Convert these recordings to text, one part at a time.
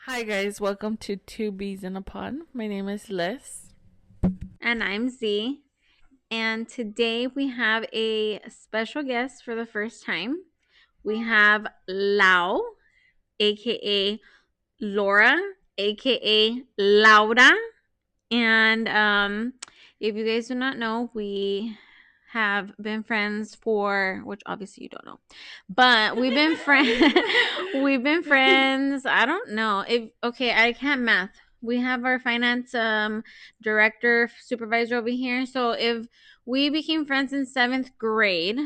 Hi guys, welcome to Two Bees in a Pod. My name is Liz. And I'm Z. And today we have a special guest for the first time. We have Lau, aka Laura, aka Laura. And if you guys do not know, we have been friends for, which obviously you don't know, but we've been friends. We've been friends. I don't know if okay. I can't math. We have our finance director supervisor over here. So if we became friends in seventh grade,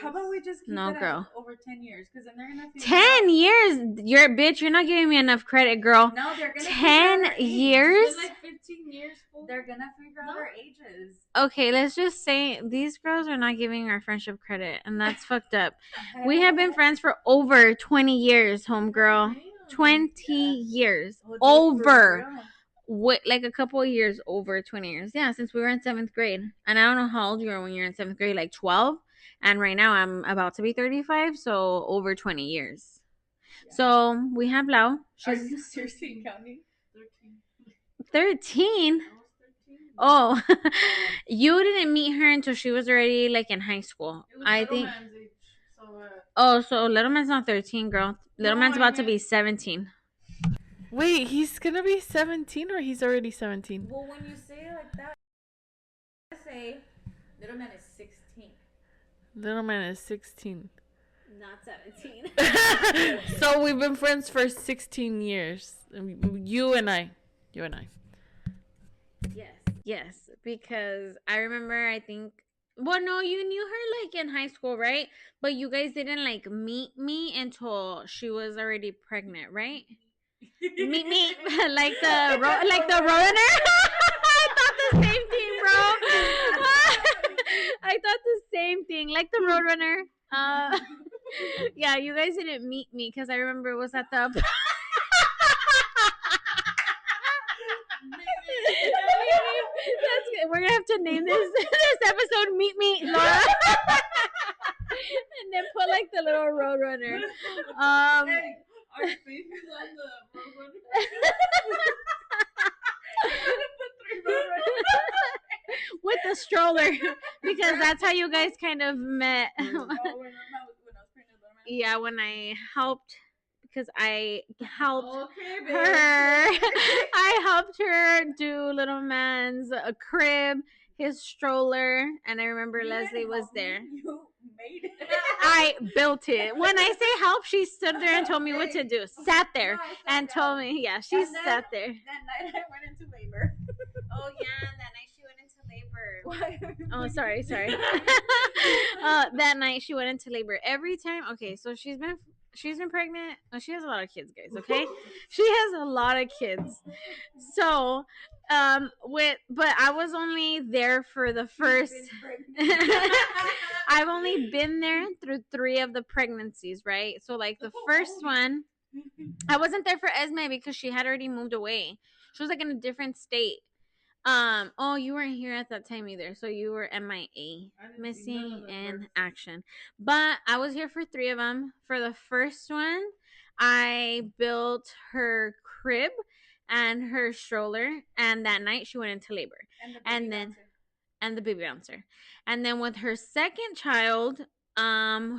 How about we just keep no it girl. at over 10 years? Because then they're going to figure 10 out. years? You're a bitch. You're not giving me enough credit, girl. No, they're going to 10 years? It's like 15 years. They're going to figure out our ages. Okay, let's just say these girls are not giving our friendship credit, and that's fucked up. We have been friends for over 20 years, homegirl. 20 years. Over. What, like a couple of years over 20 years. Yeah, since we were in seventh grade. And I don't know how old you were when you were in seventh grade, like 12. And right now I'm about to be 35, so over 20 years. Yeah. So we have Lau. Are you seriously counting? 13? Oh, you didn't meet her until she was already like in high school. I think. Age, so little man's not 13, girl. Little man's about to be 17. Wait, he's gonna be 17 or he's already 17? Well, when you say it like that, I say little man is 16. Little man is 16. Not 17. So we've been friends for 16 years. You and I. Yes, because I remember, I think, well, no, you knew her like in high school, right? But you guys didn't like meet me until she was already pregnant, right? Meet me like the roadrunner. I thought the same thing, bro. I thought the same thing, like the roadrunner. Yeah, you guys didn't meet me because I remember it was at the. That's good. We're gonna have to name this episode "Meet Me, Laura," and then put like the little roadrunner. Hey, our face is on the roadrunner. With the stroller, because that's how you guys kind of met. Yeah, when I helped. Because I helped her. I helped her do little man's crib, his stroller, and I remember Leslie was there. You made it. I built it. When I say help, she stood there and told me what to do. Sat there and told me, yeah, she sat there. That night I went into labor. Oh yeah, that night she went into labor. What? Oh, sorry. That night she went into labor. Every time. Okay, so she's been pregnant. Oh, she has a lot of kids, guys. Okay, she has a lot of kids. So, but I was only there for the first. I've only been there through 3 of the pregnancies, right? So, like the first one, I wasn't there for Esme because she had already moved away. She was like in a different state. Oh, you weren't here at that time either, so you were MIA, missing in action. But I was here for 3 of them. For the first one, I built her crib and her stroller, and that night she went into labor. And the baby bouncer. And then with her second child,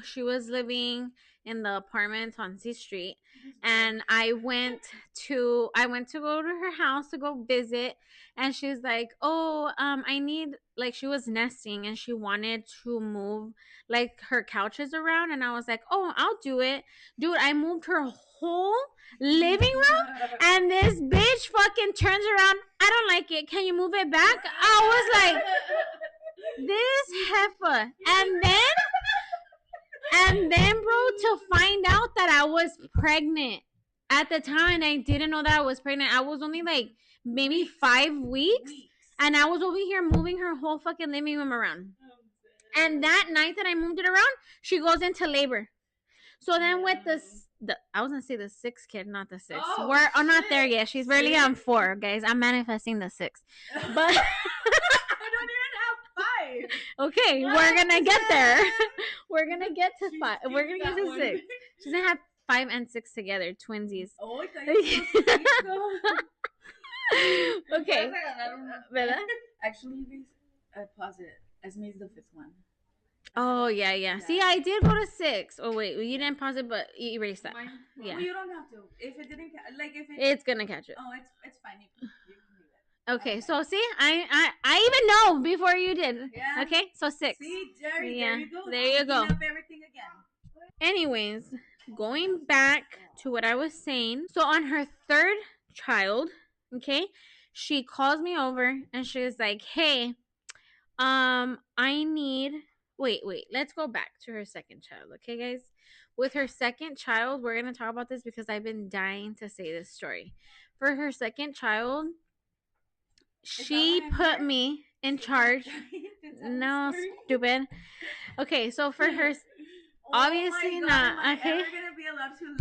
she was living in the apartments on C Street, and I went to go to her house to go visit, and she was like, "Oh, I need," like, she was nesting and she wanted to move like her couches around, and I was like, "Oh, I'll do it." Dude, I moved her whole living room, and this bitch fucking turns around. "I don't like it. Can you move it back?" I was like, this heifer. And then, bro, to find out that I was pregnant at the time, I didn't know that I was pregnant. I was only like maybe 5 weeks, and I was over here moving her whole fucking living room around. And that night that I moved it around, she goes into labor. So then with the I was gonna say the 6th kid, not the 6th. We're not there yet. She's barely on 4, guys. I'm manifesting the 6th, but. Okay, we're gonna get there. We're gonna get to 5. We're gonna get to 6. She doesn't have 5 and 6 together, twinsies. Oh, Okay. ¿Verdad? Actually, I pause it. Esme is the 5th one. Oh, yeah, yeah. See, I did go to 6. Oh, wait. You didn't pause it, but you erased that. Yeah. Well, you don't have to. If it didn't, if it. It's going to catch it. Oh, it's fine. You can leave it. Okay, so see, I even know before you did. Yeah. Okay, so 6. See, Jerry, Yeah, there you go. there you go. Up everything again. Anyways, going back to what I was saying. So on her 3rd child, okay, she calls me over and she was like, "Hey, I need wait, let's go back to her 2nd child, okay, guys? With her 2nd child, we're going to talk about this because I've been dying to say this story. For her 2nd child, she put me in charge. No, stupid. Okay, so for her, obviously not. Okay.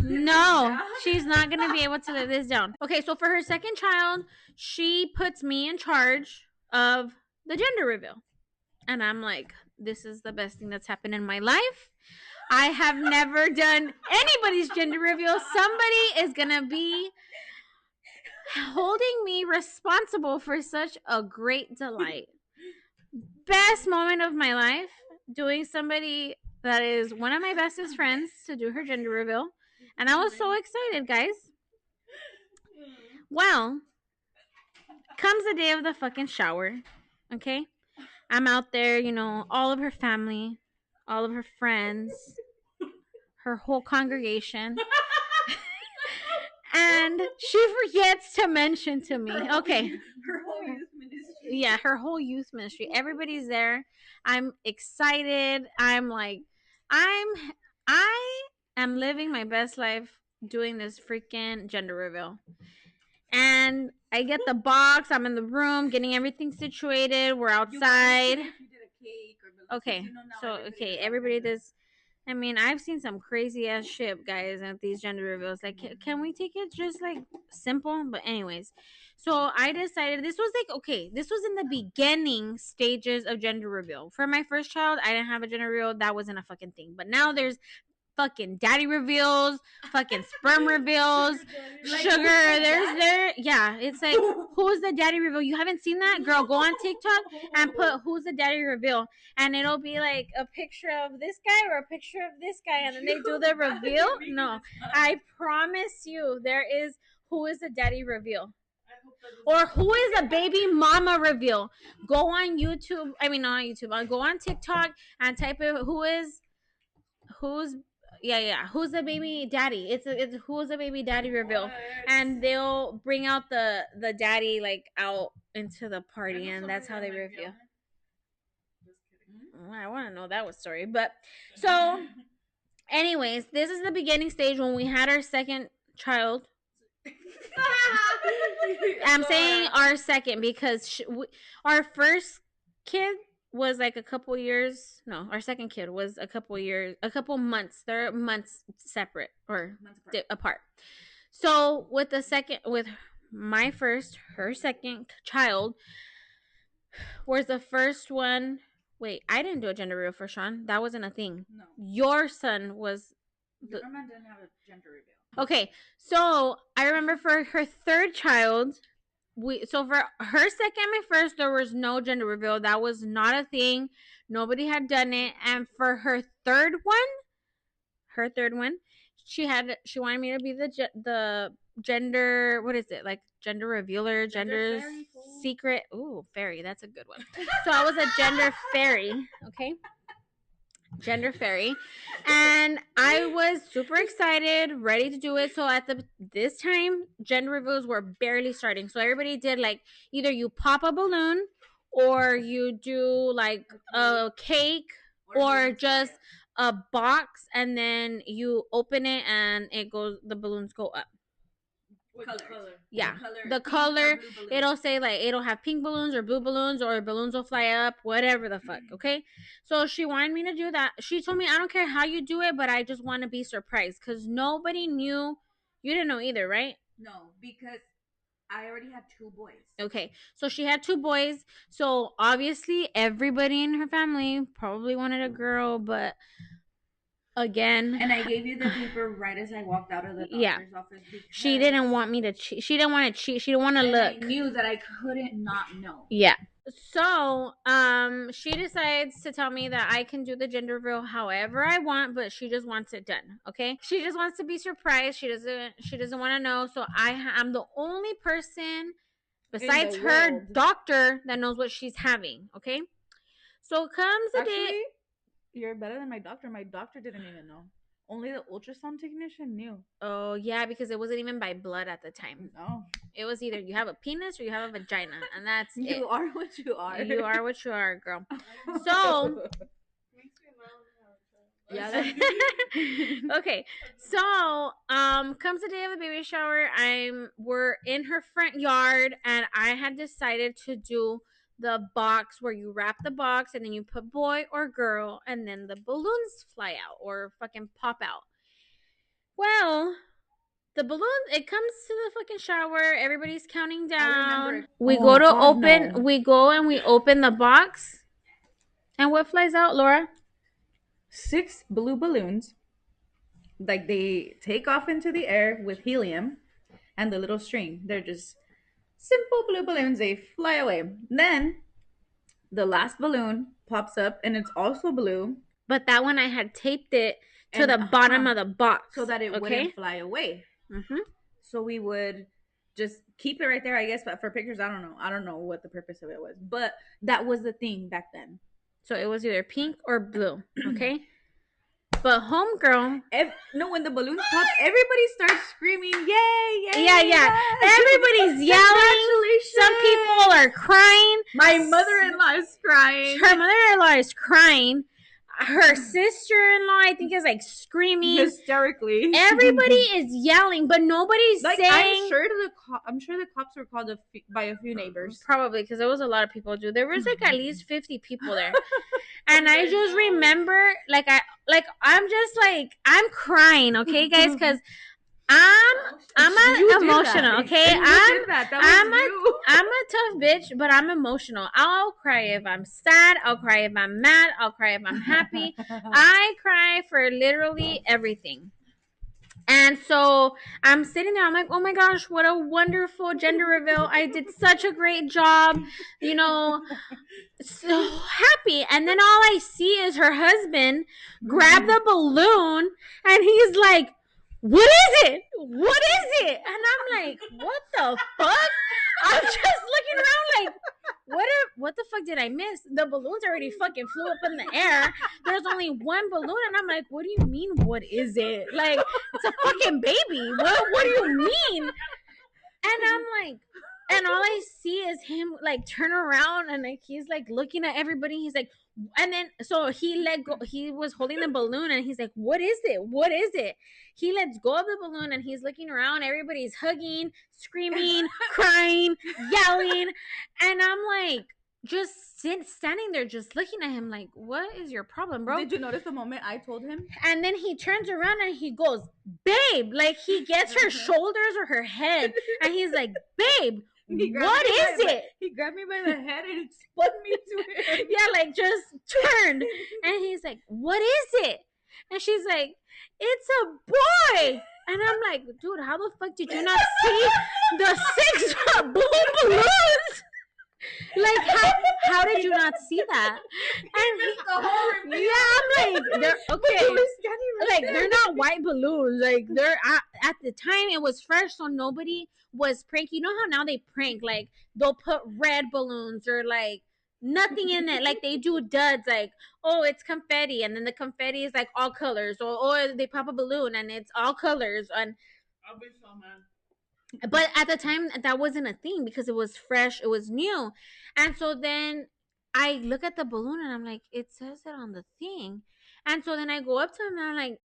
No, she's not gonna be able to live this down. Okay, so for her 2nd child, she puts me in charge of the gender reveal, and I'm like, this is the best thing that's happened in my life. I have never done anybody's gender reveal. Somebody is gonna be holding me responsible for such a great delight. Best moment of my life, doing somebody that is one of my bestest friends to do her gender reveal. And I was so excited, guys. Well, comes the day of the fucking shower. Okay? I'm out there, all of her family, all of her friends, her whole congregation. And she forgets to mention to me. Okay. Her whole youth ministry. Yeah, her whole youth ministry. Everybody's there. I'm excited. I am living my best life doing this freaking gender reveal. And I get the box. I'm in the room getting everything situated. We're outside. Okay. So, okay, everybody does. I mean, I've seen some crazy ass shit, guys, at these gender reveals. Like, can we take it just like simple? But anyways, so I decided this was in the beginning stages of gender reveal. For my first child, I didn't have a gender reveal. That wasn't a fucking thing. But now there's fucking daddy reveals, fucking sperm reveals, sugar. Yeah, it's like, who's the daddy reveal? You haven't seen that? Girl, go on TikTok and put who's the daddy reveal, and it'll be like a picture of this guy or a picture of this guy, and then they do the reveal. No, I promise you, there is who is the daddy reveal. Or who is a baby mama reveal? Go on YouTube. I mean, not on YouTube. I'll go on TikTok and type it. Who's who's the baby daddy? It's who's the baby daddy reveal, and they'll bring out the daddy like out into the party, and that's how they reveal. I want to know that story, but so anyways, this is the beginning stage when we had our 2nd child. I'm saying our 2nd because our first kid was like a couple years. No, our 2nd kid was a couple months. They're months separate or apart. So with her 2nd child was the first one. Wait, I didn't do a gender reveal for Sean. That wasn't a thing. No. Your son was. Your man didn't have a gender reveal. Okay, so I remember for her 3rd child, so for her 2nd, my first, there was no gender reveal. That was not a thing. Nobody had done it. And for her third one, she wanted me to be the gender, what is it, like gender revealer, gender secret. Ooh, fairy, that's a good one. So I was a gender fairy. Okay. Gender fairy, and I was super excited, ready to do it. So at this time, gender reveals were barely starting, so everybody did like either you pop a balloon or you do like a cake or just a box, and then you open it and the balloons go up. Color. Yeah, the color. It'll say like it'll have pink balloons or blue balloons, or balloons will fly up, whatever the fuck. Okay, so she wanted me to do that. She told me, I don't care how you do it, but I just want to be surprised because nobody knew. You didn't know either, right? No, because I already had 2 boys. Okay, so she had 2 boys. So obviously everybody in her family probably wanted a girl, but again. And I gave you the paper right as I walked out of the doctor's office because She didn't want me to cheat. She didn't want to cheat. She didn't want to look. I knew that I couldn't not know. Yeah. So, she decides to tell me that I can do the gender reveal however I want, but she just wants it done. Okay. She just wants to be surprised. She doesn't want to know. So I'm the only person besides her world. doctor that knows what she's having. Okay. So comes the day. You're better than my doctor. My doctor didn't even know. Only the ultrasound technician knew. Oh yeah, because it wasn't even by blood at the time. No. It was either you have a penis or you have a vagina, and that's it. You are what you are. You are what you are, girl. So yeah. okay. So comes the day of the baby shower. We're in her front yard, and I had decided to do the box where you wrap the box and then you put boy or girl, and then the balloons fly out or fucking pop out. Well, the balloon, it comes to the fucking shower. Everybody's counting down. We go and we open the box. And what flies out, Laura? 6 blue balloons. Like they take off into the air with helium and the little string. They're just simple blue balloons. They fly away. Then the last balloon pops up and it's also blue. But that one I had taped it to the bottom of the box. So that it wouldn't fly away. Mm-hmm. So we would just keep it right there, I guess. But for pictures, I don't know. I don't know what the purpose of it was. But that was the thing back then. So it was either pink or blue, okay? But homegirl... when the balloons pop, everybody starts screaming, yay, yay. Yeah. Yes. Everybody's yelling. Some people are crying. My mother-in-law is crying. Her mother-in-law is crying. Her sister-in-law, I think, is like screaming hysterically. Everybody is yelling, but nobody's like, saying. I'm sure the cops were called by a few neighbors. Probably because there was a lot of people. There was like at least 50 people there, and I just remember, I'm just like I'm crying, okay, guys, because I'm emotional, okay. I'm a tough bitch, but I'm emotional. I'll cry if I'm sad. I'll cry if I'm mad. I'll cry if I'm happy. I cry for literally everything. And so I'm sitting there. I'm like, oh my gosh, what a wonderful gender reveal. I did such a great job. So happy. And then all I see is her husband grab the balloon and he's like, what is it? What is it? And I'm like, what the fuck? I'm just looking around like, what the fuck did I miss? The balloons already fucking flew up in the air. There's only one balloon. And I'm like, what do you mean, what is it? Like, it's a fucking baby. What do you mean? And I'm like, and all I see is him like turn around and like he's like looking at everybody. He's like, and then so he let go. He was holding the balloon and he's like, what is it? What is it? He lets go of the balloon and he's looking around. Everybody's hugging, screaming, crying, yelling. And I'm like, just standing there, just looking at him like, what is your problem, bro? Did you notice the moment I told him? And then he turns around and he goes, babe. Like he gets her shoulders or her head. And he's like, babe. What is it? He grabbed me by the head and spun me to him. Yeah, like just turned. And he's like, what is it? And she's like, it's a boy. And I'm like, dude, how the fuck did you not see the 6 blue balloons? Like, how did you not see that? And I'm like, they're okay. Like, they're not white balloons. Like, they're at the time it was fresh, so nobody was prank. You know how now they prank? Like, they'll put red balloons or like nothing in it. Like they do duds. Like, oh, it's confetti, and then the confetti is like all colors, or they pop a balloon and it's all colors. And I'll be so mad. But at the time, that wasn't a thing because it was fresh. It was new. And so then I look at the balloon and I'm like, it says it on the thing. And so then I go up to him and I'm like,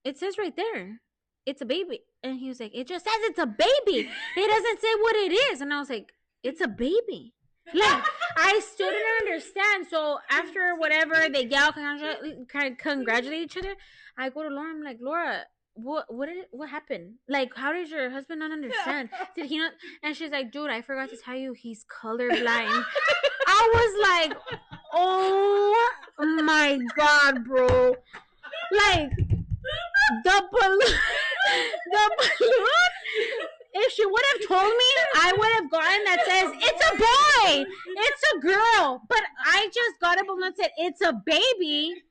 it says right there, it's a baby. And he was like, it just says it's a baby. It doesn't say what it is. And I was like, it's a baby. Like, I still didn't understand. So after whatever, they yell, kind of congratulate each other. I go to Laura. I'm like, Laura, what happened? Like, how did your husband not understand? Did he not? And she's like, dude, I forgot to tell you, he's colorblind. I was like, oh my god, bro. Like the balloon, the balloon. If she would have told me, I would have gotten that says it's a boy, it's a girl. But I just got a balloon that said it's a baby.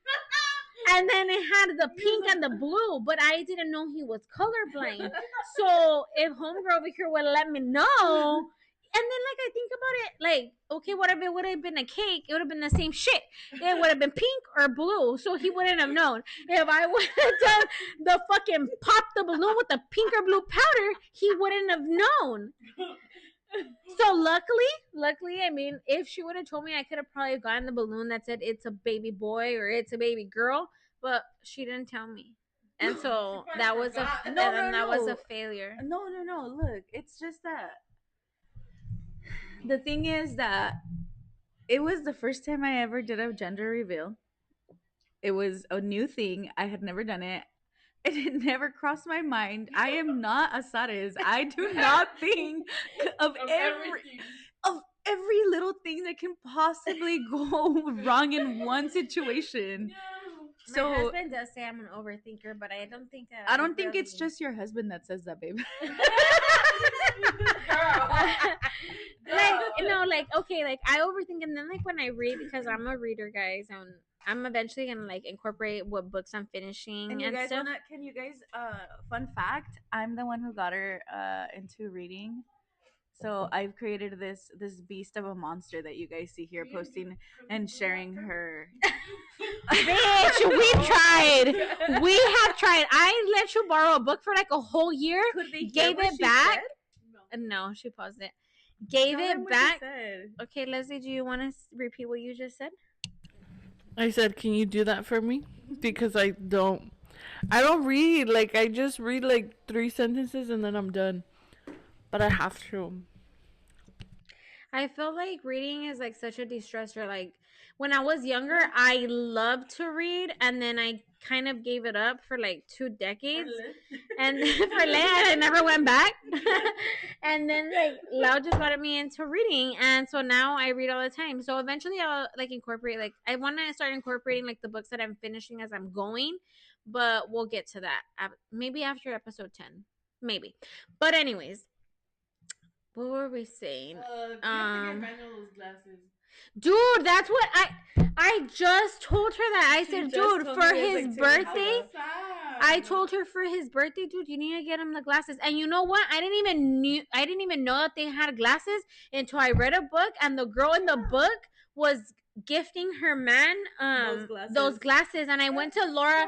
And then it had the pink and the blue, but I didn't know he was colorblind. So if homegirl over here would let me know, and then like I think about it, like okay, what if it would have been a cake? It would have been the same shit. It would have been pink or blue, so he wouldn't have known. If I would have done the fucking pop the balloon with the pink or blue powder, he wouldn't have known. So luckily, I mean, if she would have told me, I could have probably gotten the balloon that said it's a baby boy or it's a baby girl, but she didn't tell me, and so that was a failure. No. Look, it's just that the thing is that it was the first time I ever did a gender reveal. It was a new thing. I had never done it. And it never crossed my mind. I am not a Sares. I do not think of every little thing that can possibly go wrong in one situation. So my husband does say I'm an overthinker, but I don't think that. I don't think it's just your husband that says that, babe. Like okay, like I overthink, and then like when I read, because I'm a reader, guys, and I'm eventually gonna like incorporate what books I'm finishing and stuff. Can you guys fun fact, I'm the one who got her into reading. So I've created this beast of a monster that you guys see here posting and sharing her. Bitch, we tried. We have tried. I let you borrow a book for like a whole year. Gave it back. No, she paused it. Gave it back. Okay, Leslie, do you want to repeat what you just said? I said, can you do that for me? Because I don't read. Like, I just read like 3 sentences and then I'm done. But I have to. I feel like reading is like such a de-stressor. Like when I was younger, I loved to read, and then I kind of gave it up for like 2 decades. And for Leia, I never went back. And then like Lau just got me into reading, and so now I read all the time. So eventually I'll like incorporate, like I want to start incorporating like the books that I'm finishing as I'm going, but we'll get to that maybe after episode 10, maybe. But anyways, what were we saying? You have to get Manuel those glasses. Dude, that's what I just told her that. I said, dude, for his birthday, I told her for his birthday, dude, you need to get him the glasses. And you know what? I didn't even know that they had glasses until I read a book, and the girl in the book was gifting her man those glasses. And I went to Laura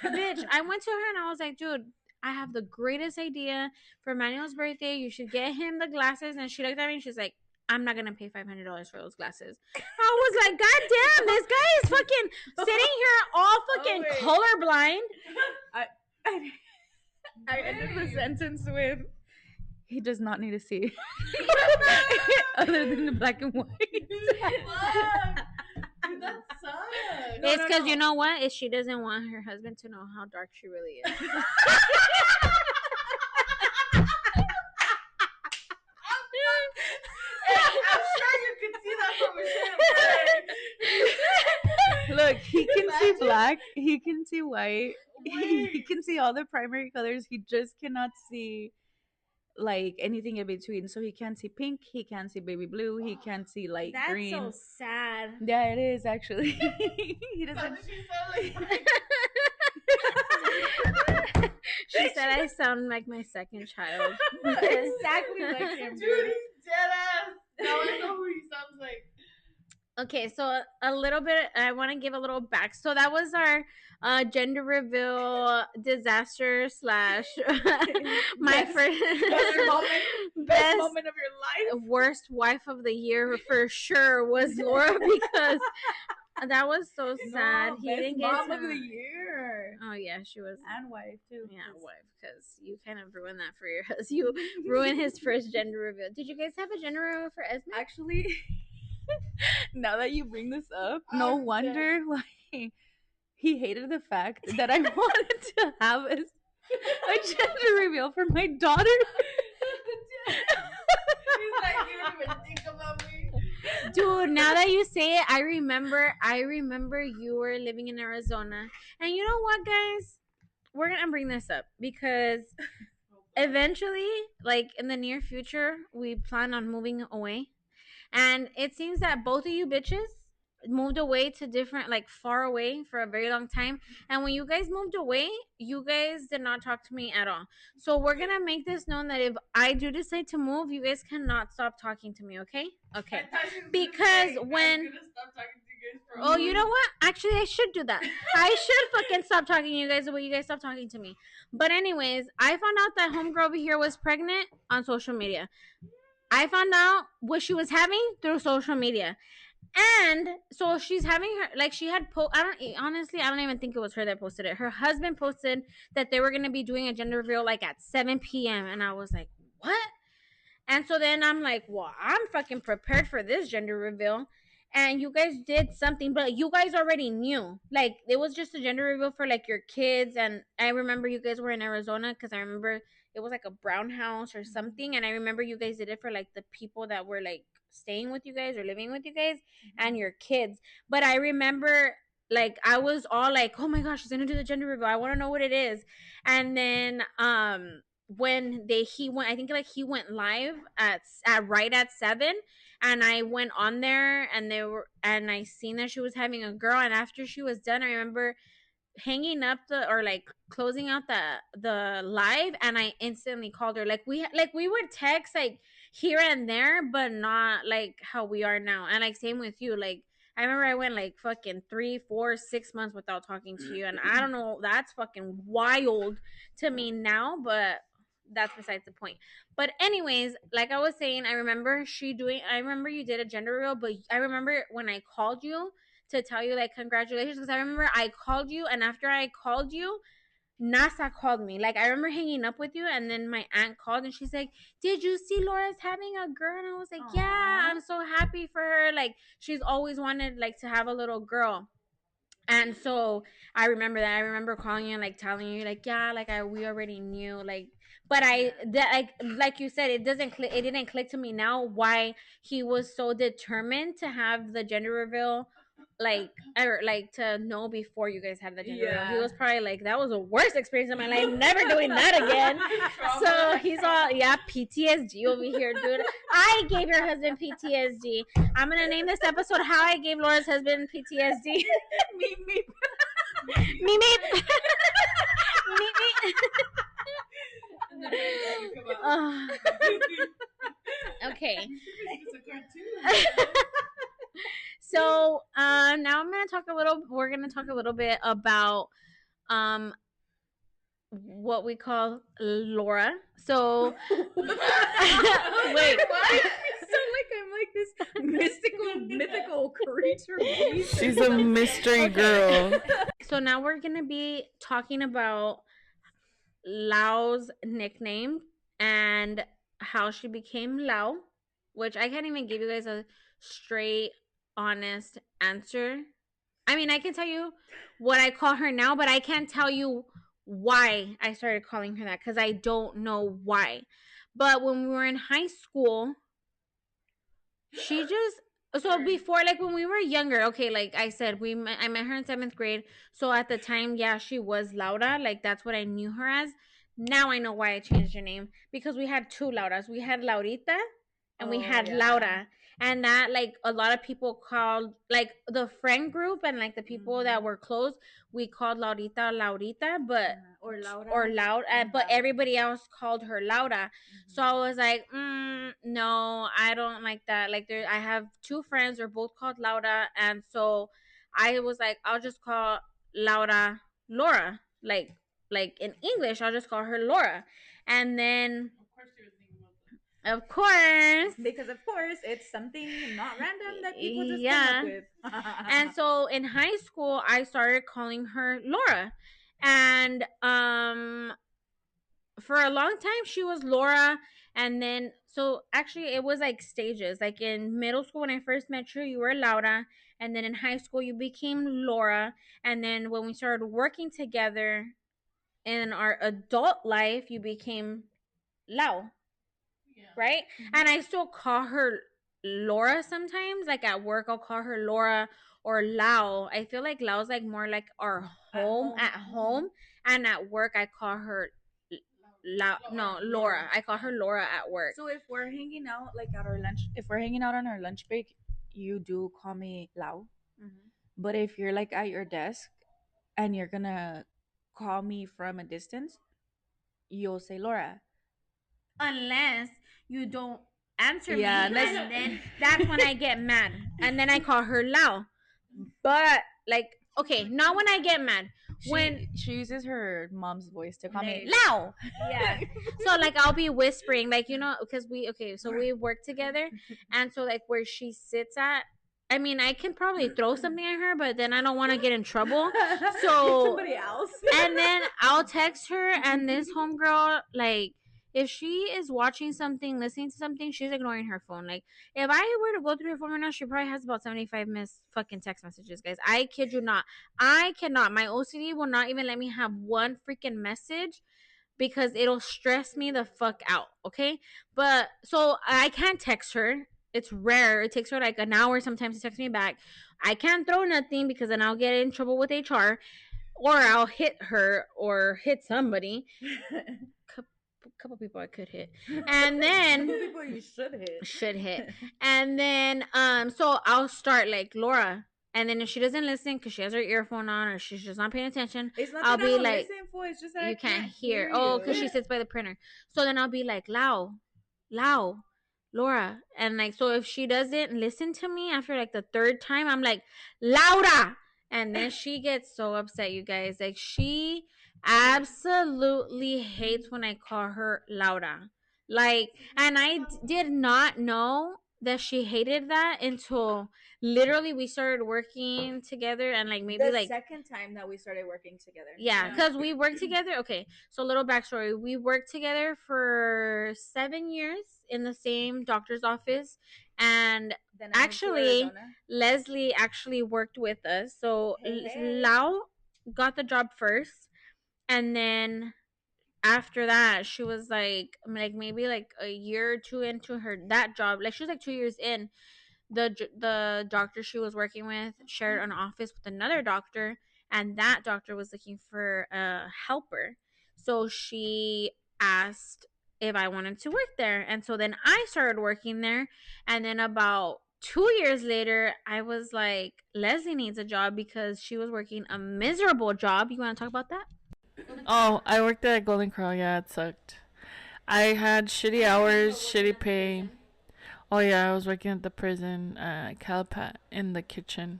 bitch, I went to her and I was like, dude, I have the greatest idea for Manuel's birthday. You should get him the glasses. And she looked at me and she's like, I'm not gonna pay $500 for those glasses. I was like, God damn, this guy is fucking sitting here all fucking colorblind. I ended the sentence with, he does not need to see other than the black and white. Dude, that sucks. It's because you know what? She doesn't want her husband to know how dark she really is. I'm sure you can see that from a shit. Look, he can see black, he can see white, he can see all the primary colors. He just cannot see like anything in between. So he can't see pink, he can't see baby blue, he can't see light green. That's so sad. Yeah, it is actually. He doesn't. She said I sound like my second child. Exactly like him, dude. He's dead ass. Now I know who he sounds like. Okay, so a little bit, I want to give a little back. So that was our gender reveal disaster / my first best moment of your life. Worst wife of the year for sure was Laura, because that was so sad. No, he best didn't get mom to... of the year. Oh yeah, she was, and wife too. Yeah, wife, because you kind of ruined that for your husband. You ruined his first gender reveal. Did you guys have a gender reveal for Esme? Actually, now that you bring this up, no wonder why he hated the fact that I wanted to have a gender reveal for my daughter. He's like, you don't even think about me. Dude, now that you say it, I remember you were living in Arizona. And you know what, guys? We're gonna bring this up because eventually, like in the near future, we plan on moving away. And it seems that both of you bitches moved away to different, like far away for a very long time. And when you guys moved away, you guys did not talk to me at all. So we're gonna make this known that if I do decide to move, you guys cannot stop talking to me, okay? Okay. Because when oh, you know what? Actually, I should do that. I should fucking stop talking to you guys the way you guys stop talking to me. But anyways, I found out that homegirl over here was pregnant on social media. I found out what she was having through social media. And so she's having her, like she had I don't, honestly, I don't even think it was her that posted it. Her husband posted that they were going to be doing a gender reveal like at 7 p.m. And I was like, what? And so then I'm like, well, I'm fucking prepared for this gender reveal. And you guys did something, but you guys already knew. Like, it was just a gender reveal for like your kids. And I remember you guys were in Arizona because I remember it was like a brown house or something. And I remember you guys did it for like the people that were like staying with you guys or living with you guys and your kids. But I remember like I was all like, oh my gosh, she's gonna do the gender reveal. I want to know what it is. And then when he went, I think like he went live at right at 7, and I went on there and I seen that she was having a girl. And after she was done, I remember hanging up the or like closing out the live, and I instantly called her. Like we would text like here and there, but not like how we are now. And like same with you. Like I remember I went like fucking 3, 4, 6 months without talking to you, and I don't know, that's fucking wild to me now, but that's besides the point. But anyways, like I was saying, I remember you did a gender reveal, but I remember when I called you to tell you like congratulations, because I remember I called you, and after I called you, NASA called me. Like I remember hanging up with you, and then my aunt called and she's like, "Did you see Laura's having a girl?" And I was like, aww, "Yeah, I'm so happy for her. Like she's always wanted like to have a little girl." And so I remember that. I remember calling you and like telling you like, yeah, like we already knew, like, but like you said, it didn't click to me now why he was so determined to have the gender reveal, like, or like to know before you guys had the gender reveal. He was probably like, that was the worst experience of my life, never doing that again. So he's all, yeah, PTSD over here, dude. I gave your husband PTSD. I'm gonna name this episode "How I Gave Laura's Husband PTSD." Meep meep. Meep meep. Meep meep. Okay. So now we're gonna talk a little bit about um what we call Laura. So wait, what? You sound like I'm like this mythical creature beast. She's a mystery girl. So now we're gonna be talking about Lau's nickname and how she became Lau, which I can't even give you guys a straight, honest answer. I mean, I can tell you what I call her now, but I can't tell you why I started calling her that because I don't know why. But when we were in high school, she just so before, like when we were younger, okay, like I said, I met her in 7th grade. So at the time, yeah, she was Laura, like that's what I knew her as. Now I know why I changed her name, because we had two Lauras. We had Laurita and we had Laura. And that, like, a lot of people called, like, the friend group and like the people that were close, we called Laurita, but or Laura, or Laura, but everybody else called her Laura. So I was like, no, I don't like that. Like, I have two friends, they're both called Laura, and so I was like, I'll just call Laura Laura. Like in English, I'll just call her Laura. And then, of course, because of course it's something not random that people just come up with. And so in high school, I started calling her Laura, and for a long time she was Laura. And then, so actually it was like stages. Like in middle school when I first met you, you were Laura, and then in high school you became Laura, and then when we started working together in our adult life, you became Lau, right? And I still call her Laura sometimes. Like at work, I'll call her Laura or Lau. I feel like Lau's like more like our home at home, and at work I call her Laura. I call her Laura at work. So if we're hanging out like at our lunch, if we're hanging out on our lunch break, you do call me Lau. Mhm. But if you're like at your desk and you're gonna call me from a distance, you'll say Laura. Unless you don't answer Yeah, me, and then that's when I get mad, and then I call her Lau. But like, okay, not when I get mad. When She uses her mom's voice to call me Lau. Yeah. So like I'll be whispering, like, you know, because we work together, and so like where she sits at, I mean, I can probably throw something at her, but then I don't want to get in trouble. So somebody else. and then I'll text her, and this homegirl, like, if she is watching something, listening to something, she's ignoring her phone. Like, if I were to go through her phone right now, she probably has about 75 missed fucking text messages, guys. I kid you not. I cannot. My OCD will not even let me have one freaking message because it'll stress me the fuck out. Okay. But so I can't text her. It's rare. It takes her like an hour sometimes to text me back. I can't throw nothing because then I'll get in trouble with HR, or I'll hit her or hit somebody. Couple people I could hit, and then people you should hit. and then so I'll start like Laura, and then if she doesn't listen because she has her earphone on or she's just not paying attention, It's not I'll that I be don't like, listen for. It's just that you I can't can't hear. hear Oh, you. because she sits by the printer. So then I'll be like, Lau, Laura. And like, so if she doesn't listen to me after like the third time, I'm like, Laura. And then she gets so upset, you guys. Like, she absolutely hates when I call her Laura. Like, and I did not know that she hated that until literally we started working together, and like maybe the like second time that we started working together. yeah, because we worked together. Okay, so little backstory: we worked together for 7 years in the same doctor's office, and Then actually, Leslie actually worked with us. So Lau got the job first, and then after that, she was like maybe like a year or two into her that job. Like she was like 2 years in, the doctor she was working with shared an office with another doctor, and that doctor was looking for a helper. So she asked if I wanted to work there, and so then I started working there. And then about 2 years later, I was like, Leslie needs a job because she was working a miserable job. You want to talk about that? Oh, I worked at Golden Crow. Yeah, it sucked. I had shitty hours, shitty pay. Oh yeah, I was working at the prison, Calipat, in the kitchen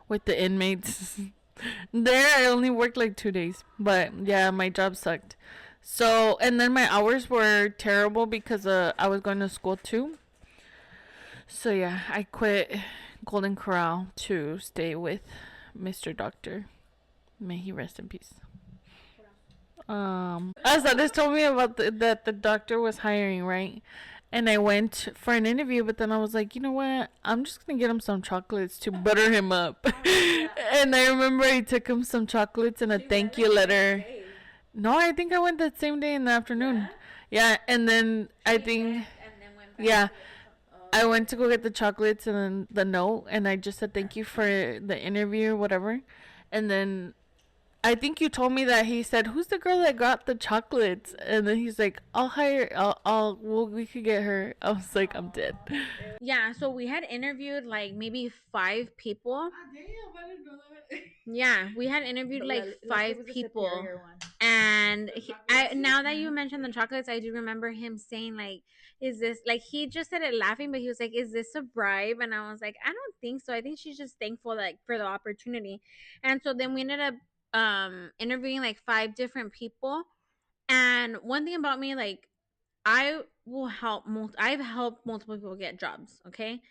with the inmates. There, I only worked like 2 days, but yeah, my job sucked. So, and then my hours were terrible because I was going to school too. So yeah, I quit Golden Corral to stay with Mr. Doctor. May he rest in peace. Azares told me about that the doctor was hiring, right? And I went for an interview, but then I was like, you know what? I'm just gonna get him some chocolates to butter him up. And I remember I took him some chocolates and a thank you letter. No, I think I went that same day in the afternoon. Yeah, and then I think, yeah, I went to go get the chocolates and then the note, and I just said thank you for the interview or whatever. And then I think you told me that he said, "Who's the girl that got the chocolates?" And then he's like, "I'll hire. Well, we could get her." I was like, "I'm dead." Yeah, so we had interviewed like maybe 5 people. Damn, I didn't know that. Yeah, we had interviewed like Leslie five was the people. superior one. And now that you mentioned the chocolates, I do remember him saying like, "Is this like?" He just said it laughing, but he was like, "Is this a bribe?" And I was like, "I don't think so. I think she's just thankful like for the opportunity." And so then we ended up interviewing like 5 different people. And one thing about me, like, I've helped multiple people get jobs. Okay,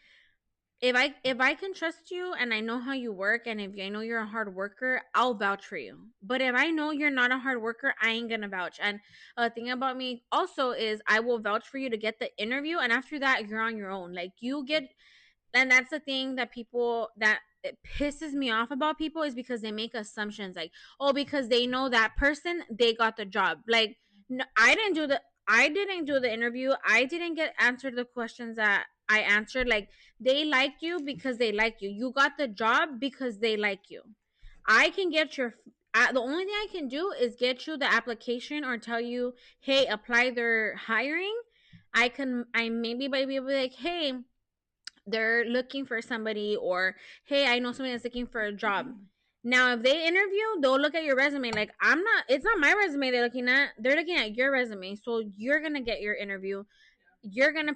if I can trust you and I know how you work, and if I know you're a hard worker, I'll vouch for you. But if I know you're not a hard worker, I ain't gonna vouch. And a thing about me also is I will vouch for you to get the interview, and after that you're on your own. Like you get, and that's the thing that people that it pisses me off about people is because they make assumptions like, oh, because they know that person, they got the job. Like, no, I didn't do the interview. I didn't get answered the questions that I answered like, they like you because they like you. You got the job because they like you. I can get your the only thing I can do is get you the application or tell you, hey, apply, they're hiring. I maybe might be able to be like, hey, they're looking for somebody, or hey, I know somebody that's looking for a job. Now if they interview, they'll look at your resume. Like, it's not my resume they're looking at your resume. So you're gonna get your interview, you're gonna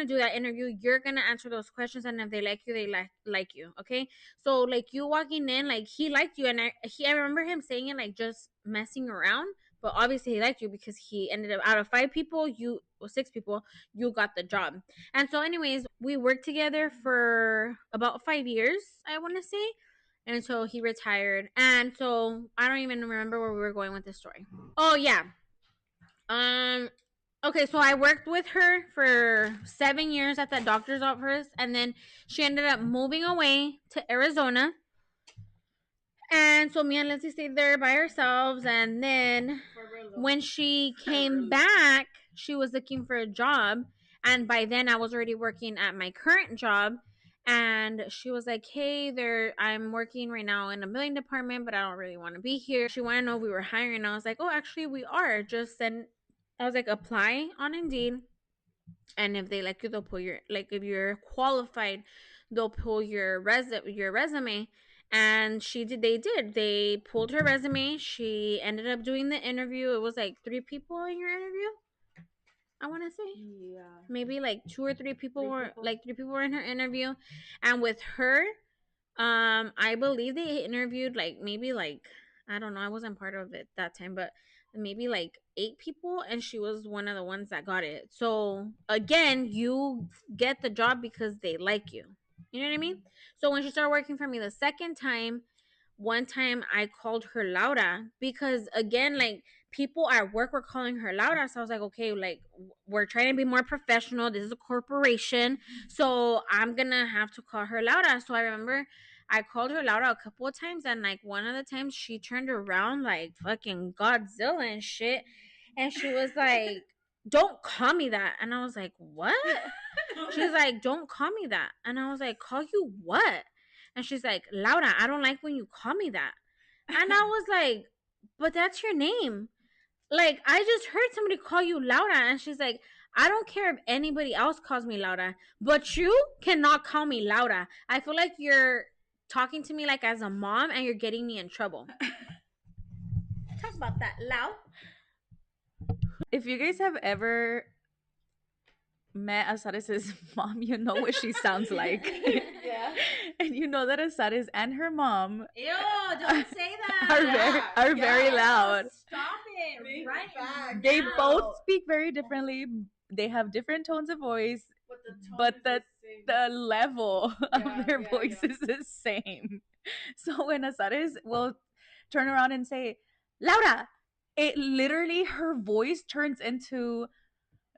do that interview, you're gonna answer those questions, and if they like you, they like you. Okay, so like you walking in, like he liked you, and I remember him saying it like just messing around, but obviously he liked you because he ended up, out of 5 people, you, well, 6 people, you got the job. And so anyways, we worked together for about 5 years, I want to say, and so he retired. And so I don't even remember where we were going with this story. Oh yeah. um Okay, so I worked with her for 7 years at that doctor's office, and then she ended up moving away to Arizona. And so me and Lindsay stayed there by ourselves. And then when she came back, she was looking for a job. And by then I was already working at my current job. And she was like, hey, I'm working right now in a billing department, but I don't really want to be here. She wanted to know if we were hiring. I was like, oh, actually, we are. Just send, I was like, apply on Indeed. And if they like you, they'll pull your, like, if you're qualified, they'll pull your resume. And they pulled her resume. She ended up doing the interview. It was like 3 people in your interview, I want to say. Yeah. Maybe like 2 or 3 people were, like 3 people were in her interview. And with her, I believe they interviewed like maybe like, I don't know, I wasn't part of it that time, but maybe like 8 people, and she was one of the ones that got it. So again, you get the job because they like you. You know what I mean? So when she started working for me the second time, one time I called her Laura because again, like, people at work were calling her Laura. So I was like, okay, like, we're trying to be more professional. This is a corporation. So I'm gonna have to call her Laura. So I remember I called her Laura a couple of times, and like one of the times she turned around like fucking Godzilla and shit. And she was like, don't call me that. And I was like, what? She's like, don't call me that. And I was like, call you what? And she's like, Laura, I don't like when you call me that. And I was like, but that's your name. Like, I just heard somebody call you Laura. And she's like, I don't care if anybody else calls me Laura, but you cannot call me Laura. I feel like you're talking to me like as a mom, and you're getting me in trouble. Talk about that, Lau. If you guys have ever met Asaris' mom, you know what she sounds like. Yeah. And you know that Asaris and her mom Ew, don't say that. are very loud. Stop it right They now. both speak very differently. They have different tones of voice, but the level of their voice is the same. So when Asaris will turn around and say, Laura, it literally, her voice turns into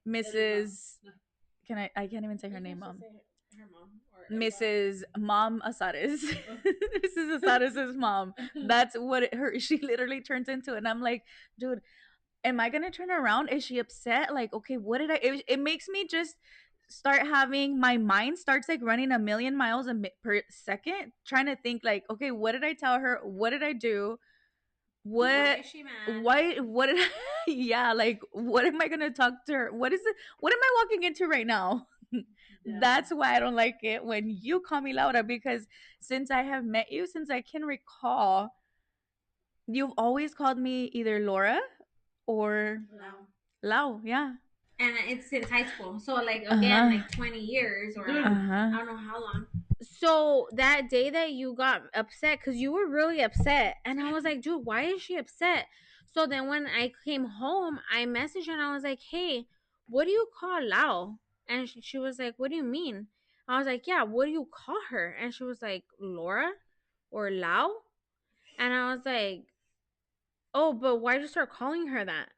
Mrs. I can't even say her name, Mom. Mrs. Mom Asaris. Mrs. Asaris' mom. That's what she literally turns into. And I'm like, dude, am I gonna turn around? Is she upset? Like, okay, what did it makes me just start having, my mind starts like running a million miles per second, trying to think like, okay, what did I tell her? What did I do? Why is she mad? What did I, yeah, like, what am I gonna talk to her? What am I walking into right now? Yeah. That's why I don't like it when you call me Laura, because since I have met you, since I can recall, you've always called me either Laura or Lau, yeah. And it's since high school. So like again, like 20 years or I don't know how long. So that day that you got upset, because you were really upset, and I was like, dude, why is she upset? So then when I came home, I messaged her and I was like, hey, what do you call Lau? And she was like, what do you mean? I was like, yeah, what do you call her? And she was like, Laura or Lau? And I was like, oh, but why'd you start calling her that?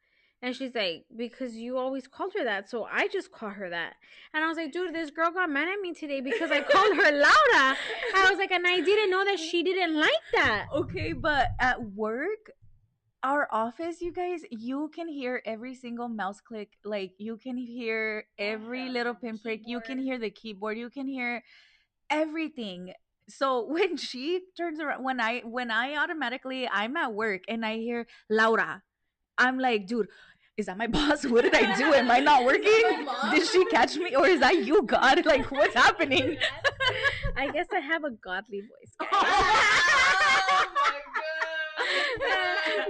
And she's like, because you always called her that, so I just call her that. And I was like, dude, this girl got mad at me today because I called her Laura. I was like, and I didn't know that she didn't like that. Okay, but at work, our office, you guys, you can hear every single mouse click. Like you can hear every little pinprick. You can hear the keyboard. You can hear everything. So when she turns around, when I automatically I'm at work and I hear Laura, I'm like, dude, is that my boss? What did I do? Am I not working? Did she catch me, or is that you, God? Like, what's happening? I guess I have a godly voice, guys. Oh my god.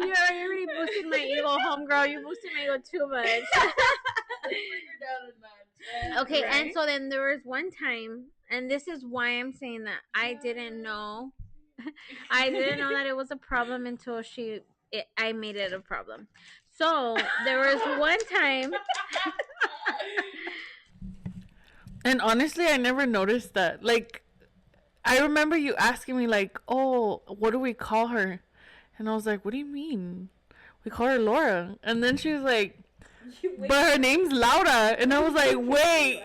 You already boosted my ego, homegirl. You boosted my ego too much. Okay, Right? and so then there was one time, and this is why I'm saying that I didn't know. I didn't know that it was a problem until I made it a problem. So there was one time. And honestly, I never noticed that. Like, I remember you asking me, like, oh, what do we call her? And I was like, what do you mean? We call her Laura. And then she was like, but her name's Laura. And I was like, wait.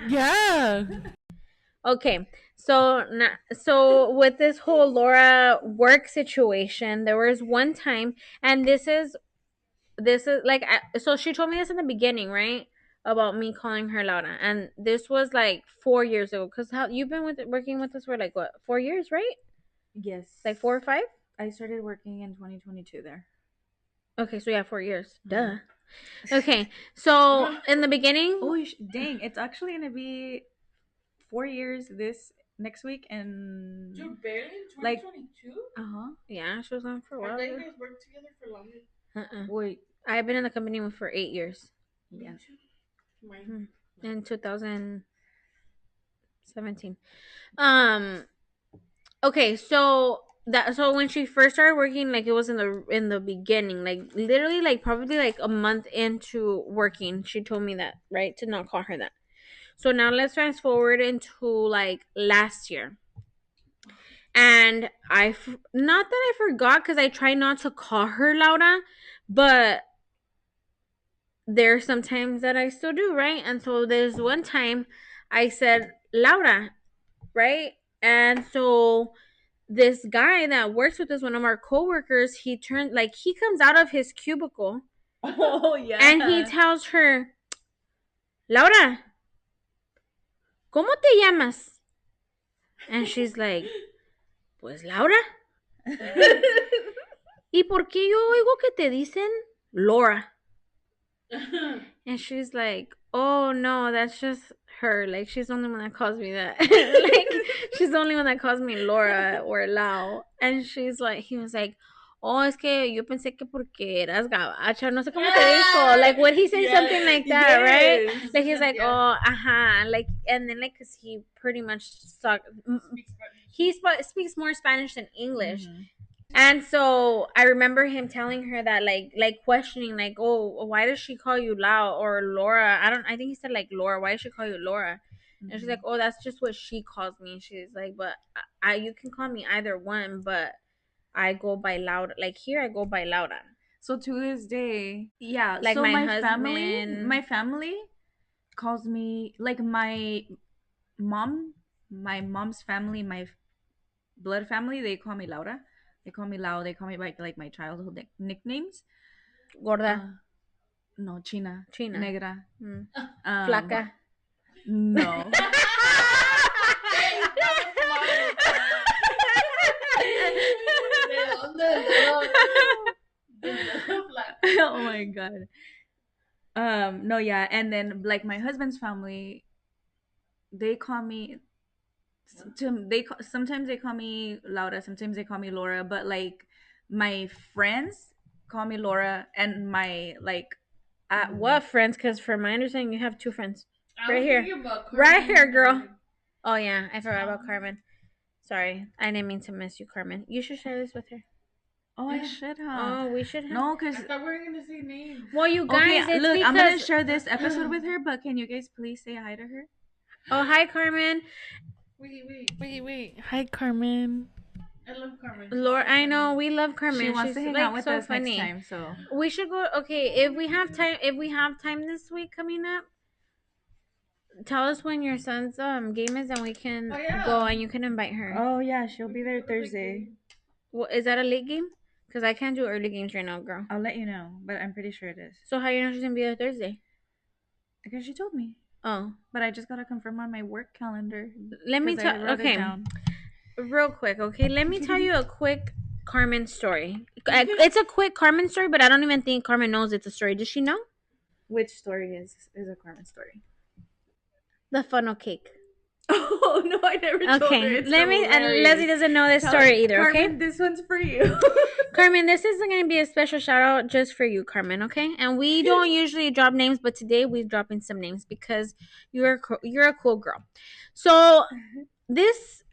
Yeah. Okay, so with this whole Laura work situation, there was one time, and this is like so she told me this in the beginning, right? About me calling her Laura, and this was like 4 years ago. Cause how you've been working with us for like what 4 years, right? Yes. Like 4 or 5. I started working in 2022 there. Okay, so yeah, 4 years. Duh. Okay, so in the beginning, Oh, dang. It's actually going to be 4 years this next week. And Dude, barely in like, 2022? uh-huh. yeah, she was on for a while. You guys worked together for longer? Wait. I've been in the company for 8 years. Yeah. In 2017. Okay, so when she first started working, like it was in the beginning, like literally like probably like a month into working, she told me that, right? To not call her that. So now let's fast forward into like last year. And not that I forgot, because I try not to call her Laura, but there's sometimes that I still do, right? And so there's one time I said Laura, right? And so this guy that works with us, one of our coworkers, he comes out of his cubicle. Oh, yeah. And he tells her, Laura, ¿cómo te llamas? And she's like, pues Laura. ¿Y por qué yo oigo que te dicen Laura? And she's like, oh no, that's just her. Like, she's the only one that calls me that. Like, she's the only one that calls me Laura or Lau. And he was like, oh, es que yo pensé que porque eras gabacha, no sé cómo te dijo. Like, what he said, something like that, right? Like, he's like, oh, like, and then, like, because he pretty much speaks more Spanish than English. Mhm. And so I remember him telling her that, like questioning, like, oh, why does she call you Lau or Laura? I think he said like Laura. Why does she call you Laura? And she's like, oh, that's just what she calls me. She's like, but you can call me either one, but I go by Laura. Like here, I go by Laura. So to this day, yeah. Like so my my husband. family calls me, like, my mom's family, my blood family, they call me Laura. They call me Lau. They call me by like my childhood nicknames. Gorda. No, China. China. Negra. Flaca. No. Oh my god. No, yeah, and then like my husband's family, they call me. Sometimes they call me Laura, sometimes they call me Laura, but like my friends call me Laura, and my like. What friends? Because from my understanding, you have 2 friends. Right here. Right here, girl. Oh, yeah. I forgot about Carmen. Sorry. I didn't mean to miss you, Carmen. You should share this with her. Oh, I should have. Oh, we should have. No, because. I thought we were going to say names. Well, you guys, Okay, it's look, because. I'm gonna share this episode with her, but can you guys please say hi to her? Oh, hi, Carmen. Wait. Hi, Carmen. I love Carmen. Laura, I know we love Carmen. She wants She's to hang like out with so us funny. next time, so We should go. Okay, if we have time, this week coming up, tell us when your son's game is, and we can go and you can invite her. oh yeah, she'll be there Thursday. Well, is that a late game? Because I can't do early games right now, girl. I'll let you know, but I'm pretty sure it is. So how you know she's gonna be there Thursday? Because she told me. Oh, but I just gotta confirm on my work calendar. Let me tell. Okay, real quick. Okay, let me tell you a quick Carmen story. It's a quick Carmen story, but I don't even think Carmen knows it's a story. Does she know? Which story is a Carmen story? The funnel cake. Oh no, I never told her. It's let me. Leslie doesn't know this story either. Carmen, okay, this one's for you. Carmen, this is gonna be a special shout out just for you, Carmen. Okay, and we don't usually drop names, but today we're dropping some names because you're a cool girl. So this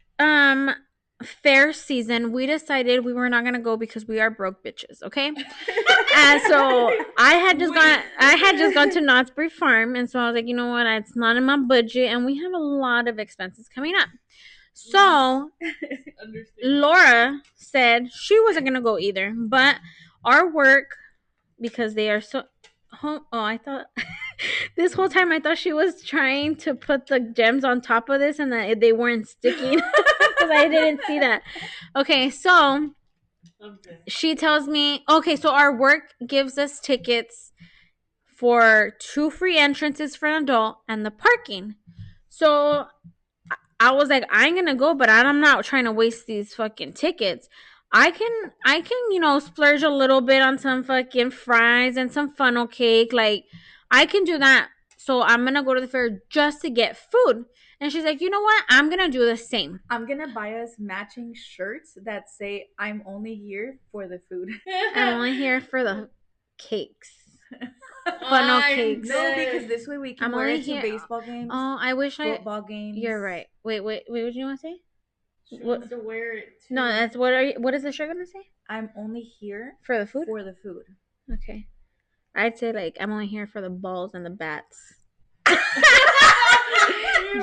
fair season, we decided we were not gonna go because we are broke bitches. Okay, and so I had just gone to Knott's Berry Farm, and so I was like, you know what, it's not in my budget, and we have a lot of expenses coming up. So Laura said she wasn't gonna go either, but our work, because they are so. Oh, I thought this whole time I thought she was trying to put the gems on top of this and that they weren't sticking because I didn't see that. Okay, so she tells me, okay, so our work gives us tickets for 2 free entrances for an adult and the parking. So I was like, I ain't gonna go, but I'm not trying to waste these fucking tickets. I can, splurge a little bit on some fucking fries and some funnel cake. Like, I can do that. So I'm gonna go to the fair just to get food. And she's like, you know what? I'm gonna do the same. I'm gonna buy us matching shirts that say I'm only here for the food. I'm only here for the cakes. Funnel cakes. No, because this way we can wear it to baseball games. Oh, I wish football games. You're right. Wait, what did you want to say? She wants to wear it too. No, that's what is the shirt gonna say? I'm only here for the food. For the food. Okay. I'd say like I'm only here for the balls and the bats.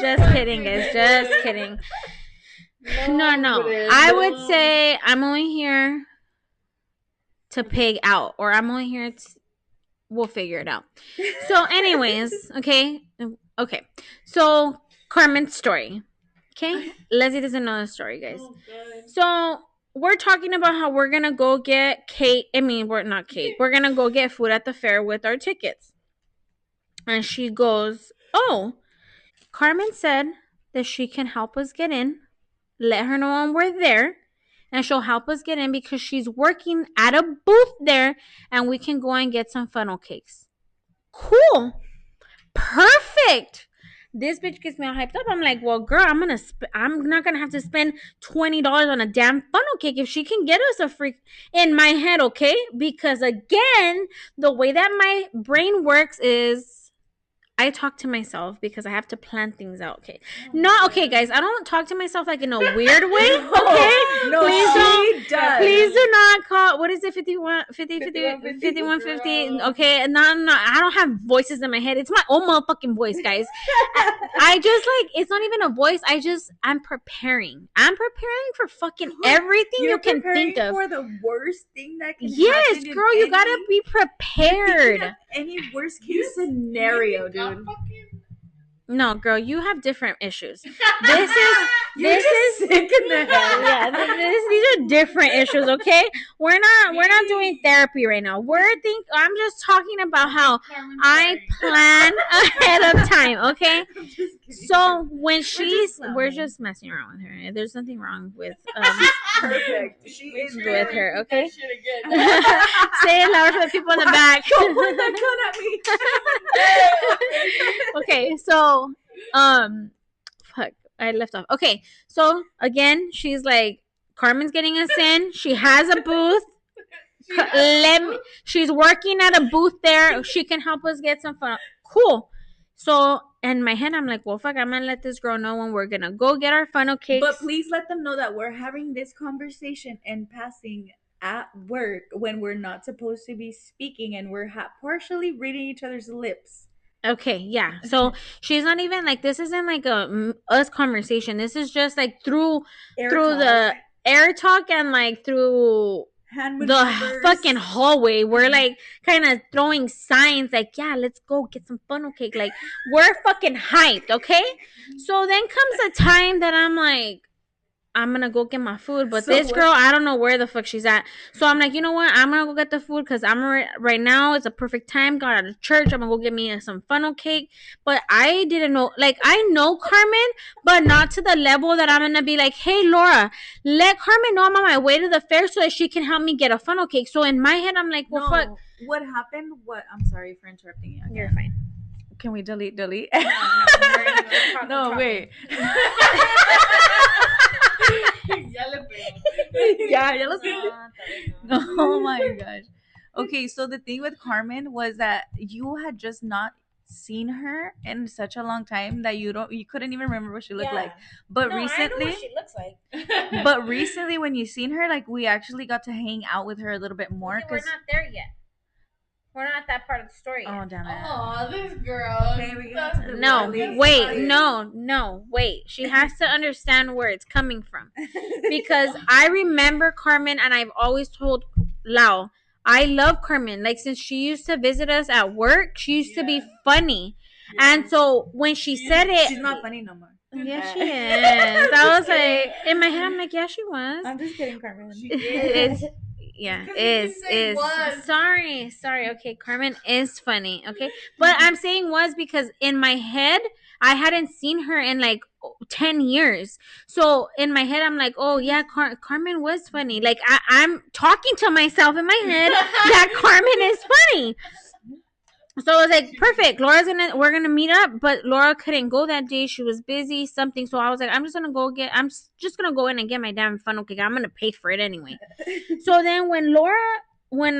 Just kidding, guys. Just kidding. No. I would say I'm only here to pig out, or I'm only here to. We'll figure it out. So, anyways, okay. So, Carmen's story. Okay, Leslie doesn't know the story, guys. So we're talking about how we're gonna go get cake. I mean, we're not cake. We're gonna go get food at the fair with our tickets. And she goes, "Oh, Carmen said that she can help us get in. Let her know when we're there, and she'll help us get in because she's working at a booth there, and we can go and get some funnel cakes." Cool, perfect. This bitch gets me all hyped up. I'm like, well, girl, I'm not gonna have to spend $20 on a damn funnel cake if she can get us a free. In my head, okay? Because again, the way that my brain works is I talk to myself because I have to plan things out. Okay, okay, guys. I don't talk to myself like in a weird way. Okay, no, please do not call. What is it? 51, 50, 5150. Okay, no. I don't have voices in my head. It's my own motherfucking voice, guys. I just like it's not even a voice. I'm preparing. I'm preparing for fucking everything you can think of. For the worst thing that can happen. Yes, girl, you gotta be prepared. Any worst case scenario, dude. No, girl, you have different issues. This is sick in the head. Yeah, these are different issues. Okay, we're not doing therapy right now. I'm just talking about how I plan ahead of time. Okay, so when we're just messing around with her. There's nothing wrong with perfect. She is with her. Okay, say it louder for the people in the back. Don't point that gun at me. Okay, so fuck, I left off. Okay, so again, she's like, Carmen's getting us in. She has a booth. She's working at a booth there. She can help us get some fun. Cool. So in my head, I'm like, well, fuck, I'm gonna let this girl know when we're gonna go get our funnel cakes. But please let them know that we're having this conversation and passing at work when we're not supposed to be speaking, and we're partially reading each other's lips. Okay, yeah. So she's not even like, this isn't like a us conversation. This is just like through the air talk and like through the fucking hallway. We're like kind of throwing signs like, yeah, let's go get some funnel cake. Like, we're fucking hyped, okay? So then comes a time that I'm like, I'm gonna go get my food. But this girl, I don't know where the fuck she's at. So I'm like, you know what? I'm gonna go get the food because right now. It's a perfect time. Got out of church. I'm gonna go get me some funnel cake. But I didn't know. Like, I know Carmen, but not to the level that I'm gonna be like, hey, Laura, let Carmen know I'm on my way to the fair so that she can help me get a funnel cake. So in my head, I'm like, well, fuck. What happened? I'm sorry for interrupting you. You're fine. Can we delete? No, wait. Ya lo sé. Oh my gosh. Okay, so the thing with Carmen was that you had just not seen her in such a long time that you couldn't even remember what she looked like. But recently, I know what she looks like. but recently when you seen her, like, we actually got to hang out with her a little bit more. Okay, we're not there yet. We're not that part of the story yet. Oh, damn it. Oh, this girl. Okay, we got to the No, really wait, funny- no, wait. She has to understand where it's coming from. Because I remember Carmen, and I've always told Lau, I love Carmen. Like, since she used to visit us at work, she used to be funny. Yeah. And so when she said it... She's not funny no more. Yeah, she is. I was like, in my head, I'm like, yeah, she was. I'm just kidding, Carmen. She is. Yeah, is. Sorry. Okay, Carmen is funny. Okay, but I'm saying was because in my head I hadn't seen her in like 10 years. So in my head I'm like, oh yeah, Carmen was funny. Like I'm talking to myself in my head that Carmen is funny. So I was like, perfect. We're gonna meet up, but Laura couldn't go that day. She was busy, something. So I was like, I'm just gonna go in and get my damn funnel cake. I'm gonna pay for it anyway. So then when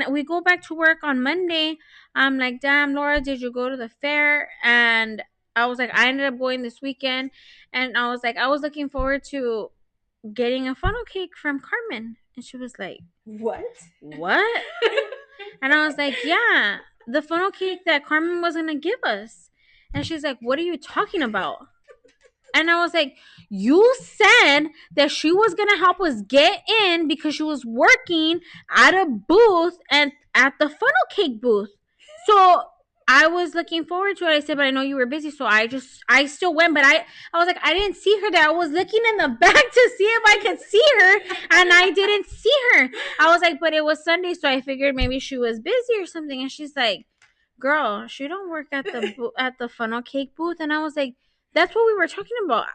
we go back to work on Monday, I'm like, damn, Laura, did you go to the fair? And I was like, I ended up going this weekend, and I was like, I was looking forward to getting a funnel cake from Carmen, and she was like, what? And I was like, yeah, the funnel cake that Carmen was gonna give us. And she's like, what are you talking about? And I was like, you said that she was gonna help us get in because she was working at a booth and at the funnel cake booth. So I was looking forward to it. I said, but I know you were busy, so I still went. But I was like, I didn't see her there. I was looking in the back to see if I could see her, and I didn't see her. I was like, but it was Sunday, so I figured maybe she was busy or something. And she's like, girl, she don't work at the funnel cake booth. And I was like, that's what we were talking about.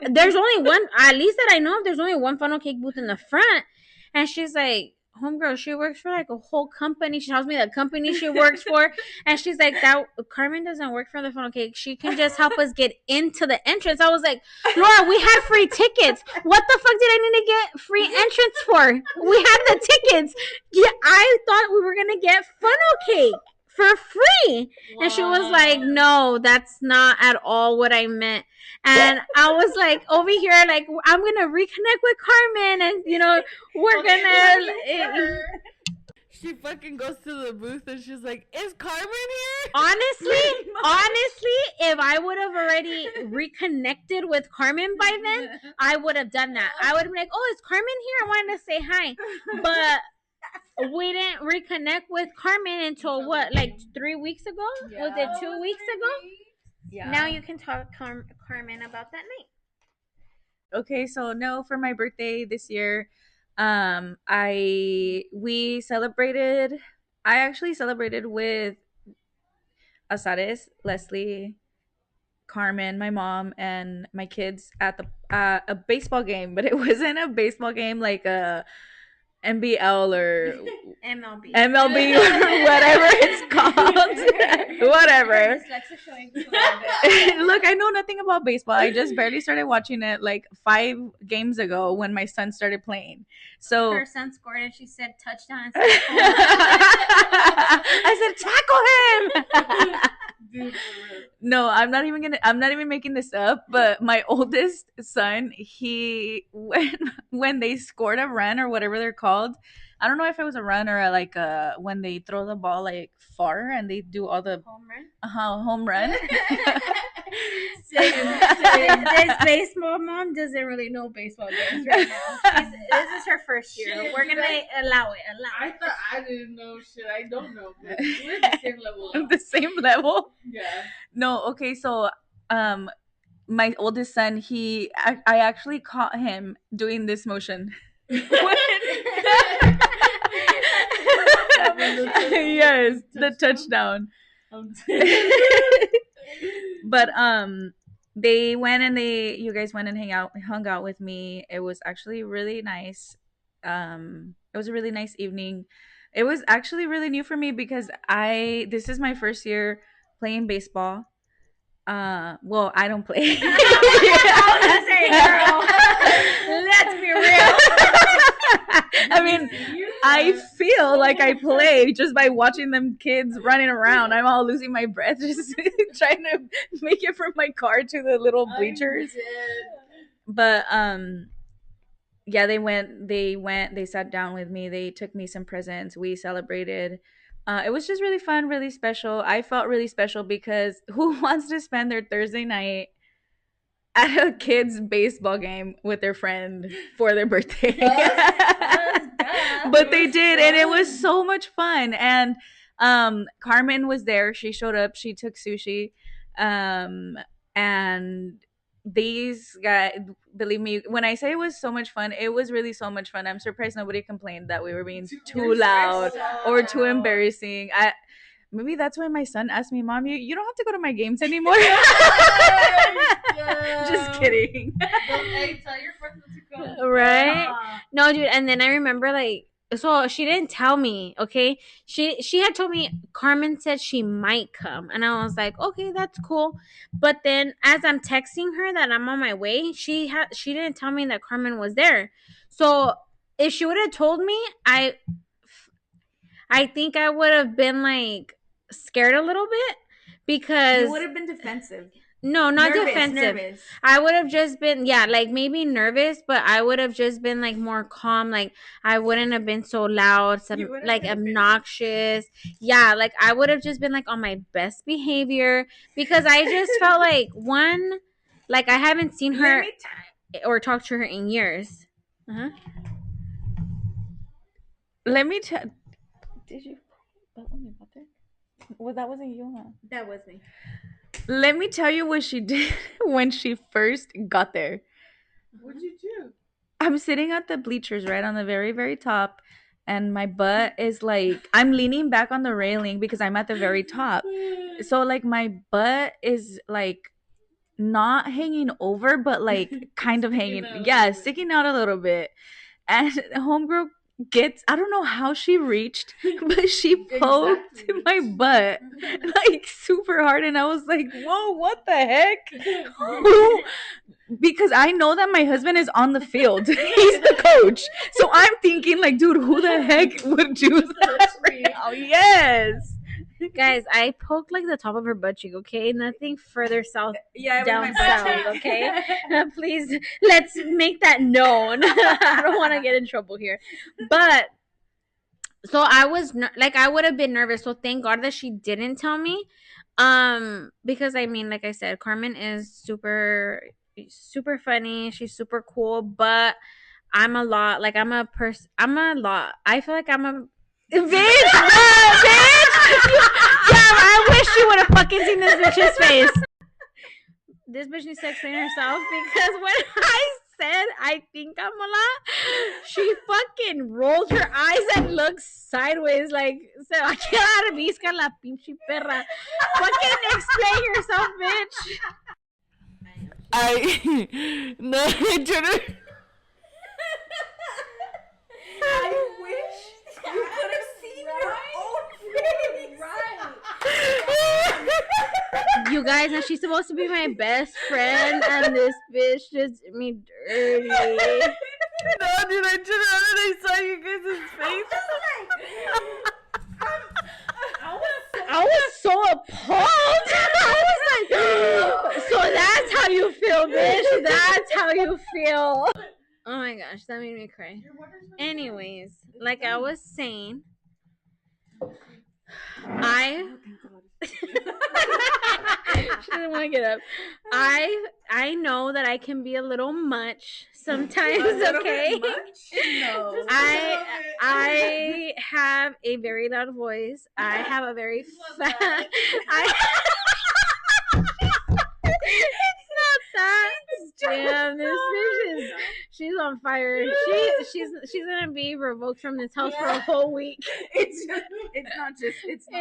There's only one, at least that I know of, there's only one funnel cake booth in the front. And she's like, homegirl, she works for like a whole company. She tells me the company she works for. And she's like, that Carmen doesn't work for the funnel cake. She can just help us get into the entrance. I was like, Laura, we had free tickets. What the fuck did I need to get free entrance for? We had the tickets. Yeah, I thought we were going to get funnel cake for free. Wow. And she was like, no, that's not at all what I meant. And I was like, over here, like, I'm gonna reconnect with Carmen, and we're gonna she fucking goes to the booth and she's like, is Carmen here? Honestly, if I would have already reconnected with Carmen by then, I would have done that. I would have been like, oh, is Carmen here? I wanted to say hi. But we didn't reconnect with Carmen until what, like 3 weeks ago? Yeah. Was it 2 weeks ago? Yeah. Now you can talk Carmen about that night. Okay, so no, for my birthday this year, I actually celebrated with Azares, Leslie, Carmen, my mom, and my kids at a baseball game, but it wasn't a baseball game like a NBL or MLB or whatever it's called. Whatever. Look, I know nothing about baseball. I just barely started watching it like 5 games ago when my son started playing. So her son scored and she said touchdown. I said tackle him. Dude, no, I'm not even making this up, but my oldest son, when they scored a run or whatever they're called, I don't know if it was a run or like when they throw the ball like far and they do all the home run. This baseball mom doesn't really know baseball games right now. This is her first year. We're gonna allow it. I thought I didn't know shit. I don't know. But we're the same level. The same level? Yeah. No, okay, so my oldest son, I actually caught him doing this motion. Yes, the touchdown. But they went and you guys went and hung out with me. It was actually really nice. It was a really nice evening. It was actually really new for me because this is my first year playing baseball. Well, I don't play. I was gonna say, girl, let's be real. I mean, I feel like I play just by watching them kids running around. I'm all losing my breath just trying to make it from my car to the little bleachers. But yeah, they sat down with me. They took me some presents. We celebrated. It was just really fun, really special. I felt really special because who wants to spend their Thursday night at a kid's baseball game with their friend for their birthday? But they did, and it was so much fun. And Carmen was there. She showed up. She took sushi, and these guys, believe me, when I say it was so much fun, it was really so much fun. I'm surprised nobody complained that we were being too loud or too embarrassing. Maybe that's why my son asked me, Mom, you don't have to go to my games anymore. Just kidding. Hey, tell your friends to come. Right? No, dude. And then I remember, like, so she didn't tell me, okay? She had told me Carmen said she might come, and I was like, okay, that's cool. But then as I'm texting her that I'm on my way, she didn't tell me that Carmen was there. So if she would have told me, I think I would have been like scared a little bit because You would have been defensive. No, not defensive. Nervous. I would have just been, yeah, like maybe nervous, but I would have just been like more calm. Like I wouldn't have been so loud, like obnoxious. Yeah, like I would have just been like on my best behavior because I just felt like like I haven't seen her or talked to her in years. Uh-huh. Let me tell. Did you? Well, that wasn't you, huh? That was me. Let me tell you what she did when she first got there. What did you do? I'm sitting at the bleachers right on the very, very top, and my butt is like, I'm leaning back on the railing because I'm at the very top. So, like, my butt is like not hanging over, but like kind of hanging. Yeah, sticking out a little bit. And homegirl I don't know how she reached, but she poked my butt like super hard, and I was like, whoa, what the heck? Because I know that my husband is on the field. He's the coach. So I'm thinking like, dude, who the heck would do that right now? Yes. Guys, I poked like the top of her butt cheek, okay? Nothing further south, Yeah, down south, okay? Please, let's make that known. I don't want to get in trouble here. But, so I was, like, I would have been nervous. So thank God that she didn't tell me. Because, I mean, like I said, Carmen is super, super funny. She's super cool. But I'm a lot. Like, I'm a lot. I feel like I'm a... Bitch! Damn, I wish you would have fucking seen this bitch's face. This bitch needs to explain herself because when I said I think I'm a lot, she fucking rolled her eyes and looked sideways like, se va a quedar visca la pinche perra. Fucking explain yourself, bitch. No, I didn't. I wish you could have seen your own face. You guys, now she's supposed to be my best friend, and this bitch just did me dirty. No, dude, I turned around and I saw you guys' face. I was so appalled. I was like, so that's how you feel, bitch. That's how you feel. Oh my gosh, that made me cry. Anyways, like I was saying, she doesn't want to get up. I know that I can be a little much sometimes, okay? No. I have a very loud voice. I have a very fat. It's not on fire. She's gonna be revoked from this house for a whole week. It's not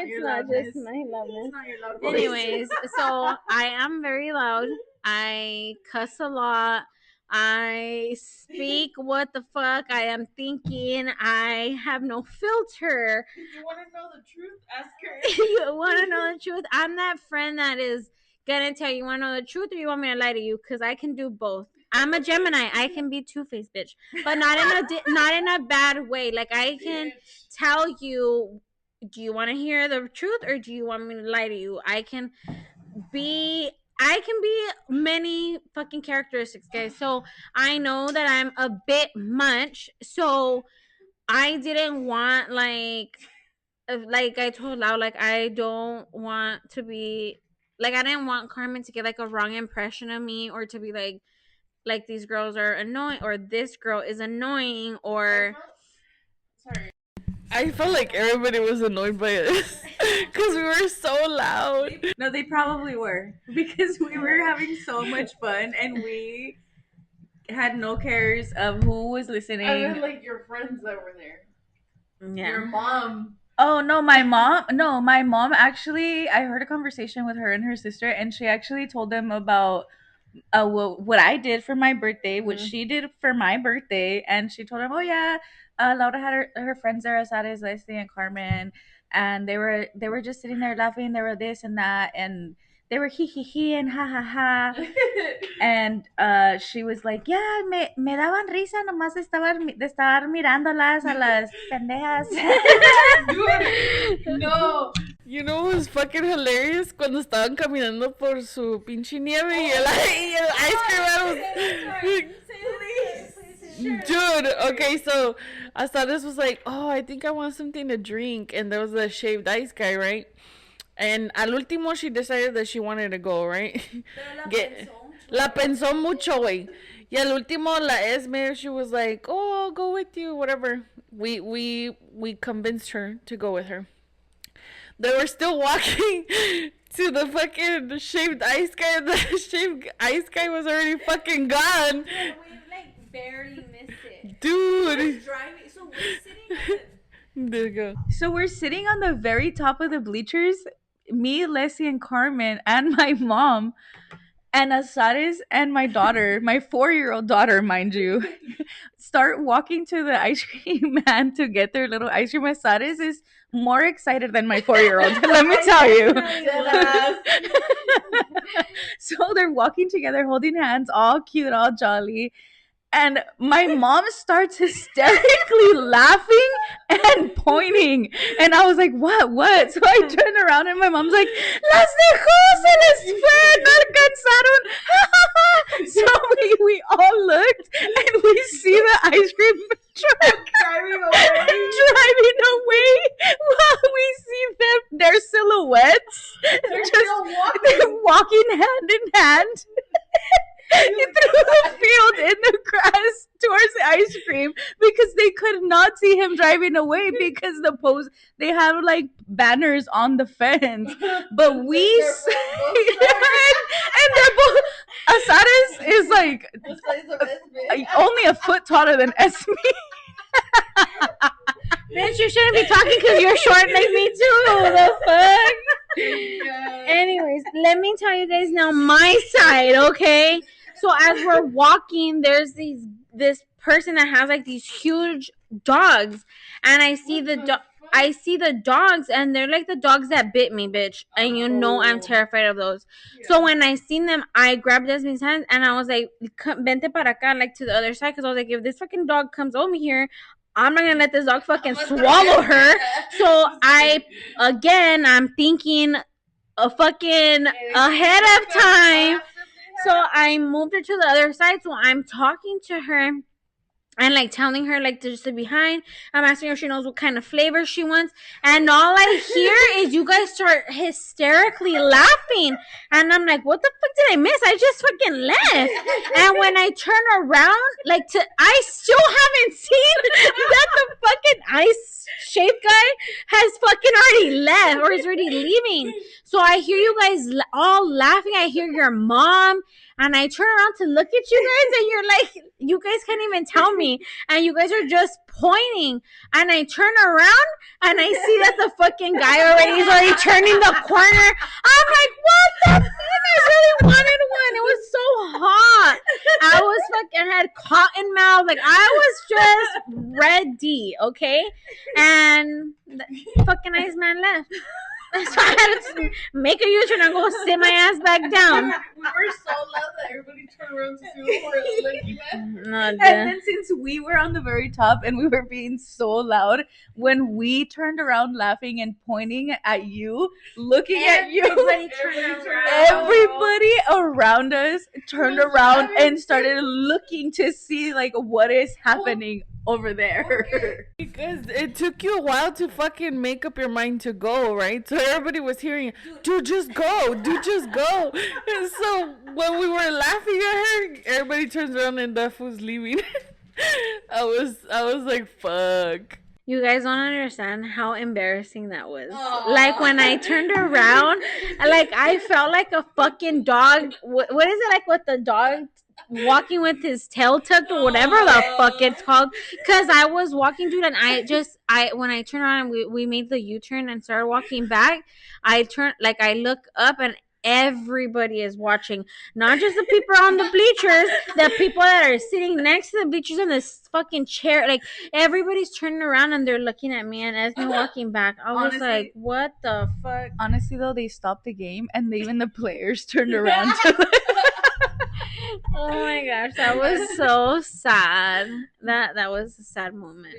your loudness. Just my loudness. It's not your loud voice. Anyways, so I am very loud. I cuss a lot. I speak what the fuck I am thinking. I have no filter. You want to know the truth? Ask her. You want to know the truth? I'm that friend that is gonna tell you want to know the truth or you want me to lie to you, because I can do both. I'm a Gemini. I can be two-faced, bitch, but not in a bad way. Like, I can tell you, do you want to hear the truth or do you want me to lie to you? I can be many fucking characteristics, guys. So I know that I'm a bit much. So I didn't want, like I told Lau, like, I don't want to be, like, I didn't want Carmen to get, like, a wrong impression of me, or to be like these girls are annoying, or this girl is annoying, or I felt like everybody was annoyed by us because we were so loud. No, they probably were, because we were having so much fun and we had no cares of who was listening. I mean, like, your friends that were there. yeah. Your mom. Oh no, my mom actually, I heard a conversation with her and her sister, and she actually told them about what I did for my birthday, what she did for my birthday, and she told them, oh yeah, Laura had her friends there, Asares, Leslie, and Carmen, and they were just sitting there laughing. They were this and that, and they were he and ha ha ha, and she was like, yeah, me daban risa nomás de estar mirándolas a las pendejas. Dude, no. You know what was fucking hilarious? Cuando estaban caminando por su pinche nieve y el ice cream was... Dude, okay, so Asares was like, oh, I think I want something to drink. And there was a shaved ice guy, right? And al último, she decided that she wanted to go, right? La pensó mucho, güey. Y al último, la Esme, she was like, oh, I'll go with you, whatever. We convinced her to go with her. They were still walking to the fucking shaved ice guy, and the shaved ice guy was already fucking gone. We, like, barely missed it. Dude. Driving, so we're sitting There you go. So we're sitting on the very top of the bleachers, me, Leslie, and Carmen, and my mom, and Asares and my daughter, my 4-year-old daughter, mind you, start walking to the ice cream man to get their little ice cream. Asares is more excited than my 4-year-old, let me tell you. So they're walking together, holding hands, all cute, all jolly. And my mom starts hysterically laughing and pointing. And I was like, what? So I turned around and my mom's like, las dejó, se les fue, no alcanzaron. So we all looked and we see the ice cream truck driving away while we see their silhouettes. They're walking hand in hand. Through the field in the grass towards the ice cream, because they could not see him driving away because they have like banners on the fence, but we and they're both. Asares is like only a foot taller than Esme. Bitch, you shouldn't be talking because you're short like me too. The fuck? Anyways, let me tell you guys now my side, okay? So as we're walking, there's this person that has like these huge dogs, and I see the dogs, and they're like the dogs that bit me, bitch. And you know I'm terrified of those. Yeah. So when I seen them, I grabbed Desmond's hand and I was like, "Vente para acá," like to the other side, because I was like, if this fucking dog comes over here, I'm not gonna let this dog fucking swallow her. So I'm thinking fucking ahead of time. So I moved her to the other side. So I'm talking to her and like telling her like just to behind. I'm asking her if she knows what kind of flavor she wants, and all I hear is you guys start hysterically laughing, and I'm like, what the fuck did I miss? I just fucking left. And when I turn around, like I still haven't seen that the fucking ice shaped guy has fucking already left or is already leaving. So I hear you guys all laughing. I hear your mom. And I turn around to look at you guys, and you're like, you guys can't even tell me. And you guys are just pointing. And I turn around, and I see that the fucking guy is already turning the corner. I'm like, what the fuck? I really wanted one. It was so hot. I was fucking had cotton mouth. Like, I was just ready, okay? And the fucking ice man left. So I had to make a U-turn and go sit my ass back down. We were so loud that everybody turned around to see what we were looking at. No, And then since we were on the very top and we were being so loud, when we turned around laughing and pointing at you, looking at you, everybody around us turned around and started looking to see like what is happening over there. Because it took you a while to fucking make up your mind to go, right? So everybody was hearing, dude, just go, dude, just go. And so when we were laughing at her, everybody turns around and that fool's leaving. I was like, fuck. you guys don't understand how embarrassing that was. Like when I turned around, like I felt like a fucking dog. What is it like with the dog walking with his tail tucked or whatever the fuck it's called? Because I was walking, dude, and I when I turned around and we made the U-turn and started walking back, I look up and everybody is watching, not just the people on the bleachers, the people that are sitting next to the bleachers in this fucking chair, like everybody's turning around and they're looking at me and Esme walking back. I was Honestly, like, what the fuck? Honestly though, they stopped the game and even the players turned around to Oh my gosh, that was so sad. That was a sad moment.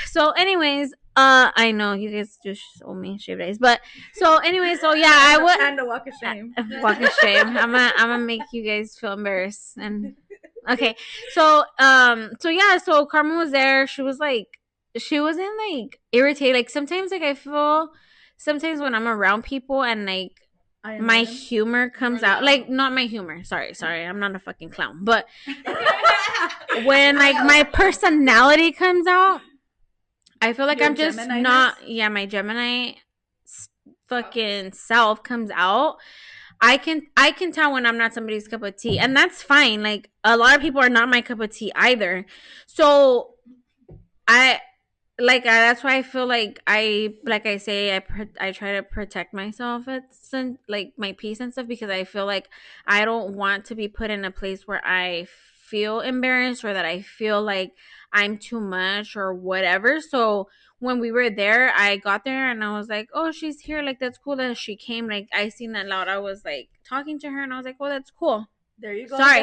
So anyways, I know you guys just owe me shave days, but so anyways, so yeah, I would and a walk of shame. walk of shame. I'm gonna make you guys feel embarrassed. And okay, so yeah, so Carmen was there. She wasn't like irritated. Like sometimes like I feel sometimes when I'm around people and like my humor comes out, like not my humor, sorry, I'm not a fucking clown, but when like my personality comes out, I feel like Your I'm just Gemini-ness? not, yeah, my Gemini fucking self comes out. I can tell when I'm not somebody's cup of tea, and that's fine. Like a lot of people are not my cup of tea either. So that's why I feel like I say I try to protect myself at some, like my peace and stuff, because I feel like I don't want to be put in a place where I feel embarrassed or that I feel like I'm too much or whatever. So when we were there, I got there and I was like, oh, she's here, like that's cool that she came. Like I seen that Laura was like talking to her and I was like, oh, that's cool. There you go. Sorry,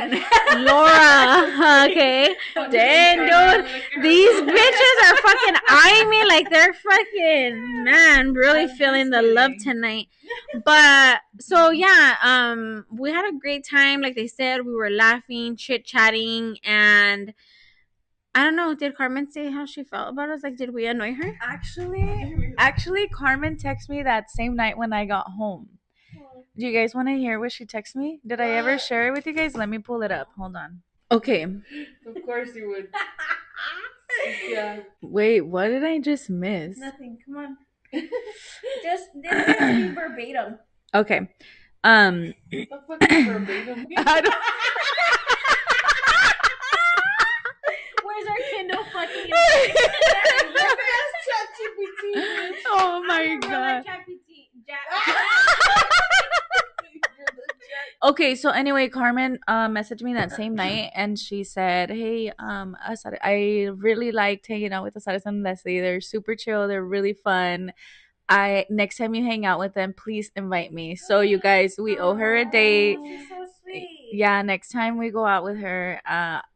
Laura. Okay. Dang, dude. These bitches are fucking eyeing me like they're fucking, man, really feeling the love tonight. But so yeah, we had a great time. Like they said, we were laughing, chit chatting, and I don't know. Did Carmen say how she felt about us? Like, did we annoy her? Actually, Carmen texted me that same night when I got home. Do you guys want to hear what she texted me? Did I ever share it with you guys? Let me pull it up. Hold on. Okay. Of course you would. Yeah. Wait, what did I just miss? Nothing. Come on. Just this verbatim. Okay. The fuck is verbatim? I don't- Where's our Kindle fucking? Oh my god. Okay, so anyway, Carmen messaged me that same night and she said, hey, I really liked hanging out with Asares and Leslie. They're super chill, they're really fun. Next time you hang out with them, please invite me. So you guys, we owe her a date. She's so sweet. Yeah, next time we go out with her,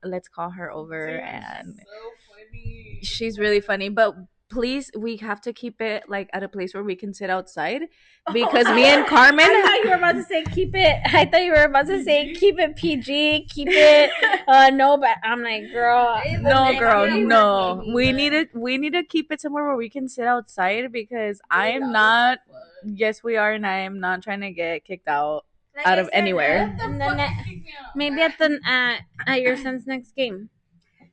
let's call her over. And So funny. she's really funny. But please, we have to keep it like at a place where we can sit outside because me and Carmen. I thought you were about to say keep it. I thought you were about to say keep it PG, keep it no. But I'm like, girl, No, girl, I'm no. working. We need to keep it somewhere where we can sit outside because I am not. Yes, we are, and I am not trying to get kicked out of anywhere. And then maybe at your son's next game.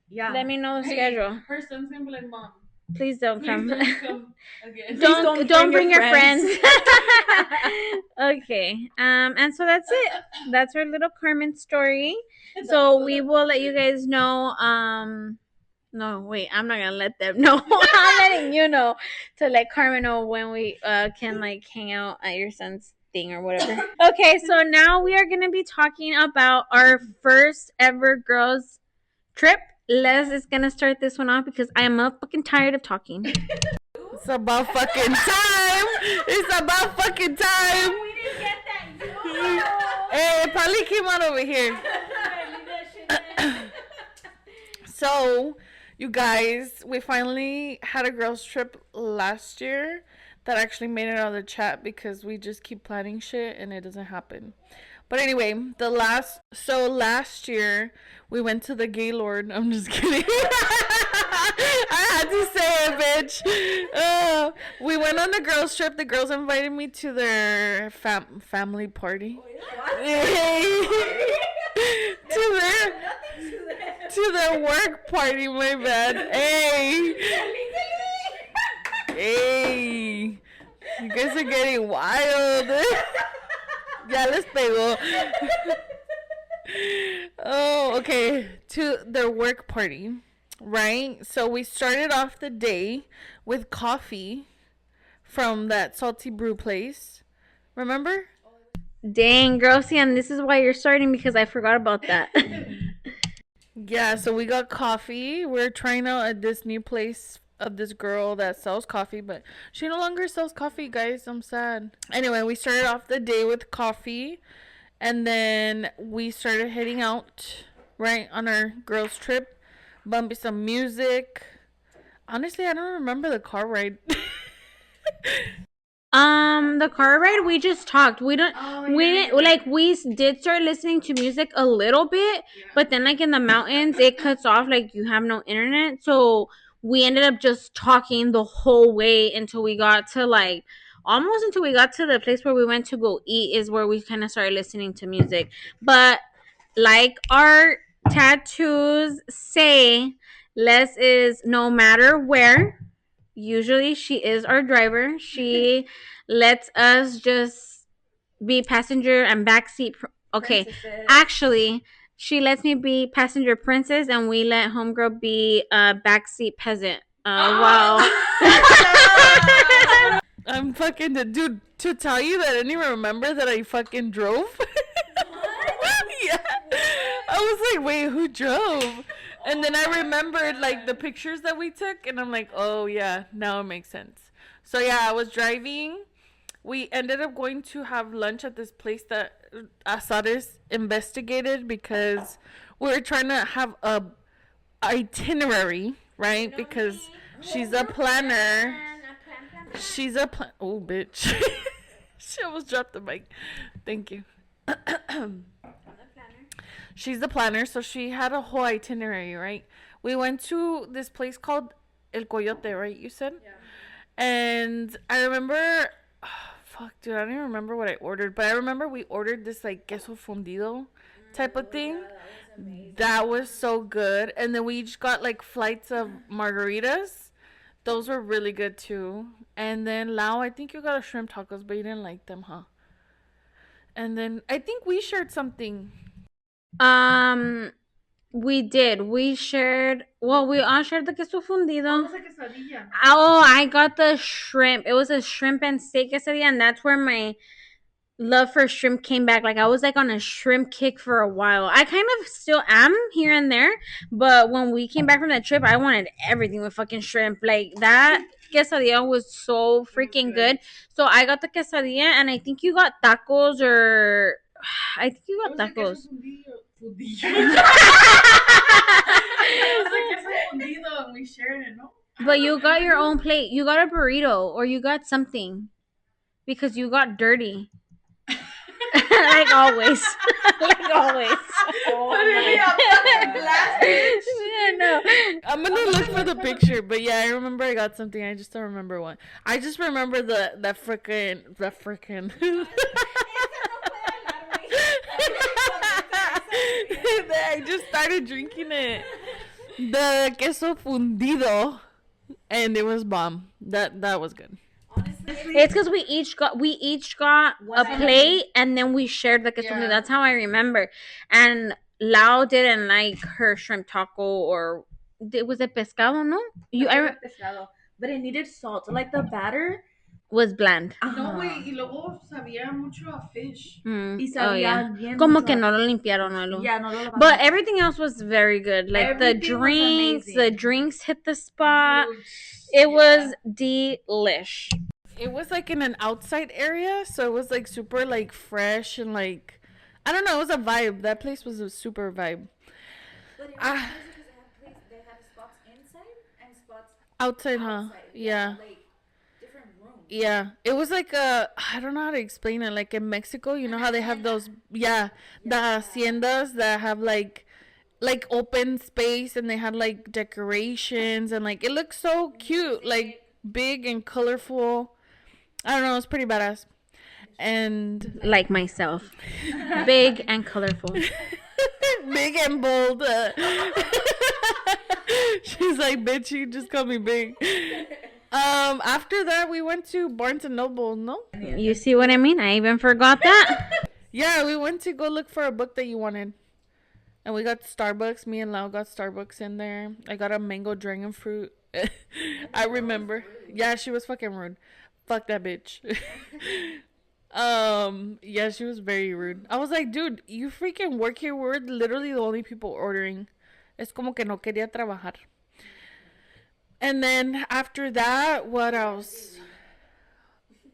Yeah. Let me know the schedule. Her son's gonna be like, Mom, Please don't come. again. Don't bring your friends. Okay. And so that's it. That's our little Carmen story. So we will let you guys know. No, wait, I'm not gonna let them know. I'm letting you know to let Carmen know when we can like hang out at your son's thing or whatever. Okay, so now we are gonna be talking about our first ever girls trip. Les is gonna start this one off because I am fucking tired of talking. It's about fucking time. It's about fucking time. We didn't get that. Hey, it probably came out over here. So, you guys, we finally had a girls trip last year that actually made it out of the chat because we just keep planning shit and it doesn't happen. But anyway, last year we went to the Gaylord. I'm just kidding. I had to say it, bitch. We went on the girls trip. The girls invited me to their family party. To their work party, my bad. Hey, you guys are getting wild. Ya les pegó. Oh, okay. To their work party, right? So we started off the day with coffee from that salty brew place. Remember? Dang, girl, see, and this is why you're starting because I forgot about that. Yeah, so we got coffee. We're trying out at this new place of this girl that sells coffee, but she no longer sells coffee, guys. I'm sad. Anyway, we started off the day with coffee, and then we started heading out, right, on our girls trip, bumping some music. Honestly, I don't remember the car ride. The car ride, we just talked. We didn't like, we did start listening to music a little bit, but then like in the mountains it cuts off, like you have no internet, so we ended up just talking the whole way until we got to like almost until we got to the place where we went to go eat is where we kind of started listening to music. But like our tattoos say, Les is no matter where. Usually she is our driver. She lets us just be passenger and backseat. Okay, actually, she lets me be passenger princess, and we let homegirl be a backseat peasant. Wow. I'm fucking the dude to tell you that I didn't even remember that I fucking drove. Yeah. I was like, wait, who drove? And then I remembered like the pictures that we took, and I'm like, oh yeah, now it makes sense. So yeah, I was driving. We ended up going to have lunch at this place that Asares investigated because we were trying to have a itinerary, right? Because she's a planner. Oh, bitch. She almost dropped the mic. Thank you. She's the planner, so she had a whole itinerary, right? We went to this place called El Coyote, right? You said? Yeah. And I remember, fuck, dude, I don't even remember what I ordered, but I remember we ordered this like queso fundido type of thing. That was so good. And then we each got like flights of margaritas. Those were really good too. And then Lau, I think you got a shrimp tacos, but you didn't like them, huh? And then I think we shared something. We did. We shared. Well, we all shared the queso fundido. quesadilla. Oh, I got the shrimp. It was a shrimp and steak quesadilla, and that's where my love for shrimp came back. Like I was like on a shrimp kick for a while. I kind of still am here and there, but when we came back from that trip, I wanted everything with fucking shrimp. Like that quesadilla was so freaking good. So I got the quesadilla, and I think you got tacos, or I think you got tacos. We shared it, no? But you got your own plate. You got a burrito or you got something because you got dirty. Like always. Like always. Yeah, no. I'm gonna look for the picture, but yeah, I remember I got something. I just don't remember what. I just remember that frickin' I just started drinking it. The queso fundido, and it was bomb. That was good. It's because we each got a plate and then we shared the queso. Yeah. That's how I remember. And Lau didn't like her shrimp taco or was it pescado? No, But it needed salt. Like the batter. was bland. No, güey, y luego sabía mucho a fish. Y Oh sabía yeah, bien como mucho que a- no lo limpiaron, no lo. Yeah, no lo lavaron. But everything else was very good. Like the Everything was drinks, the amazing. drinks hit the spot. Dude, It was delish. It was like in an outside area, so it was like super like fresh and like I don't know. It was a vibe. That place was a super vibe. But it was Ah. crazy because they had spots inside and spots Outside, huh? outside. Yeah. Like different rooms. Yeah, it was like I don't know how to explain it. Like in Mexico, you know how they have those, the haciendas that have like open space and they had like decorations and like it looks so cute, like big and colorful. I don't know, it's pretty badass. And Like myself, big and colorful. big and bold. She's like, bitch, you just call me big. After that, we went to Barnes and Noble. No, You see what I mean? I even forgot that. yeah, we went to go look for a book that you wanted, and we got Starbucks. Me and Lau got Starbucks in there. I got a mango dragon fruit. I remember. Yeah, she was fucking rude. Fuck that bitch. Yeah, she was very rude. I was like, dude, you freaking work here. We're literally the only people ordering. Es como que no quería trabajar. And then after that, what else?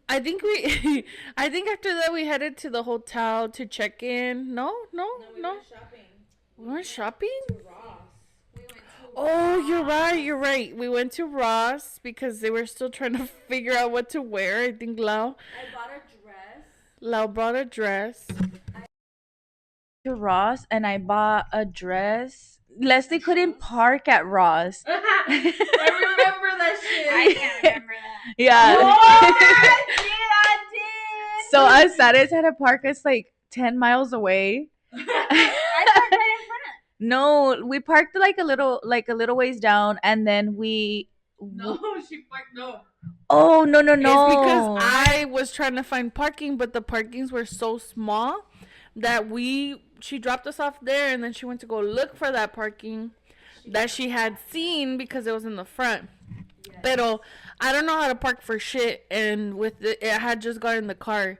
I think after that we headed to the hotel to check in. No. We went shopping? Oh, you're right. We went to Ross because they were still trying to figure out what to wear. I think Lau bought a dress. brought a dress. To Ross and I bought a dress. Leslie couldn't park at Ross. I remember that shit. I can't remember that. Yeah. I did. So us Saturdays had to park us like 10 miles away. I parked right in front. No, we parked like a little ways down and then we No, she parked. No. Oh, no. It's because I was trying to find parking, but the parkings were so small that she dropped us off there and then she went to go look for that parking that she had seen because it was in the front. Pero I don't know how to park for shit, and with it had just got in the car.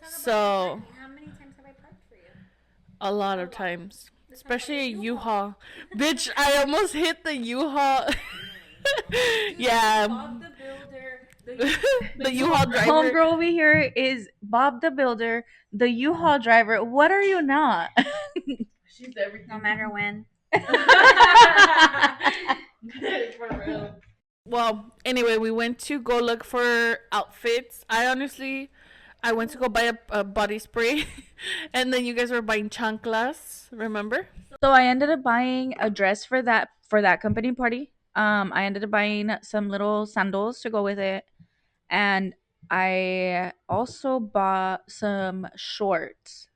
So How many times have I parked for you? a lot of times, especially a U-Haul. Bitch, I almost hit the U-Haul. Yeah. Bob the Builder. The U-Haul driver. Homegirl over here is Bob the Builder, the U-Haul driver. What are you not? She's everything. No matter when. For real. Well, anyway, we went to go look for outfits. I went to go buy a body spray, and then you guys were buying chanclas. Remember? So I ended up buying a dress for that company party. I ended up buying some little sandals to go with it, and I also bought some shorts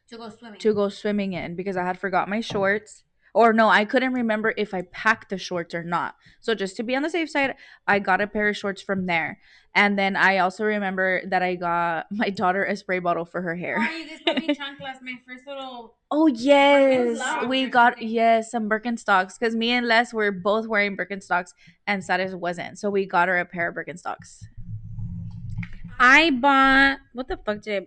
To go swimming. to go swimming in because I had forgot my shorts. Or no, I couldn't remember if I packed the shorts or not. So just to be on the safe side, I got a pair of shorts from there. And then I also remember that I got my daughter a spray bottle for her hair. Oh, you guys got me chanclas, my first little. Oh yes, Birkenstocks we or got something. some Birkenstocks because me and Les were both wearing Birkenstocks and Satis wasn't, so we got her a pair of Birkenstocks. I bought. What the fuck did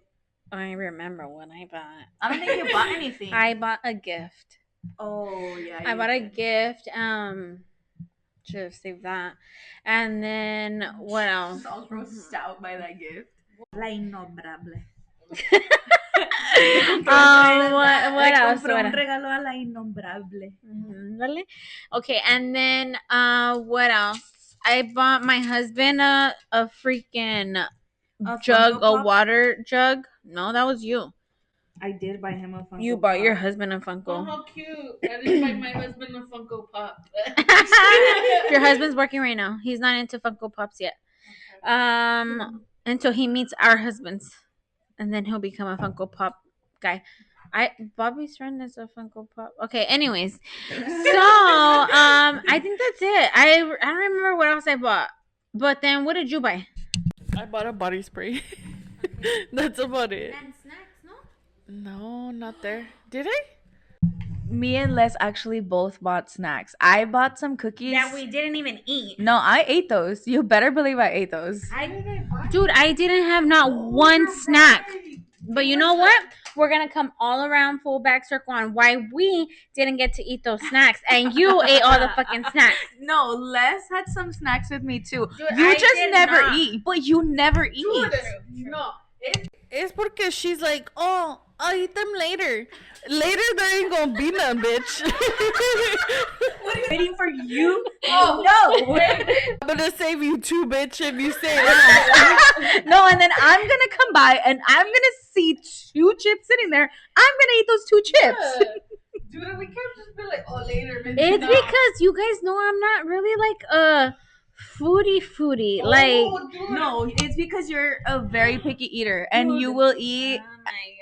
I remember what I bought? I don't think you bought anything. I bought a gift. Oh yeah. I bought a gift. Should have saved that. And then what else? I was grossed out by that gift. La innombrable. What else? Compró What un else? regalo a la innombrable. Really? Okay, and then what else? I bought my husband a freaking A jug, Funko a Pop? water jug. No, that was you. I did buy him a Funko You bought Pop. your husband a Oh, Funko. how cute! I didn't buy my husband a Funko Pop. Your husband's working right now. He's not into Funko Pops yet. Until he meets our husbands, and then he'll become a Funko Pop guy. Bobby's friend is a Funko Pop. Okay, anyways. So, I think that's it. I don't remember what else I bought. But then what did you buy? I bought a body spray. That's about it. And snacks, no? No, not there. Did I? Me and Les actually both bought snacks. I bought some cookies. That we didn't even eat. No, I ate those. You better believe I ate those. Dude, I didn't have not one snack. But you know what? We're gonna come all around full back circle on why we didn't get to eat those snacks, and you ate all the fucking snacks. No, Les had some snacks with me too. Dude, You I just did never not. eat. But you never eat. No. It's because she's like, oh, I'll eat them later. Later, there ain't gonna be none, bitch. Waiting for you? Oh no! I'm gonna save you too, bitch, if you say that. No, and then I'm gonna come by and I'm gonna see 2 chips sitting there. I'm gonna eat those 2 chips. Dude, we can't just be like, oh, later, bitch. It's No. because you guys know I'm not really like a foodie. Like, Oh, dude. No, it's because you're a very picky eater and you will eat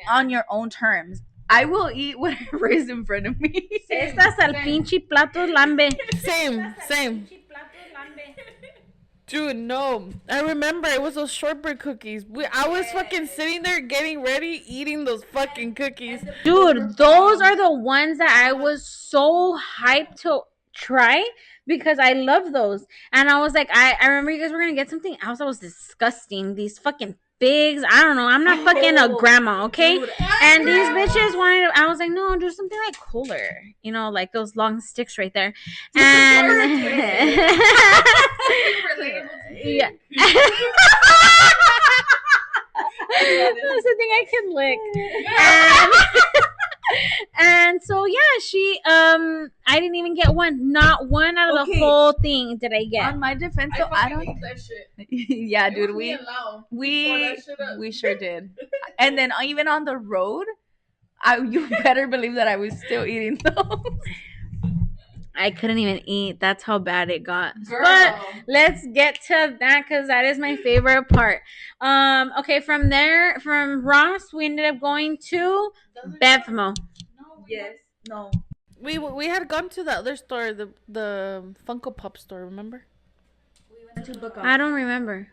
on your own terms. I will eat whatever is in front of me. estas al pinche plato lambe. Same. Dude, no. I remember it was those shortbread cookies. I was fucking sitting there getting ready, eating those fucking cookies. Dude, those are the ones that I was so hyped to try because I love those. And I was like, I remember you guys were gonna get something else that was disgusting. These fucking figs. I don't know. I'm not fucking a grandma, okay? Dude, And these bitches wanted I was like, no, do something like cooler. You know, like those long sticks right there. And yeah. That's the thing I can lick. And so yeah, she I didn't even get one. Not one out of the Okay. whole thing did I get. on my defense, though, I don't. that shit. Yeah, It dude, was me we and Lau. we Tore that shit up. we sure did. And then even on the road, you better believe that I was still eating those. I couldn't even eat. That's how bad it got. Girl. But let's get to that because that is my favorite part. Okay, from there, from Ross, we ended up going to Bevmo. Yes. No. We had gone to the other store, the Funko Pop store, remember? I don't remember.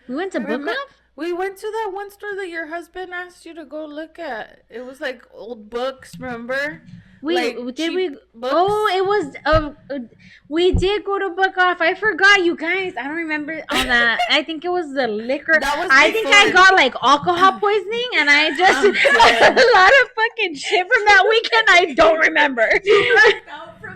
We went to Book Remember- Off? We went to that one store that your husband asked you to go look at. It was like old books, remember? Wait, Like, did cheap we? books. Oh, it was. We did go to Book Off. I forgot, you guys. I don't remember all that. I think it was the liquor. That was I think I before. got like alcohol poisoning, and I just a lot of fucking shit from that weekend. I don't remember.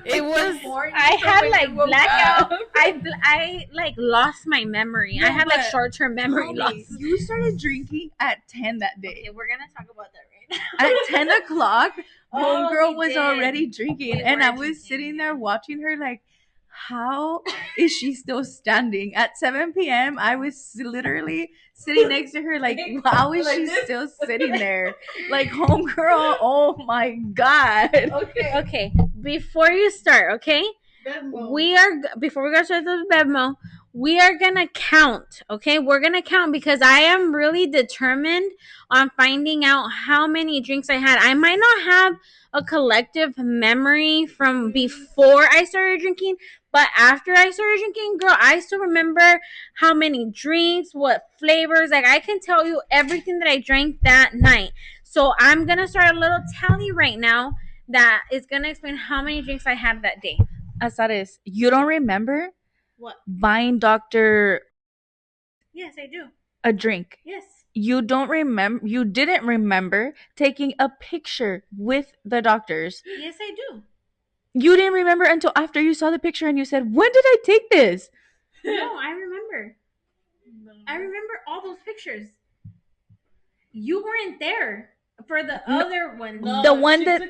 It was. I had like blackout. I like lost my memory. I No, had like but short-term memory Homie, loss. you started drinking at 10 that day. Okay, we're gonna talk about that right now. At 10 o'clock, Oh, homegirl we was did. already drinking. We And were I was drinking, sitting there watching her like, how is she still standing? At 7 p.m., I was literally sitting next to her like, how is she still sitting there? Like, homegirl, oh my God. Okay, before you start, okay? Before we go to the Bevmo, we are gonna count. Okay, we're gonna count because I am really determined on finding out how many drinks I had. I might not have a collective memory from before I started drinking, but after I started drinking, girl, I still remember how many drinks, what flavors. Like, I can tell you everything that I drank that night. So I'm gonna start a little tally right now that is gonna explain how many drinks I had that day. Azares, you don't remember What? buying Dr. Yes, I do. a drink? Yes. You didn't remember taking a picture with the doctors. Yes, I do. You didn't remember until after you saw the picture and you said, when did I take this? No, I remember. I remember all those pictures. You weren't there for the other one. The one that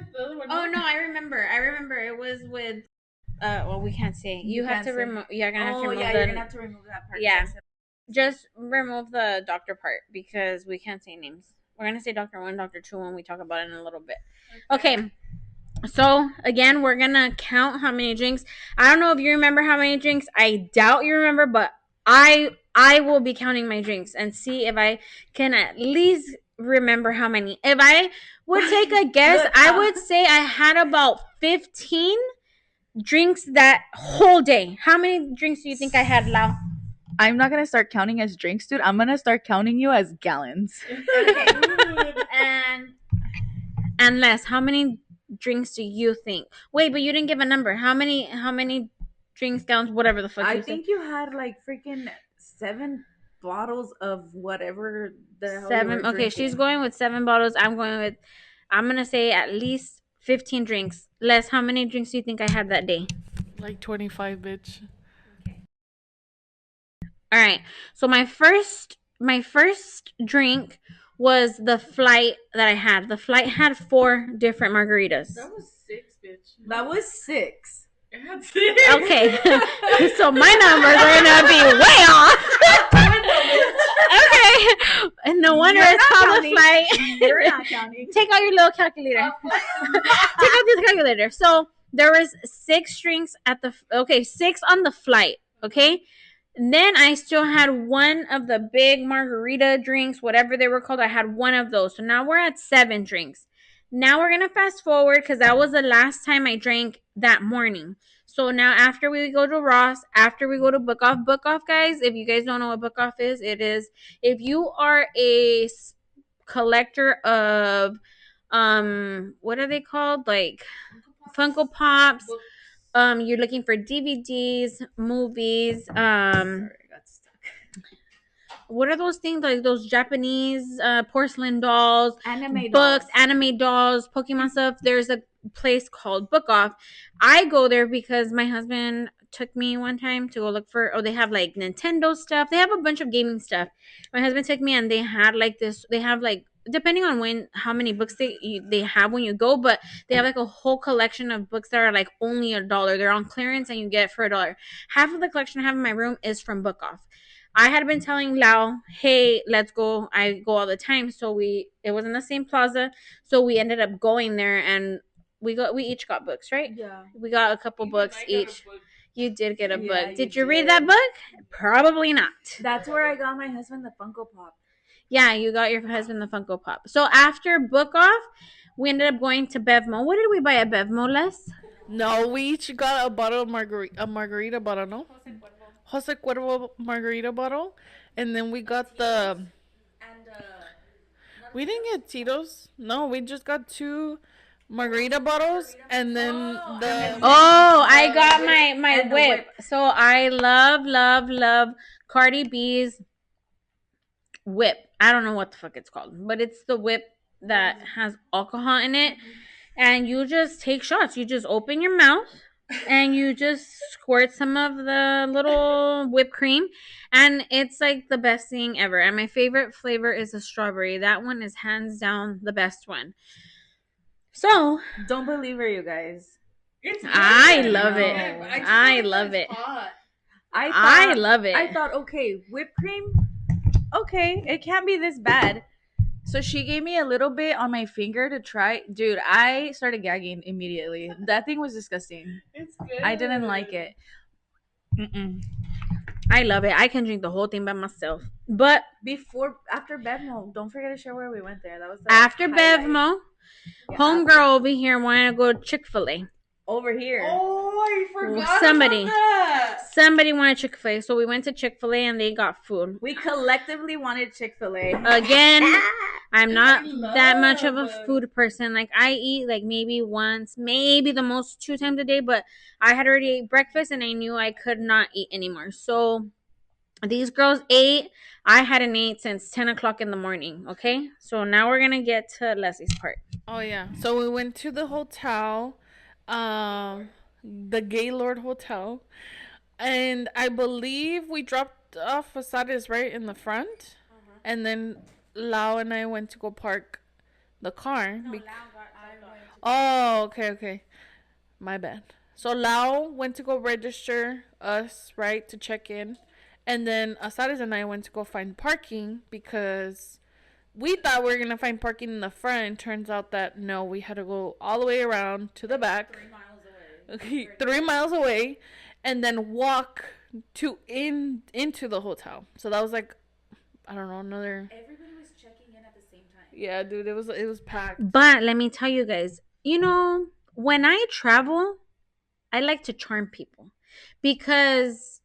Oh no, I remember. It was with Well, we can't say. You have can't to say. remove. You're gonna have to Oh remove yeah, the. you're gonna have to remove that part. Yeah. Just remove the doctor part because we can't say names. We're gonna say Doctor 1, Doctor 2 when we talk about it in a little bit. Okay. So again, we're gonna count how many drinks. I don't know if you remember how many drinks. I doubt you remember, but I will be counting my drinks and see if I can at least remember how many. If I would take a guess, Look, I would say I had about 15 drinks that whole day. How many drinks do you think I had, Lau? I'm not gonna start counting as drinks, dude. I'm gonna start counting you as gallons. Okay. and less. How many drinks do you think? Wait, but you didn't give a number. How many drinks, gallons, whatever the fuck I you think you had like freaking 7 bottles of whatever the said? hell you were 7. Okay, drinking. she's going with 7 bottles. I'm gonna say at least 15 drinks. Les, how many drinks do you think I had that day? Like 25, bitch. All right. So my first drink was the flight that I had. The flight had 4 different margaritas. That was 6, bitch. That was 6. It had 6. Okay. So my numbers are gonna be way off. Okay. And no wonder You're it's not called counting. a flight. You're not counting. Take out your little calculator. Take out this calculator. So there was 6 drinks at the 6 on the flight. Okay. Then I still had one of the big margarita drinks, whatever they were called. I had one of those. So now we're at 7 drinks. Now we're gonna fast forward because that was the last time I drank that morning. So now after we go to Ross, after we go to Book Off, guys, if you guys don't know what Book Off is, it is if you are a collector of what are they called? Like Funko Pops. You're looking for DVDs, movies, Sorry, I got stuck. what are those things like those Japanese porcelain dolls, Anime books, dolls. anime dolls, Pokemon stuff? There's a place called Book Off. I go there because my husband took me one time to go look for. Oh, they have like Nintendo stuff. They have a bunch of gaming stuff. My husband took me and they had like this. They have like depending on how many books they have when you go, but they have like a whole collection of books that are like only $1. They're on clearance and you get it for $1. Half of the collection I have in my room is from Book Off. I had been telling Lau, hey, let's go. I go all the time. So it was in the same plaza. So we ended up going there and we each got books, right? Yeah. We got a couple books each. You did get a book. Yeah, Did you you read did. that book? Probably not. That's where I got my husband the Funko Pop. Yeah, you got your husband the Funko Pop. So after Book Off, we ended up going to Bevmo. What did we buy at Bevmo, Les? No, we each got a bottle of margarita bottle, no? Jose Cuervo margarita bottle. And then we got the... We didn't get Tito's. No, we just got 2 margarita bottles. And then the... Oh, I got my And the whip. So I love Cardi B's whip. I don't know what the fuck it's called, but it's the whip that has alcohol in it. And you just take shots. You just open your mouth and you just squirt some of the little whipped cream. And it's like the best thing ever. And my favorite flavor is the strawberry. That one is hands down the best one. So Don't believe her, you guys. I love it. No. I love it. I love it. I thought, okay, whipped cream. okay, it can't be this bad. So she gave me a little bit on my finger to try. Dude, I started gagging immediately. That thing was disgusting. It's good. I didn't like it. Mm-mm. I love it. I can drink the whole thing by myself. But After Bevmo, don't forget to share where we went there. That was the after highlight. Bevmo, Yeah, homegirl over here wanted to go to Chick-fil-A. over here. Oh, I forgot Somebody. about that. Somebody wanted Chick-fil-A, so we went to Chick-fil-A and they got food. We collectively wanted Chick-fil-A. Again, I'm not I that much of a love- food person. Like I eat like maybe once, maybe the most 2 times a day, but I had already ate breakfast and I knew I could not eat anymore. So these girls ate. I hadn't ate since 10 o'clock in the morning. Okay, so now we're gonna get to Leslie's part. Oh, yeah. So we went to the hotel, the Gaylord Hotel. And I believe we dropped off Asadas right in the front. And then Lau and I went to go park the car. Oh, okay. My bad. So Lau went to go register us, right, to check in. And then Asares and I went to go find parking because we thought we were going to find parking in the front. Turns out that no, we had to go all the way around to the back. 3 miles away. Okay, 3 miles away. And then walk into the hotel. So that was like, I don't know, another. Everybody was checking in at the same time. Yeah, dude, it was packed. But let me tell you guys, when I travel, I like to charm people because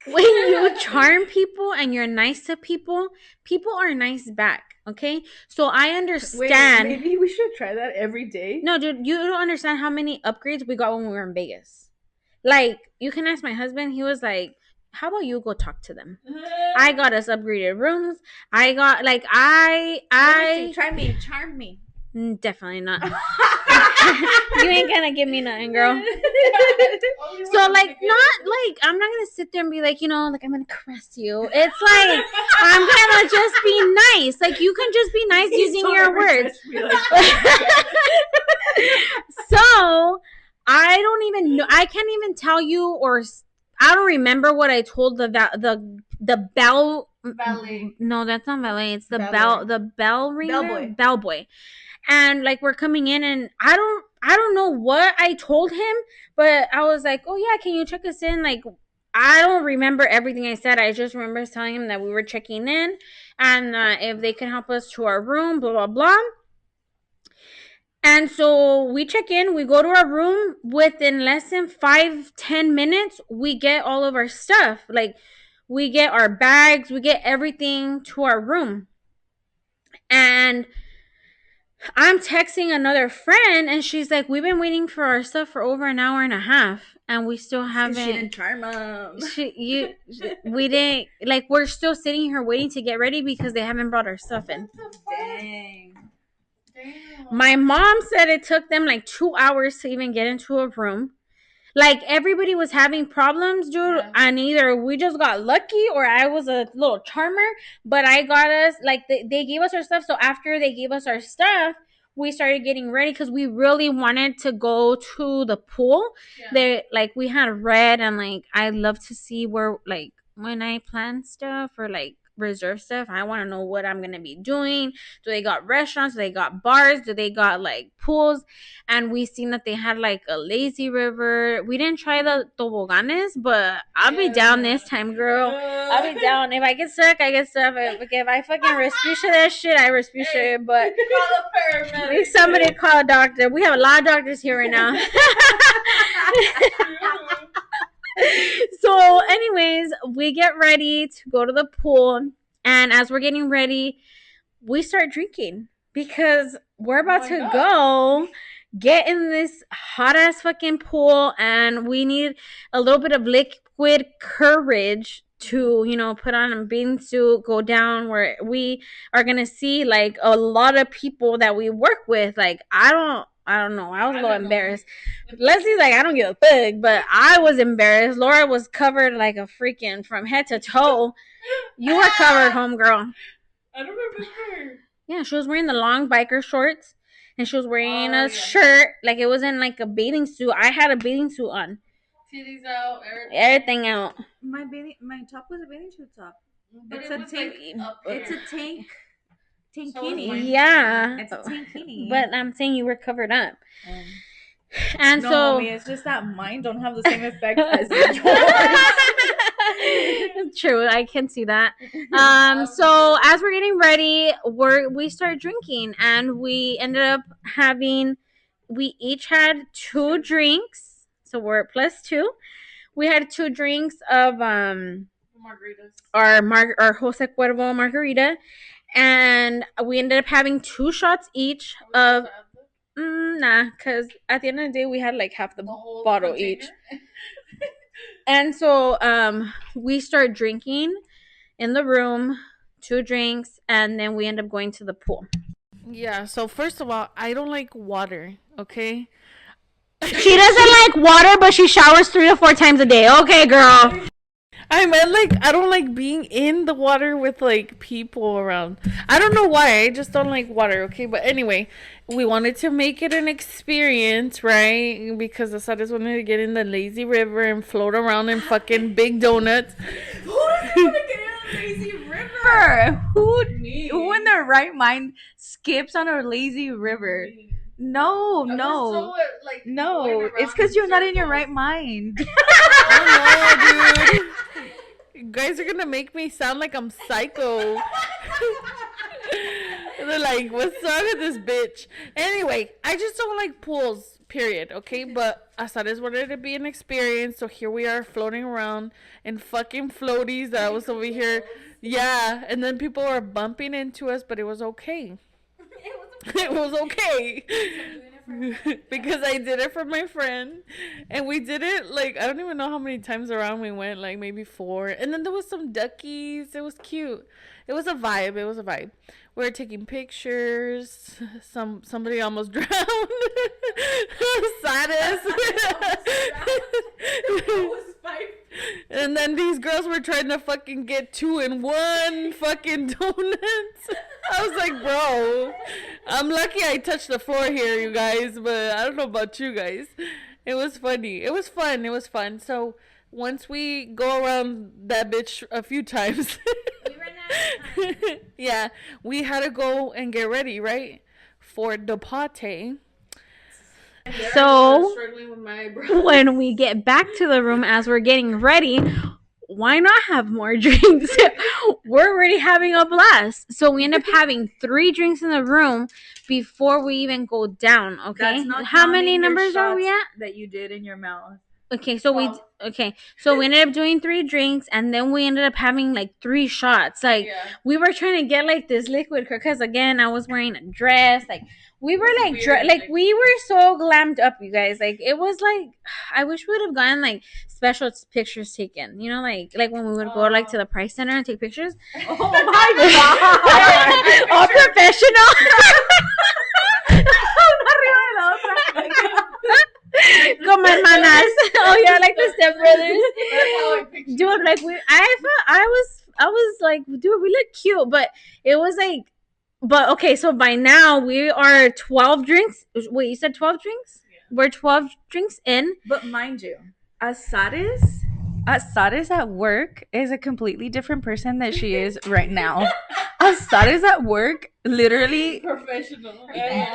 when you charm people and you're nice to people, people are nice back. Okay, so I understand. Wait, maybe we should try that every day. No, dude, you don't understand how many upgrades we got when we were in Vegas. Like, you can ask my husband. He was like, "How about you go talk to them?" I got us upgraded rooms. I got like Try me, charm me. Definitely not. You ain't gonna give me nothing, girl. So like, not like I'm not gonna sit there and be like, like I'm gonna caress you. It's like I'm gonna just be nice. Like you can just be nice using your words. So I don't even know. I can't even tell you, or I don't remember what I told the bell. Valet. No, that's not valet. It's the Valet. the bell ringer. Bellboy. Bellboy. And like we're coming in, and I don't know what I told him, but I was like, "Oh yeah, can you check us in?" Like I don't remember everything I said. I just remember telling him that we were checking in, and if they can help us to our room, blah blah blah. And so we check in, we go to our room. Within less than 5-10 minutes, we get all of our stuff. Like we get our bags, we get everything to our room. And I'm texting another friend, and she's like, "We've been waiting for our stuff for over an hour and a half, and we still haven't." She didn't charm them. We didn't, like, we're still sitting here waiting to get ready because they haven't brought our stuff in. Dang. My mom said it took them like 2 hours to even get into a room. Like everybody was having problems, dude, and either we just got lucky or I was a little charmer. But I got us, like, they gave us our stuff. So after they gave us our stuff, we started getting ready because we really wanted to go to the pool. They like we had read, and like I love to see where, like, when I plan stuff or like reserve stuff, I want to know what I'm gonna be doing. Do they got restaurants? Do they got bars? Do they got like pools? And we seen that they had like a lazy river. We didn't try the toboganes, but I'll be down this time, girl. I'll be down. If I get stuck, I get stuck. If I fucking Respucia that shit, I Respucia it. But somebody call a doctor. We have a lot of doctors here right now. So anyways, we get ready to go to the pool, and as we're getting ready, we start drinking because we're about to go get in this hot ass fucking pool, and we need a little bit of liquid courage to, put on a bathing suit, go down where we are gonna see like a lot of people that we work with. Like I don't know. I was a little embarrassed. Leslie's like, I don't give a fuck, but I was embarrassed. Laura was covered like a freaking from head to toe. You were covered, homegirl. I don't remember. Yeah, she was wearing the long biker shorts, and she was wearing a shirt. Like it wasn't like a bathing suit. I had a bathing suit on. Titties out, everything out. My top was a bathing suit top. But it's a tank. It's a tank. Tankini. Yeah. It's a tankini. But I'm saying you were covered up. And no, so mommy, it's just that mine don't have the same effect as yours. True, I can see that. So as we're getting ready, we start drinking, and we ended up we each had 2 drinks. So we're at +2. We had 2 drinks of margaritas. Our Jose Cuervo margarita. And we ended up having 2 shots each of nah, because at the end of the day we had like half the bottle container each. And so we start drinking in the room, 2 drinks, and then we end up going to the pool. Yeah, so first of all, I don't like water, okay? She doesn't like water, but she showers 3 to 4 times a day. Okay, girl. I meant like I don't like being in the water with like people around. I don't know why. I just don't like water. Okay, but anyway, we wanted to make it an experience, right? Because the Saras wanted to get in the lazy river and float around in fucking big donuts. Who doesn't want to get in a lazy river? Who in their right mind skips on a lazy river? No, no. No, it's because you're not in your right mind. I don't know, dude. You guys are gonna make me sound like I'm psycho. They're like, what's wrong with this bitch? Anyway, I just don't like pools, period, okay? But Asares wanted it to be an experience, so here we are floating around in fucking floaties. I was over here. Yeah, and then people were bumping into us, but it was okay. It was okay. Because I did it for my friend, and we did it like I don't even know how many times around we went, like maybe 4. And then there was some duckies. It was cute. It was a vibe. It was a vibe. We were taking pictures. Somebody almost drowned. Saddest. And then these girls were trying to fucking get 2 in 1 fucking donuts. I was like, bro, I'm lucky I touched the floor here, you guys, but I don't know about you guys. It was funny. It was fun. It was fun. So once we go around that bitch a few times, We ran out of time. yeah, we had to go and get ready, right? For the party. So struggling with my eyebrows. when we get back to the room as we're getting ready, why not have more drinks? We're already having a blast. So we end up having 3 drinks in the room before we even go down. Okay. That's not How many counting your numbers are we shots at? that you did in your mouth? Okay, so we ended up doing 3 drinks, and then we ended up having like 3 shots. Like we were trying to get like this liquid because again I was wearing a dress. Like we were like we were so glammed up, you guys. Like it was like I wish we would have gotten like special pictures taken. You know, like when we would go like to the Price Center and take pictures. Oh my god! All professional. Come on, manas. Oh yeah, like the Step Brothers. Dude, like I was like, dude, we look cute, but it was like, but okay, so by now we are 12 drinks. Wait, you said 12 drinks? Yeah. We're 12 drinks in. But mind you, Asares at work is a completely different person that she is right now. Asares at work literally Professional.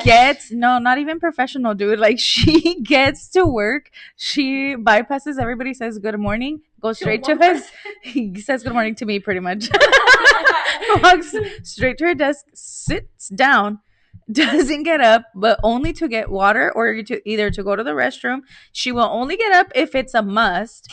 gets not even professional, dude. Like she gets to work, she bypasses everybody, says good morning, goes straight to his. He says good morning to me pretty much. Walks straight to her desk, sits down, doesn't get up, but only to get water or to either to go to the restroom. She will only get up if it's a must.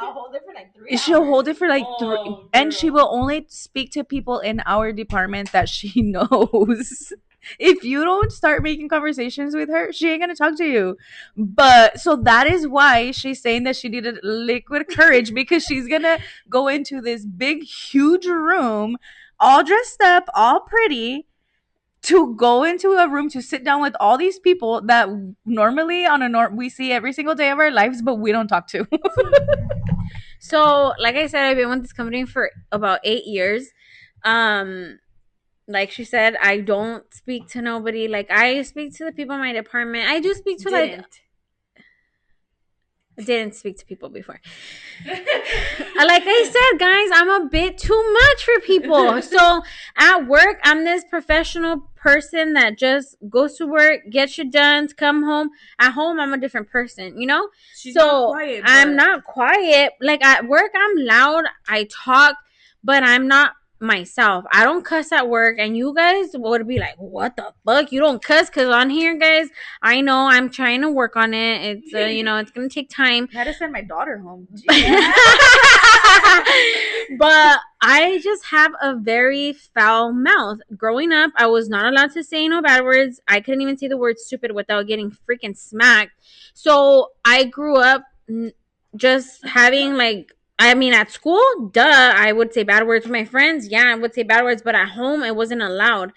I'll hold it for like 3 hours. She'll hold it for like 3, Oh, and girl. she will only speak to people in our department that she knows. If you don't start making conversations with her, she ain't gonna talk to you. But so that is why she's saying that she needed liquid courage, because she's gonna go into this big, huge room, all dressed up, all pretty, to go into a room to sit down with all these people that normally we see every single day of our lives, but we don't talk to. So, like I said, I've been with this company for about 8 years. Like she said, I don't speak to nobody. Like I speak to the people in my department. I do speak to I didn't speak to people before. Like I said, guys, I'm a bit too much for people. So at work, I'm this professional person that just goes to work, gets shit done, come home. At home, I'm a different person, you know? She's so not quiet, I'm but- not quiet. Like at work, I'm loud. I talk, but I'm not myself. I don't cuss at work, and you guys would be like, what the fuck, you don't cuss? Because on here, guys, I know I'm trying to work on it. It's it's gonna take time. I had to send my daughter home. But I just have a very foul mouth. Growing up, I was not allowed to say no bad words. I couldn't even say the word stupid without getting freaking smacked. So I grew up just having like, I mean, at school, I would say bad words with my friends. Yeah, I would say bad words, but at home, it wasn't allowed.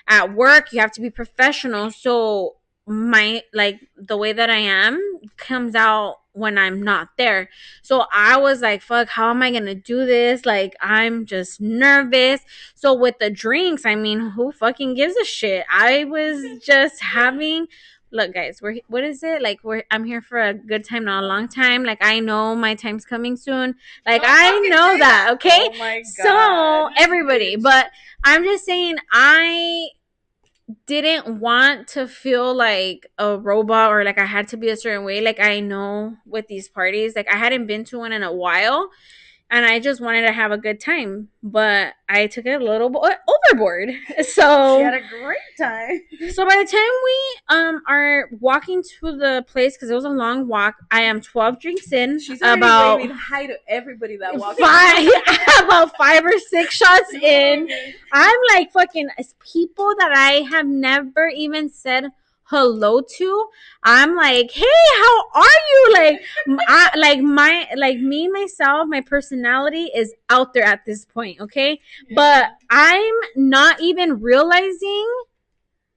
At work, you have to be professional. So the way that I am comes out when I'm not there. So I was like, fuck, how am I gonna do this? Like, I'm just nervous. So with the drinks, I mean, who fucking gives a shit? I was just having, look, guys, what is it? Like, I'm here for a good time, not a long time. Like, I know my time's coming soon. Like, I know that, okay? Oh my So God. everybody, but I'm just saying, I didn't want to feel like a robot or like I had to be a certain way. Like, I know with these parties, like I hadn't been to one in a while, and I just wanted to have a good time, but I took it a little bit overboard. So She had a great time. so by the time we are walking to the place, because it was a long walk, I am 12 drinks in. She's already about waving hi to everybody that walks. about 5 or 6 shots in. I'm like fucking people that I have never even said hello to. I'm like, hey, how are you? Like me myself, my personality is out there at this point, okay? Yeah. But I'm not even realizing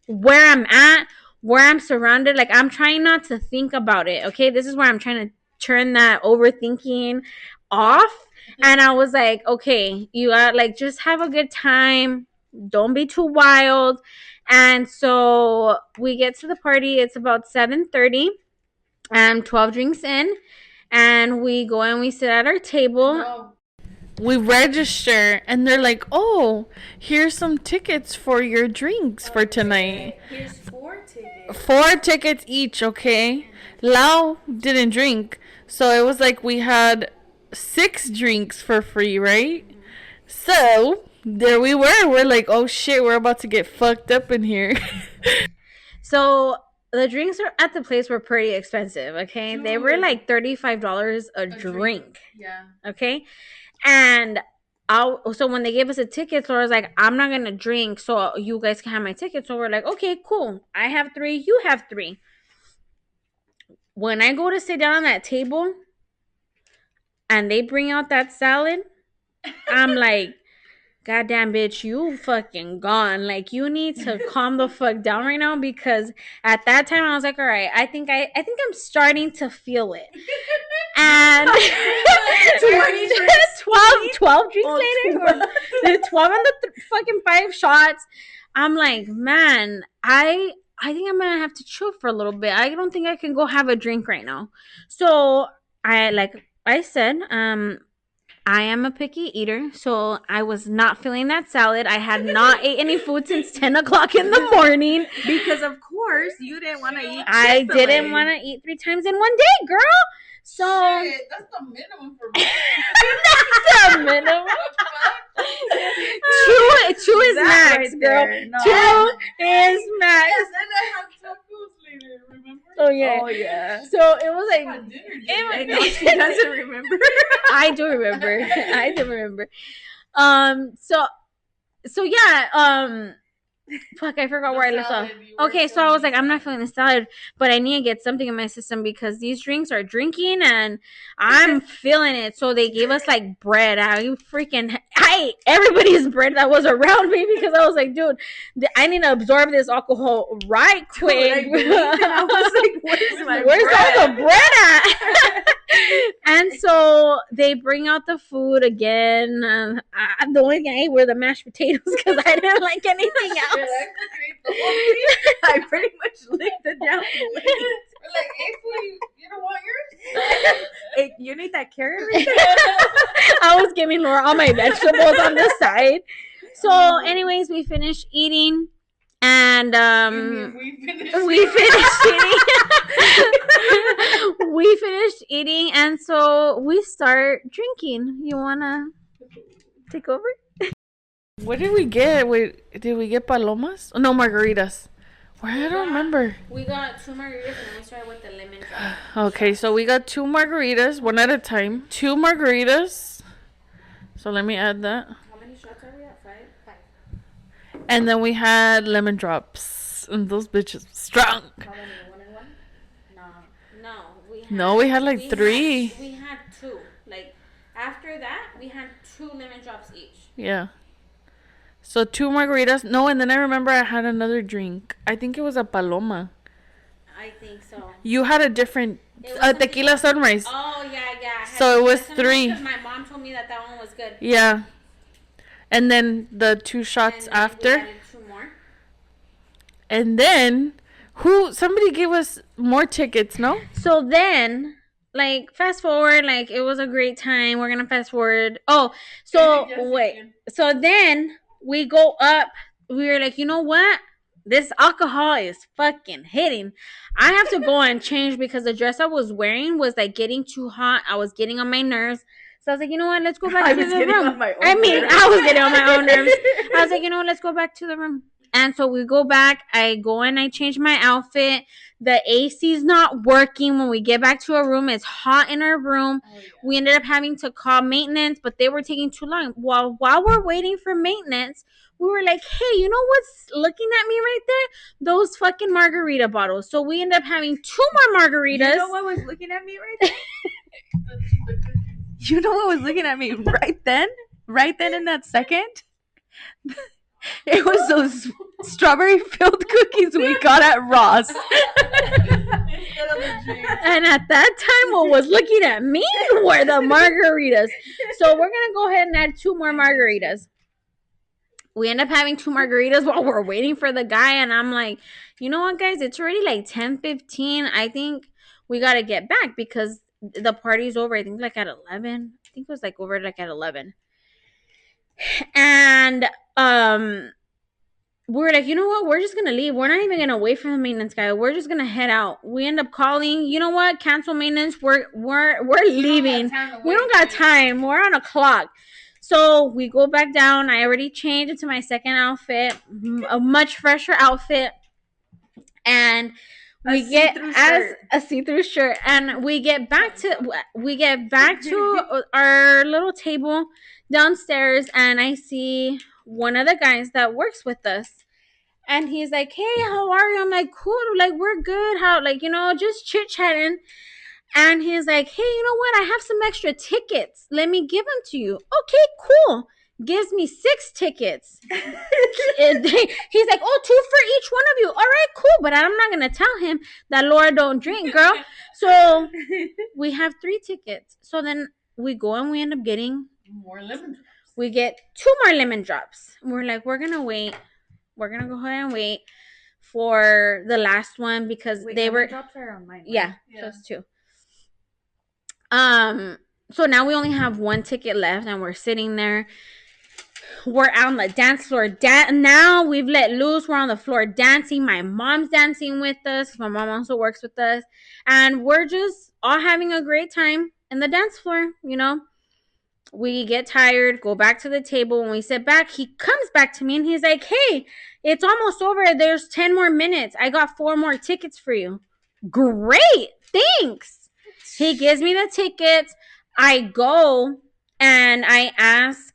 where I'm at, where I'm surrounded. Like, I'm trying not to think about it, okay? This is where I'm trying to turn that overthinking off. And I was like, okay, you got, like, just have a good time. Don't be too wild. And so we get to the party. It's about 7:30. I'm 12 drinks in. And we go and we sit at our table. We register, and they're like, oh, here's some tickets for your drinks for tonight. Here's 4 tickets. 4 tickets each, okay? Lau didn't drink, so it was like we had 6 drinks for free, right? So there we were. We're like, oh shit, we're about to get fucked up in here. So the drinks at the place were pretty expensive, okay? They were like $35 a drink. Yeah. Okay? And so when they gave us a ticket, so I was like, I'm not gonna drink, so you guys can have my ticket. So we're like, okay, cool. I have 3, you have 3. When I go to sit down on that table and they bring out that salad, I'm like, goddamn bitch, you fucking gone. Like, you need to calm the fuck down right now, because at that time I was like, all right, I think I'm starting to feel it. And 12 drinks later, or 12 on the fucking 5 shots, I'm like, man, I think I'm gonna have to chill for a little bit. I don't think I can go have a drink right now. So I said, I am a picky eater, so I was not feeling that salad. I had not ate any food since 10 o'clock in the morning. Because, of course, you didn't want to eat. I didn't want to eat 3 times in one day, girl. So shit, that's the minimum for me. that's the minimum. Two is max, right girl. No. 2 is max. Yes, and I have tacos later, remember? Oh yeah. Oh yeah. So it was like, I know she doesn't remember. I do remember. So yeah, fuck, I forgot where I left off. Okay, so I was like, I'm not feeling the salad, but I need to get something in my system because these drinks are drinking and I'm feeling it. So they gave us like bread. I ate everybody's bread that was around me because I was like, dude, I need to absorb this alcohol right quick. Dude, I was like, where's all the bread at? And so they bring out the food again. The only thing I ate were the mashed potatoes because I didn't like anything else. I pretty much licked it down. We're like, hey, fool, you don't want yours? Hey, you need that carrot right there? I was giving Laura all my vegetables on the side. So, anyways, we finished eating. And we finished eating. We finished eating, and so we start drinking. You wanna take over? What did we get? Wait, did we get palomas? Oh, no, margaritas. I don't remember. We got 2 margaritas, and then we started with the lemon drop. Okay, so we got 2 margaritas, one at a time. 2 margaritas. So let me add that. How many shots are we at? 5? And then we had lemon drops. And those bitches strong. How many? 1 and 1? No. No, we had like 3. We had 2. Like, after that, we had 2 lemon drops each. Yeah. So 2 margaritas. No, and then I remember I had another drink. I think it was a paloma. I think so. You had a different tequila sunrise. Oh yeah. So it was 3. My mom told me that one was good. Yeah. And then the 2 shots And then after. we added 2 more. And then somebody gave us more tickets, no? So then, like, fast forward, like, it was a great time. We're gonna fast forward. Oh, so wait. So then we go up. We were like, you know what? This alcohol is fucking hitting. I have to go and change because the dress I was wearing was like getting too hot. I was getting on my nerves. So I was like, you know what? Let's go back to the room. I was getting on my own nerves. I was like, you know what? Let's go back to the room. And so we go back. I go and I change my outfit. The AC's not working. When we get back to our room, it's hot in our room. Oh, yeah. We ended up having to call maintenance, but they were taking too long. While we're waiting for maintenance, we were like, hey, you know what's looking at me right there? Those fucking margarita bottles. So we ended up having 2 more margaritas. You know what was looking at me right there? You know what was looking at me right then? Right then in that second? It was those strawberry-filled cookies we got at Ross. And at that time, what was looking at me were the margaritas. So we're going to go ahead and add 2 more margaritas. We end up having 2 margaritas while we're waiting for the guy. And I'm like, you know what, guys? It's already like 10:15. I think we got to get back because the party's over. I think like at 11. I think it was like over like at 11. And we were like, you know what? We're just going to leave. We're not even going to wait for the maintenance guy. We're just going to head out. We end up calling, you know what? Cancel maintenance. We're leaving. We don't got time. We're on a clock. So we go back down. I already changed into my second outfit, a much fresher outfit. And we get as a see-through shirt, and we get back to our little table downstairs, and I see one of the guys that works with us, and he's like, hey, how are you? I'm like, cool, like, we're good. How, like, you know, just chit-chatting. And he's like, hey, you know what? I have some extra tickets. Let me give them to you. Okay, cool. Gives me 6 tickets. He's like, oh, 2 for each one of you. All right, cool. But I'm not going to tell him that Laura don't drink, girl. So we have 3 tickets. So then we go and we end up getting more lemon drops. We get 2 more lemon drops. We're like, we're going to wait. We're going to go ahead and wait for the last one because they were. Drops are on mine, right? Yeah, just 2. So now we only have 1 ticket left and we're sitting there. We're out on the dance floor. Now we've let loose. We're on the floor dancing. My mom's dancing with us. My mom also works with us. And we're just all having a great time in the dance floor, you know. We get tired, go back to the table. When we sit back, he comes back to me and he's like, hey, it's almost over. There's 10 more minutes. I got 4 more tickets for you. Great. Thanks. He gives me the tickets. I go and I ask.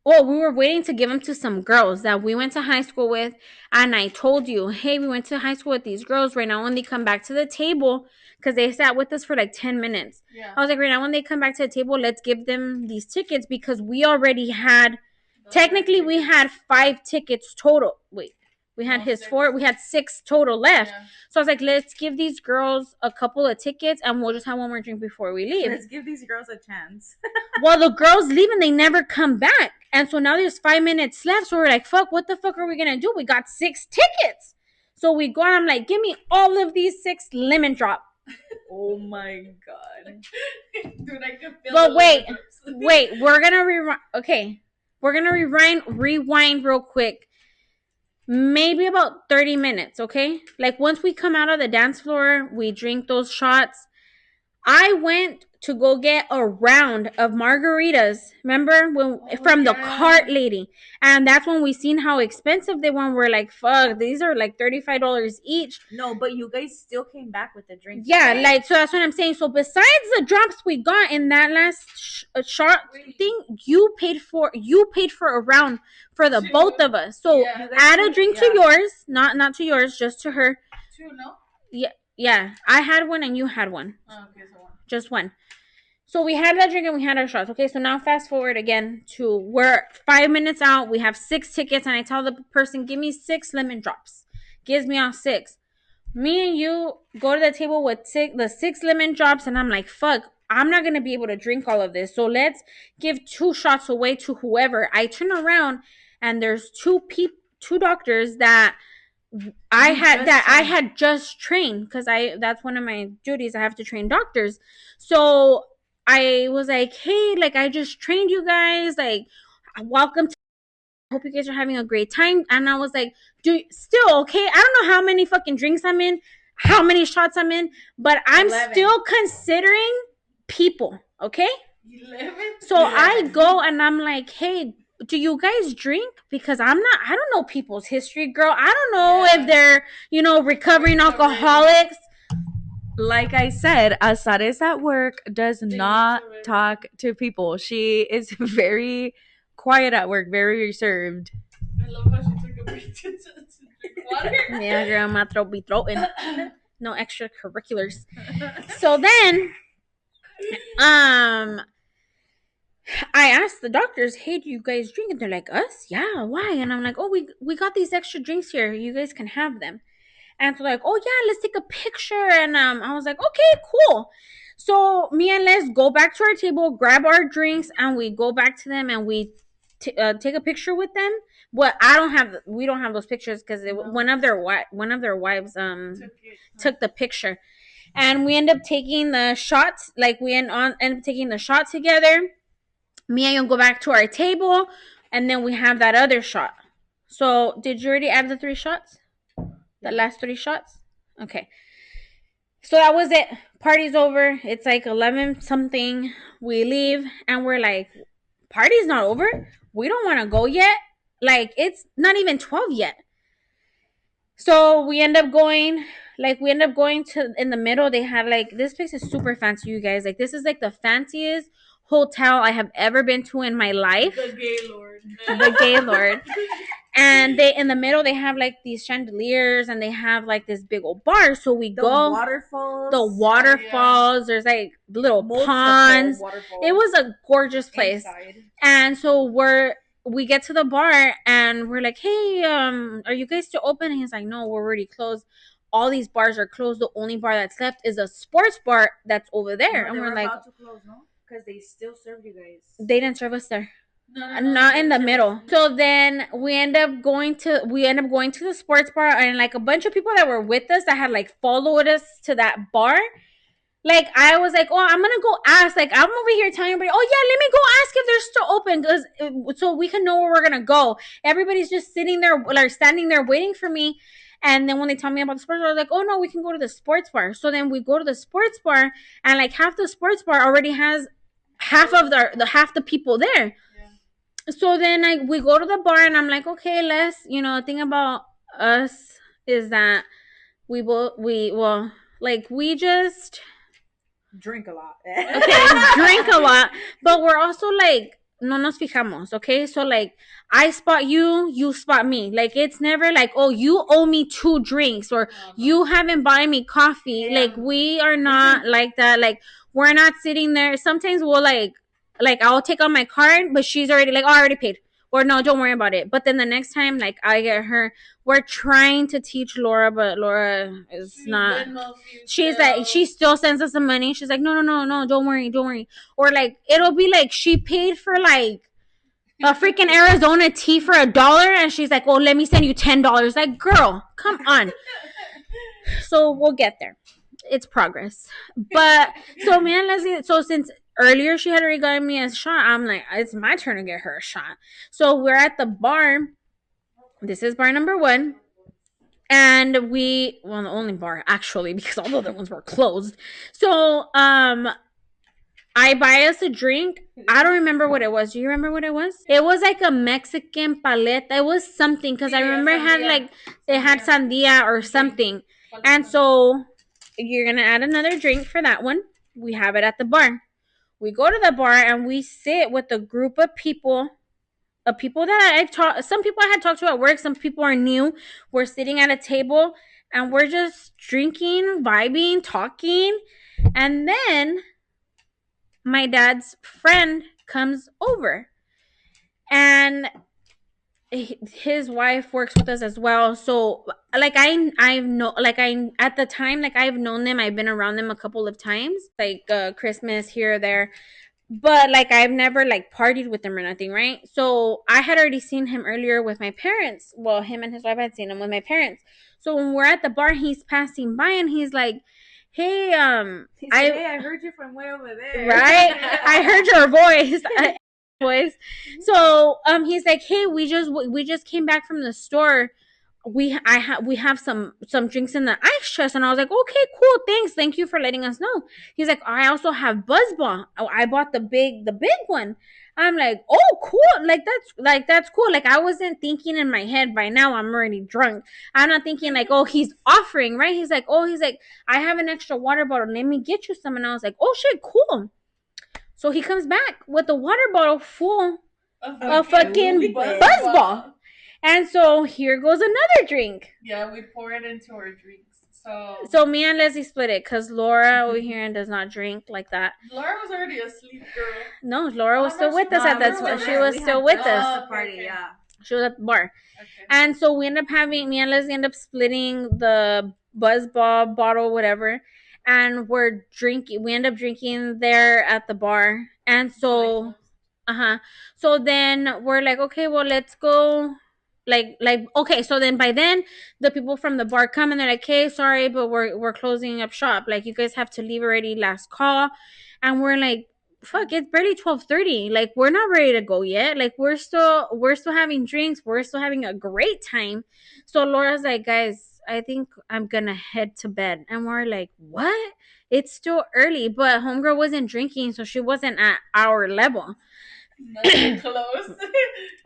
Oh, we were waiting to give them to some girls that we went to high school with. And I told you, hey, we went to high school with these girls. Right now, when they come back to the table, because they sat with us for like 10 minutes. Yeah. I was like, right now, when they come back to the table, let's give them these tickets because we already had, technically, we had 5 tickets total. Wait. We had 4. We had 6 total left. Yeah. So I was like, let's give these girls a couple of tickets and we'll just have one more drink before we leave. Let's give these girls a chance. Well, the girls leave and they never come back. And so now there's 5 minutes left. So we're like, fuck, what the fuck are we going to do? We got 6 tickets. So we go and I'm like, give me all of these 6 lemon drop. Oh my God. Dude, I can feel. But wait, we're going to rewind. Okay. We're going to rewind real quick. Maybe about 30 minutes, okay? Like, once we come out of the dance floor, we drink those shots. I went to go get a round of margaritas, remember? From the cart lady. And that's when we seen how expensive they were. We're like, fuck, these are like $35 each. No, but you guys still came back with the drinks. Yeah, right? Like, so that's what I'm saying. So besides the drops we got in that last shot thing, you paid for a round for the both of us. So add a drink to yours, not to yours, just to her. 2, no? Yeah. I had one and you had one. Oh, okay, so 1. Just 1. So we had that drink and we had our shots. Okay, so now fast forward again to we're 5 minutes out. We have 6 tickets and I tell the person, give me 6 lemon drops. Gives me all 6. Me and you go to the table with the 6 lemon drops, and I'm like, fuck, I'm not gonna be able to drink all of this. So let's give 2 shots away to whoever. I turn around, and there's two doctors that I had just trained, because that's one of my duties. I have to train doctors. So I was like, hey, like, I just trained you guys. Like, welcome to. Hope you guys are having a great time. And I was like, still okay. I don't know how many fucking drinks I'm in, how many shots I'm in, but I'm 11. still considering people. Okay. 11? So I go and I'm like, hey, do you guys drink? Because I don't know people's history, girl. I don't know if they're, recovering alcoholics. Like I said, Asares at work does not talk to people. She is very quiet at work, very reserved. I love how she took a break to drink water. Yeah, girl, my throat be throating. No extracurriculars. So then, I asked the doctors, hey, do you guys drink? And they're like, us? Yeah, why? And I'm like, oh, we got these extra drinks here. You guys can have them. And they're like, oh, yeah, let's take a picture. And I was like, okay, cool. So me and Les go back to our table, grab our drinks, and we go back to them, and we take a picture with them. But we don't have those pictures, because one of their wives took the picture. And we end up taking the shots. Like, we end up taking the shot together. Me and you go back to our table, and then we have that other shot. So did you already add the 3 shots? The last 3 shots? Okay. So that was it. Party's over. It's like 11 something. We leave, and we're like, party's not over. We don't want to go yet. Like, it's not even 12 yet. So we end up going to, in the middle, they had like, this place is super fancy, you guys. Like, this is like the fanciest hotel I have ever been to in my life. The gay lord. The gay lord. And in the middle, they have like these chandeliers, and they have like this big old bar. So we go. The waterfalls. There's like little ponds. It was a gorgeous place. Inside. And so we get to the bar, and we're like, hey, are you guys still open? And he's like, no, we're already closed. All these bars are closed. The only bar that's left is a sports bar that's over there. No, and we're like, about to close, no? Because they still served you guys. They didn't serve us there. No, not in the middle. So then we end up going to the sports bar, and like a bunch of people that were with us that had like followed us to that bar. Like, I was like, oh, I'm gonna go ask. Like, I'm over here telling everybody, oh yeah, let me go ask if they're still open, because so we can know where we're gonna go. Everybody's just sitting there, like standing there waiting for me. And then when they tell me about the sports bar, I was like, oh no, we can go to the sports bar. So then we go to the sports bar, and like half the sports bar already has half of half the people there. So then we go to the bar, and I'm like, okay, the thing about us is that we just drink a lot. Okay, drink a lot, but we're also like, no nos fijamos, okay? So like, I spot you, you spot me. Like, it's never like, oh, you owe me 2 drinks, or you haven't bought me coffee. Yeah. Like, we are not like that. Like, we're not sitting there. Sometimes we'll like I'll take out my card, but she's already like, oh, I already paid. Or no, don't worry about it. But then the next time, like, I get her, we're trying to teach Laura, but Laura is not. She's like, she still sends us the money. She's like, no, don't worry. Or like, it'll be like she paid for like a freaking Arizona tea for $1, and she's like, oh, let me send you $10. Like, girl, come on. So we'll get there. It's progress. But so me and Leslie, so since earlier she had already gotten me a shot, I'm like, it's my turn to get her a shot. So we're at the bar. This is bar number 1. And the only bar actually, because all the other ones were closed. So I buy us a drink. I don't remember what it was. Do you remember what it was? It was like a Mexican paleta. It was something, because I remember it had sandia or something. And so you're gonna add another drink for that one. We have it at the bar. We go to the bar, and we sit with a group of people that I've talked. Some people I had talked to at work. Some people are new. We're sitting at a table, and we're just drinking, vibing, talking. And then my dad's friend comes over, and his wife works with us as well. So like I know, like I at the time, like I've known them, I've been around them a couple of times, like Christmas here or there, but like I've never like partied with him or nothing, right? So I had already seen him earlier with my parents. Well, him and his wife had seen him with my parents. So when we're at the bar, he's passing by and he's like, "Hey, I heard you from way over there. right? I heard your voice." Voice. So he's like, "Hey, we just came back from the store. We have some drinks in the ice chest." And I was like, "Okay, cool, thank you for letting us know." He's like, "I also have Buzzball. Oh, I bought the big one." I'm like, "Oh, cool. That's cool." Like I wasn't thinking in my head, by now I'm already drunk. I'm not thinking like, "Oh, he's offering," right? He's like, "I have an extra water bottle. Let me get you some." And I was like, "Oh shit, cool." So he comes back with a water bottle full of fucking Buzzball. And so here goes another drink. Yeah, we pour it into our drinks. So me and Leslie split it because Laura over here does not drink like that. Laura was already asleep, girl. No, Laura was still with us at that time. She was still with us. Party, yeah. She was at the bar. Okay. And so me and Leslie end up splitting the Buzzball bottle, whatever. And we end up drinking there at the bar. And so, so then we're like, okay, well, let's go. Okay, so then by then the people from the bar come and they're like, "Hey, sorry, but we're closing up shop. Like you guys have to leave already, last call." And we're like, "Fuck, it's barely 12:30. Like we're not ready to go yet. Like we're still having drinks. We're still having a great time." So Laura's like, "Guys, I think I'm gonna head to bed." And we're like, "What? It's still early." But homegirl wasn't drinking, so she wasn't at our level. Not even close.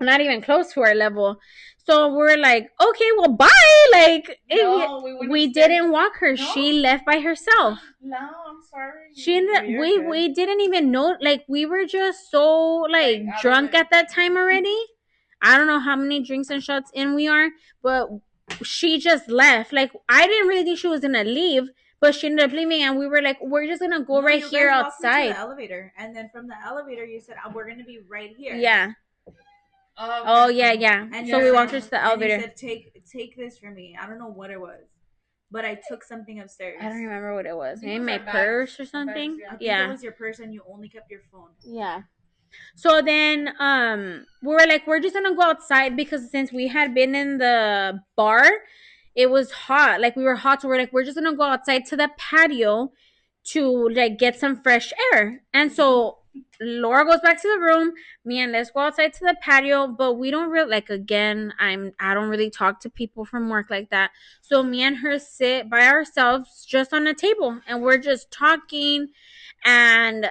Not even close to our level. So we're like, "Okay, well, bye." Like No, we didn't walk her. No? She left by herself. No, I'm sorry. She ended, we didn't even know. Like we were just so like Like, drunk at that time already. I don't know how many drinks and shots in we are, but she just left. Like I didn't really think she was gonna leave, but she ended up leaving, and we were like, "We're just gonna go right here outside." The elevator, and then from the elevator, you said, "We're gonna be right here." Yeah. Oh yeah. And so we walked her to the elevator. You said, take this from me. I don't know what it was, but I took something upstairs. I don't remember what it was. Maybe my our bags. purse or Our something. bags, I think Yeah. it was your purse, and you only kept your phone. Yeah. So then we were like, we're just gonna go outside because since we had been in the bar, it was hot. Like we were hot, so we're like, we're just gonna go outside to the patio to like get some fresh air. And so Laura goes back to the room. Me and let's go outside to the patio, but we don't really like. Again, I don't really talk to people from work like that. So me and her sit by ourselves just on a table, and we're just talking, and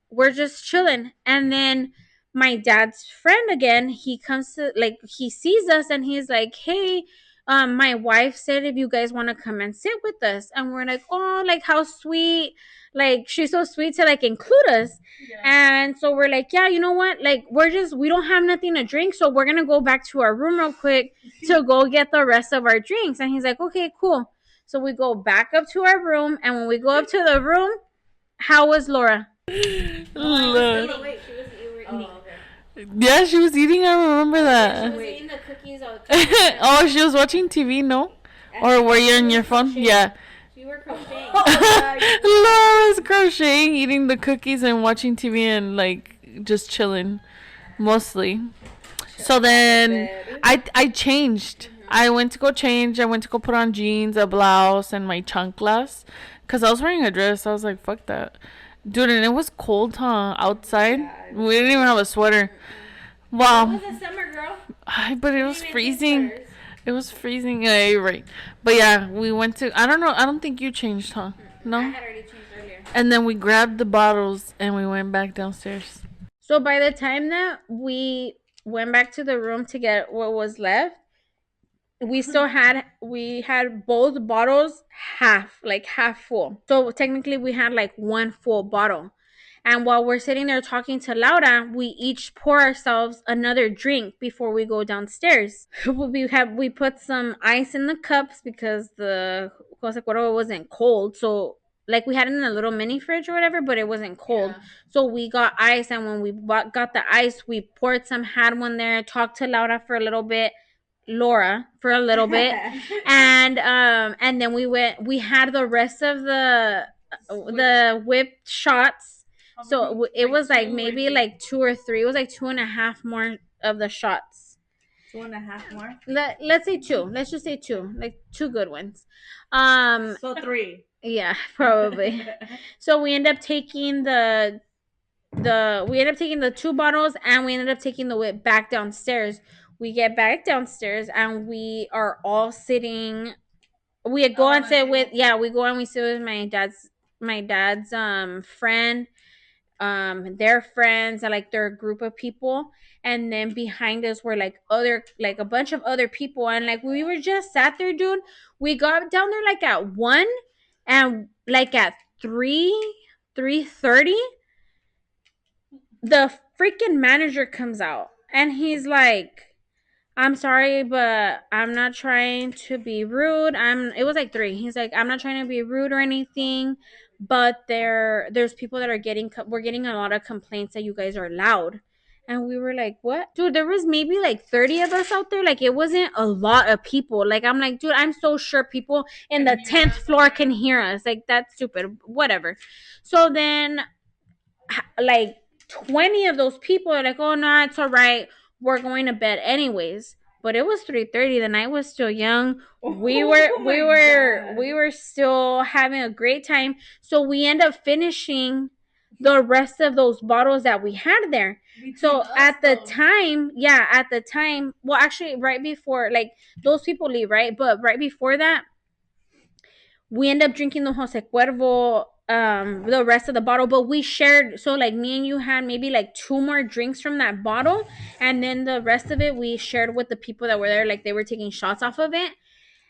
we're just chilling. And then my dad's friend again, he comes to, like, he sees us and he's like, "Hey, my wife said if you guys want to come and sit with us." And we're like, "Oh, like how sweet, like she's so sweet to like include us." Yeah. And so we're like, "Yeah, you know what, like we don't have nothing to drink, so we're gonna go back to our room real quick to go get the rest of our drinks." And he's like, "Okay, cool." So we go back up to our room, and when we go up to the room, how was Laura? Look. Wait, she was eating. Yeah, she was eating. I remember that. was eating the cookies. Oh, she was watching TV, no? Or were you on your phone? Yeah. You were crocheting. Laura was crocheting, eating the cookies, and watching TV, and like just chilling, mostly. So then I changed. I went to go change. I went to go put on jeans, a blouse, and my chanclas, cause I was wearing a dress. I was like, fuck that, dude. And it was cold, huh? Outside, we didn't even have a sweater. Wow. It was a summer, girl. But it was freezing. It was freezing. Yeah, you're right. But yeah, we went to. I don't know. I don't think you changed, huh? No. I had already changed earlier. And then we grabbed the bottles and we went back downstairs. So by the time that we went back to the room to get what was left, we had both bottles half full. So technically we had like one full bottle. And while we're sitting there talking to Laura, we each pour ourselves another drink before we go downstairs. We put some ice in the cups because the Cosa Cuervo wasn't cold. So like we had it in a little mini fridge or whatever, but it wasn't cold. Yeah. So we got ice, and when we got the ice, we poured some, had one there, talked to Laura for a little bit, Laura for a little bit, and then we had the rest of the whipped shots. So it was like maybe like 2 or 3. It was like 2.5 more of the shots. 2.5 more. Let's say 2. Let's just say 2, like 2 good ones. So 3. Yeah, probably. So we end up taking the 2 bottles, and we ended up taking the whip back downstairs. We get back downstairs, and we are all sitting. We go and sit with we go and we sit with my dad's friend, their friends, and like their group of people, and then behind us were like a bunch of other people, and like we were just sat there, dude. We got down there like at 1, and like at 3:30, the freaking manager comes out, and he's like, I'm sorry, but I'm not trying to be rude. It was like 3. He's like, I'm not trying to be rude or anything, but there's people that we're getting a lot of complaints that you guys are loud. And we were like, what? Dude, there was maybe like 30 of us out there. Like, it wasn't a lot of people. Like, I'm like, dude, I'm so sure people in the 10th floor can hear us. Like, that's stupid. Whatever. So then, like, 20 of those people are like, oh no, it's all right, we're going to bed anyways. But it was 3:30. The night was still young. We were still having a great time. So we end up finishing the rest of those bottles that we had there. So at the time, well, actually, right before, like, those people leave, right? But right before that, we end up drinking the Jose Cuervo, the rest of the bottle, but we shared. So like me and you had maybe like 2 more drinks from that bottle, and then the rest of it we shared with the people that were there. Like, they were taking shots off of it.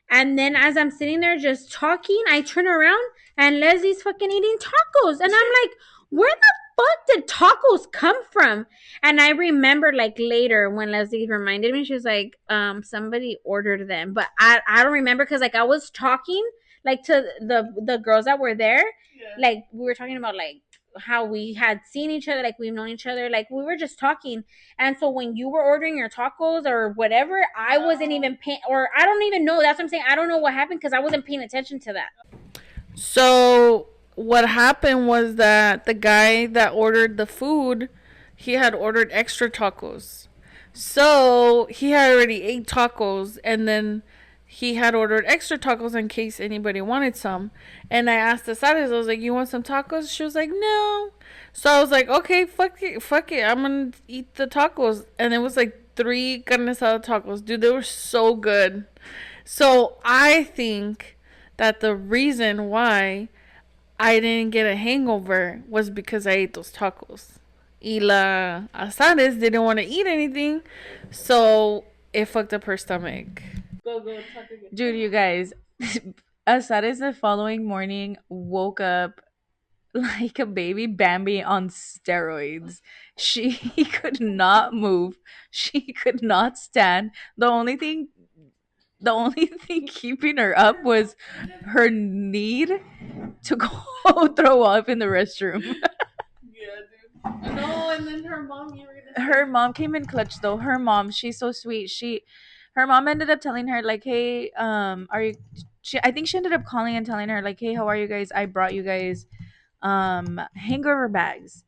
And then as I'm sitting there just talking, I turn around and Leslie's fucking eating tacos, and I'm like, where the fuck did tacos come from? And I remember, like, later when Leslie reminded me, she was like, somebody ordered them, but I don't remember, because like I was talking like to the girls that were there. Yeah. Like, we were talking about like how we had seen each other, like we've known each other, like we were just talking. And so when you were ordering your tacos or whatever, I wasn't even paying, or I don't even know. That's what I'm saying. I don't know what happened, because I wasn't paying attention to that. So what happened was that the guy that ordered the food, he had ordered extra tacos. So he had already ate tacos, and then he had ordered extra tacos in case anybody wanted some. And I asked the Sares, I was like, you want some tacos? She was like, no. So I was like, okay, fuck it. I'm going to eat the tacos. And it was like 3 carne asada tacos. Dude, they were so good. So I think that the reason why I didn't get a hangover was because I ate those tacos. Y la Asares didn't want to eat anything, so it fucked up her stomach. Dude, you guys, Asares the following morning woke up like a baby Bambi on steroids. She could not move. She could not stand. The only thing keeping her up was her need to go throw up in the restroom. Yeah, dude. No, and then her mom, Her mom came in clutch though. Her mom, she's so sweet. Her mom ended up telling her like, "Hey, are you?" I think she ended up calling and telling her like, "Hey, how are you guys? I brought you guys, hangover bags."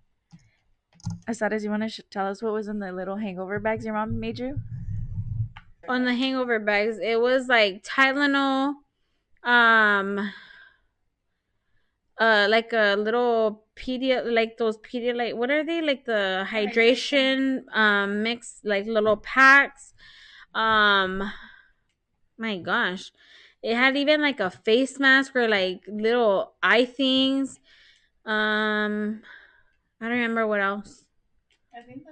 Asadas, you want to tell us what was in the little hangover bags your mom made you? On the hangover bags, it was like Tylenol, um, like a little like those Pedialyte, what are they, like the hydration mix, like little packs. My gosh, it had even like a face mask or like little eye things. I don't remember what else. I think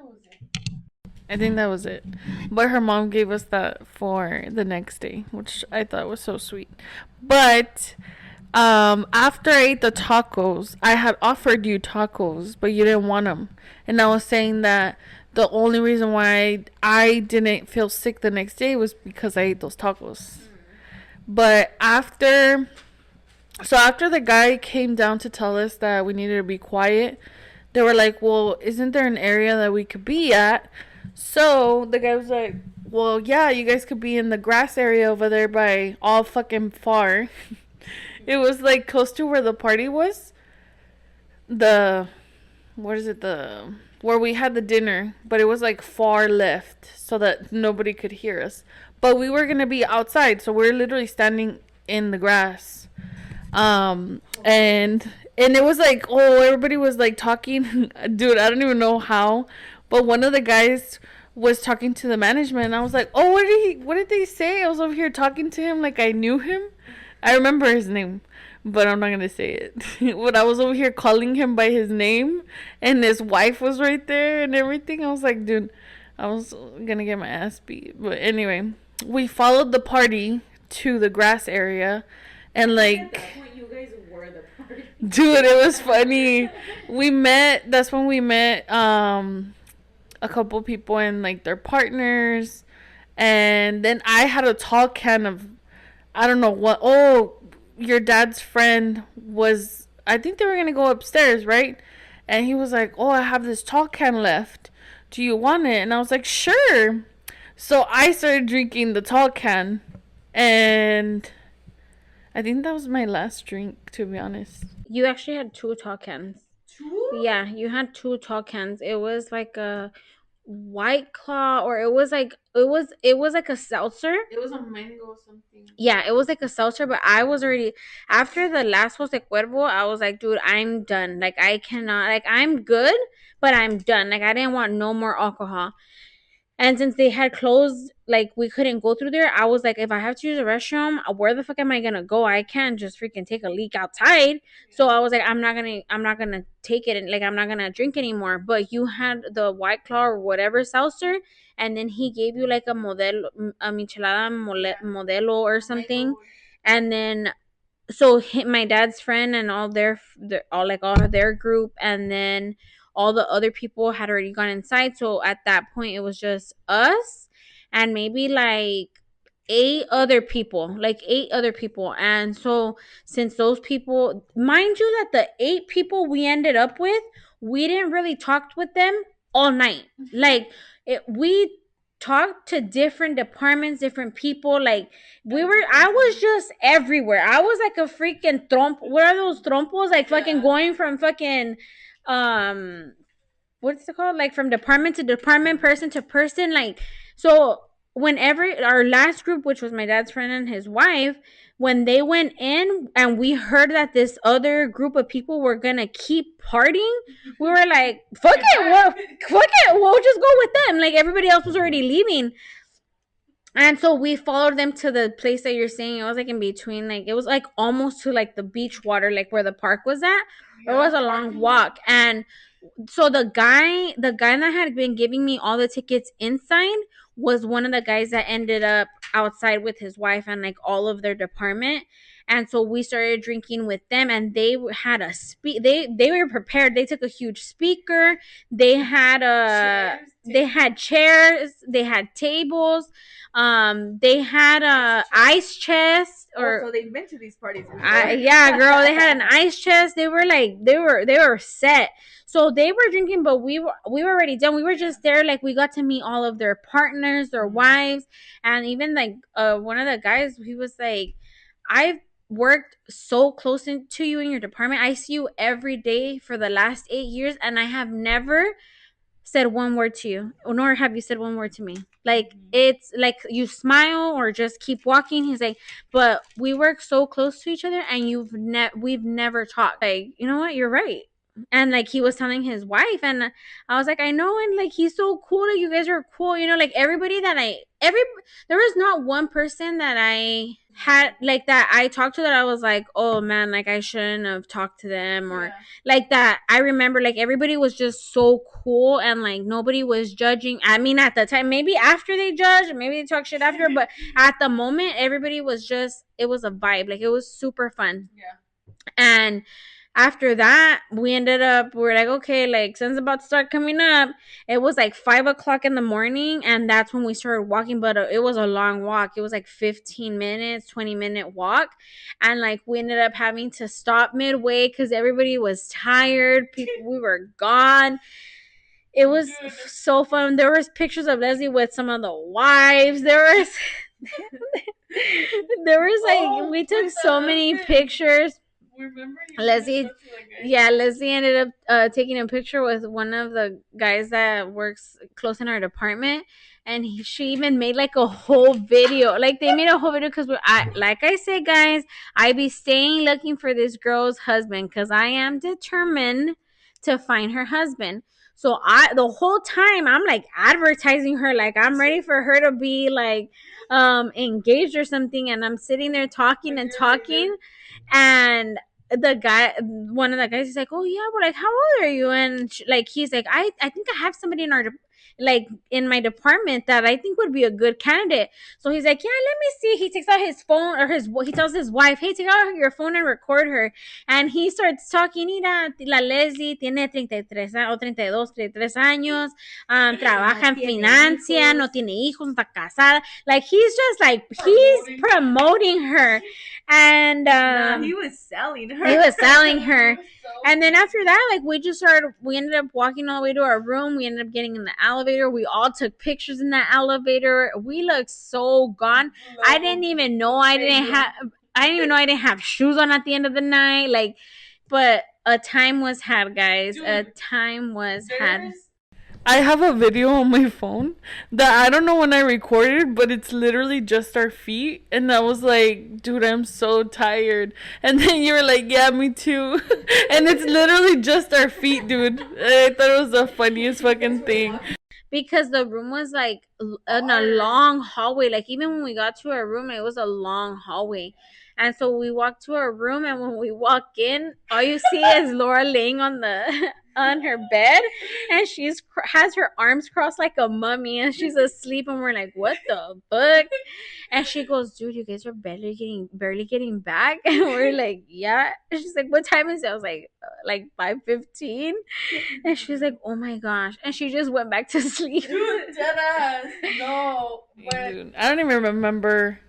that was it. But her mom gave us that for the next day, which I thought was so sweet. But after I ate the tacos, I had offered you tacos, but you didn't want them. And I was saying that the only reason why I didn't feel sick the next day was because I ate those tacos. But after So after the guy came down to tell us that we needed to be quiet, they were like, well, isn't there an area that we could be at? So the guy was like, well, yeah, you guys could be in the grass area over there by all fucking far. It was like close to where the party was. The, what is it, the, where we had the dinner, but it was like far left so that nobody could hear us. But we were going to be outside, so we're literally standing in the grass. And it was like, oh, everybody was like talking. Dude, I don't even know how, but one of the guys was talking to the management, and I was like, oh, what did they say? I was over here talking to him like I knew him. I remember his name, but I'm not gonna say it. But I was over here calling him by his name, and his wife was right there and everything. I was like, dude, I was gonna get my ass beat. But anyway, we followed the party to the grass area, and like, you guys were the party. dude, it was funny. That's when we met a couple people and like their partners. And then I had a tall can of, I don't know what. Oh, your dad's friend was, I think they were going to go upstairs, right? And he was like, oh, I have this tall can left. Do you want it? And I was like, sure. So I started drinking the tall can. And I think that was my last drink, to be honest. You actually had 2 tall cans. 2? Yeah, you had 2 tall cans. It was like a White Claw, or it was like a seltzer. It was a mango something. Yeah, it was like a seltzer, but I was already, after the last Jose Cuervo, I was like, dude, I'm done. Like, I cannot, like, I'm good, but I'm done. Like, I didn't want no more alcohol. And since they had closed, like, we couldn't go through there, I was like, if I have to use a restroom, where the fuck am I gonna go? I can't just freaking take a leak outside. So I was like, I'm not gonna take it, and like, I'm not gonna drink anymore. But you had the White Claw or whatever seltzer, and then he gave you like a michelada modelo or something, and then so my dad's friend and all their group, and then all the other people had already gone inside. So at that point, it was just us and maybe like 8 other people. And so since those people, mind you, that the 8 people we ended up with, we didn't really talk with them all night. Like, we talked to different departments, different people. Like, I was just everywhere. I was like a freaking trompo. What are those trompos? Like, fucking going from fucking, um, what's it called? Like, from department to department, person to person. Like, so whenever our last group, which was my dad's friend and his wife, when they went in and we heard that this other group of people were gonna keep partying, we were like, fuck it, we'll just go with them. Like, everybody else was already leaving. And so we followed them to the place that you're saying. It was like in between, like, it was like almost to like the beach water, like where the park was at. It was a long walk. And so the guy that had been giving me all the tickets inside was one of the guys that ended up outside with his wife and like all of their department. And so we started drinking with them, and they had they were prepared. They took a huge speaker. They had chairs, they had tables, they had a ice chest. Or So they've been to these parties before. yeah, girl, they had an ice chest. They were like, they were set. So they were drinking, but we were already done. We were just there. Like, we got to meet all of their partners, their wives, and even like one of the guys. He was like, I've worked so close to you in your department. I see you every day for the last 8 years, and I have never said one word to you, nor have you said one word to me. Like, it's like you smile or just keep walking. He's like, but we work so close to each other, and we've never talked. Like, you know what? You're right. And like, he was telling his wife, and I was like, I know. And like, he's so cool. Like, you guys are cool. Like, everybody that there was not one person that I had like that I talked to that I was like, oh man, like, I shouldn't have talked to them, or like that. I remember like everybody was just so cool, and like nobody was judging. I mean, at the time, maybe after they judged, maybe they talk shit after, but at the moment, everybody was just, it was a vibe. Like, it was super fun. And After that, we're like, okay, like, sun's about to start coming up. It was like 5 o'clock in the morning, and that's when we started walking. But it was a long walk. It was like 15 minutes, 20-minute walk. And like, we ended up having to stop midway because everybody was tired. We were gone. It was so fun. There was pictures of Leslie with some of the wives. There was like, we took so many pictures. Leslie, yeah, Leslie ended up taking a picture with one of the guys that works close in our department, and she even made like a whole video. Like, they made a whole video because like I said, guys, I be staying looking for this girl's husband because I am determined to find her husband. So the whole time I'm like advertising her, like I'm ready for her to be like engaged or something, and I'm sitting there talking and talking, and one of the guys is like, oh yeah, but like, how old are you? And like, he's like, I think I have somebody in like in my department that I think would be a good candidate. So he's like, yeah, let me see. He takes out his phone, or he tells his wife, hey, take out your phone and record her. And he starts talking. Mira, la Leslie tiene 33 o 32, 33 años, trabaja en financia, no tiene hijos, no está casada. Like, he's just like, he's promoting her. And he was selling her. He was selling her. And then after that, like, we ended up walking all the way to our room. We ended up getting in the elevator. We all took pictures in that elevator. We looked so gone. I didn't even know I didn't have shoes on at the end of the night. Like, but a time was had, guys. A time was had. I have a video on my phone that I don't know when I recorded, but it's literally just our feet. And I was like, dude, I'm so tired. And then you were like, yeah, me too. And it's literally just our feet, dude. I thought it was the funniest fucking thing. Because the room was like in a long hallway. Like, even when we got to our room, it was a long hallway. And so we walked to our room, and when we walk in, all you see is Laura laying on her bed, and has her arms crossed like a mummy, and she's asleep, and we're like, what the fuck? And she goes, dude, you guys are barely getting back. And we're like, yeah. And she's like, what time is it? I was like 5:15. And she's like, oh my gosh. And she just went back to sleep. Dude, deadass. No. Dude, I don't even remember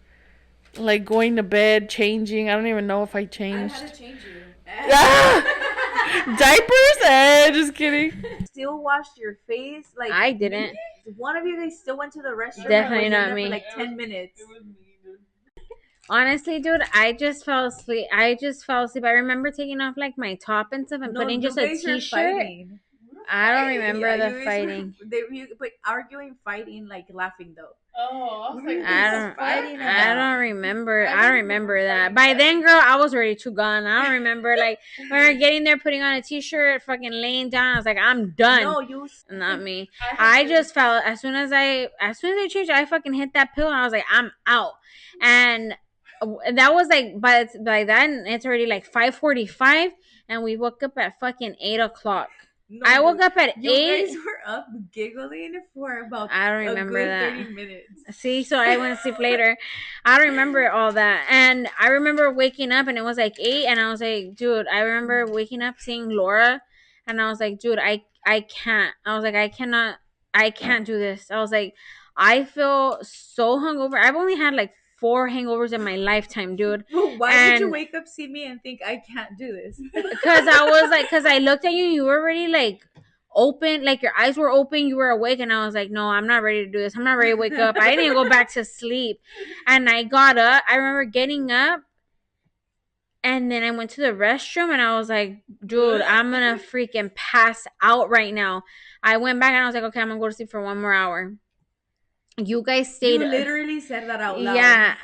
like going to bed, changing. I don't even know if I changed. I had to change you. Diapers? Just kidding. Still washed your face? Like, I didn't. one of you guys still went to the restroom? Definitely or was not in there me. For like 10 minutes. Honestly, dude, I just fell asleep. I remember taking off like my top and stuff and putting just a t-shirt. I don't remember the fighting. But arguing, fighting, like laughing though. Oh, I was like, I don't remember. I don't remember that. By then, girl, I was already too gone. I don't remember, like, when we were getting there, putting on a t-shirt, fucking laying down. I was like, I'm done. No, you. Not me. I just felt as soon as I changed, I fucking hit that pillow, and I was like, I'm out. And that was like, by then it's already like 5:45, and we woke up at fucking 8 o'clock. No, I woke up at you 8. guys were up giggling for about I don't remember a good that. 30 minutes. See, so I went to sleep later. I don't remember all that. And I remember waking up, and it was like 8, and I was like, dude, I remember waking up seeing Laura, and I was like, dude, I can't. I was like, I can't do this. I was like, I feel so hungover. I've only had like 4 hangovers in my lifetime, dude. Well, why did you wake up, see me, and think I can't do this? Because I looked at you, you were already like open, like your eyes were open, you were awake, and I was like, no, I'm not ready to do this. I'm not ready to wake up. I didn't go back to sleep. And I got up. I remember getting up, and then I went to the restroom, and I was like, dude, I'm gonna freaking pass out right now. I went back, and I was like, okay, I'm gonna go to sleep for 1 more hour. You guys stayed. You literally said that out loud. Yeah,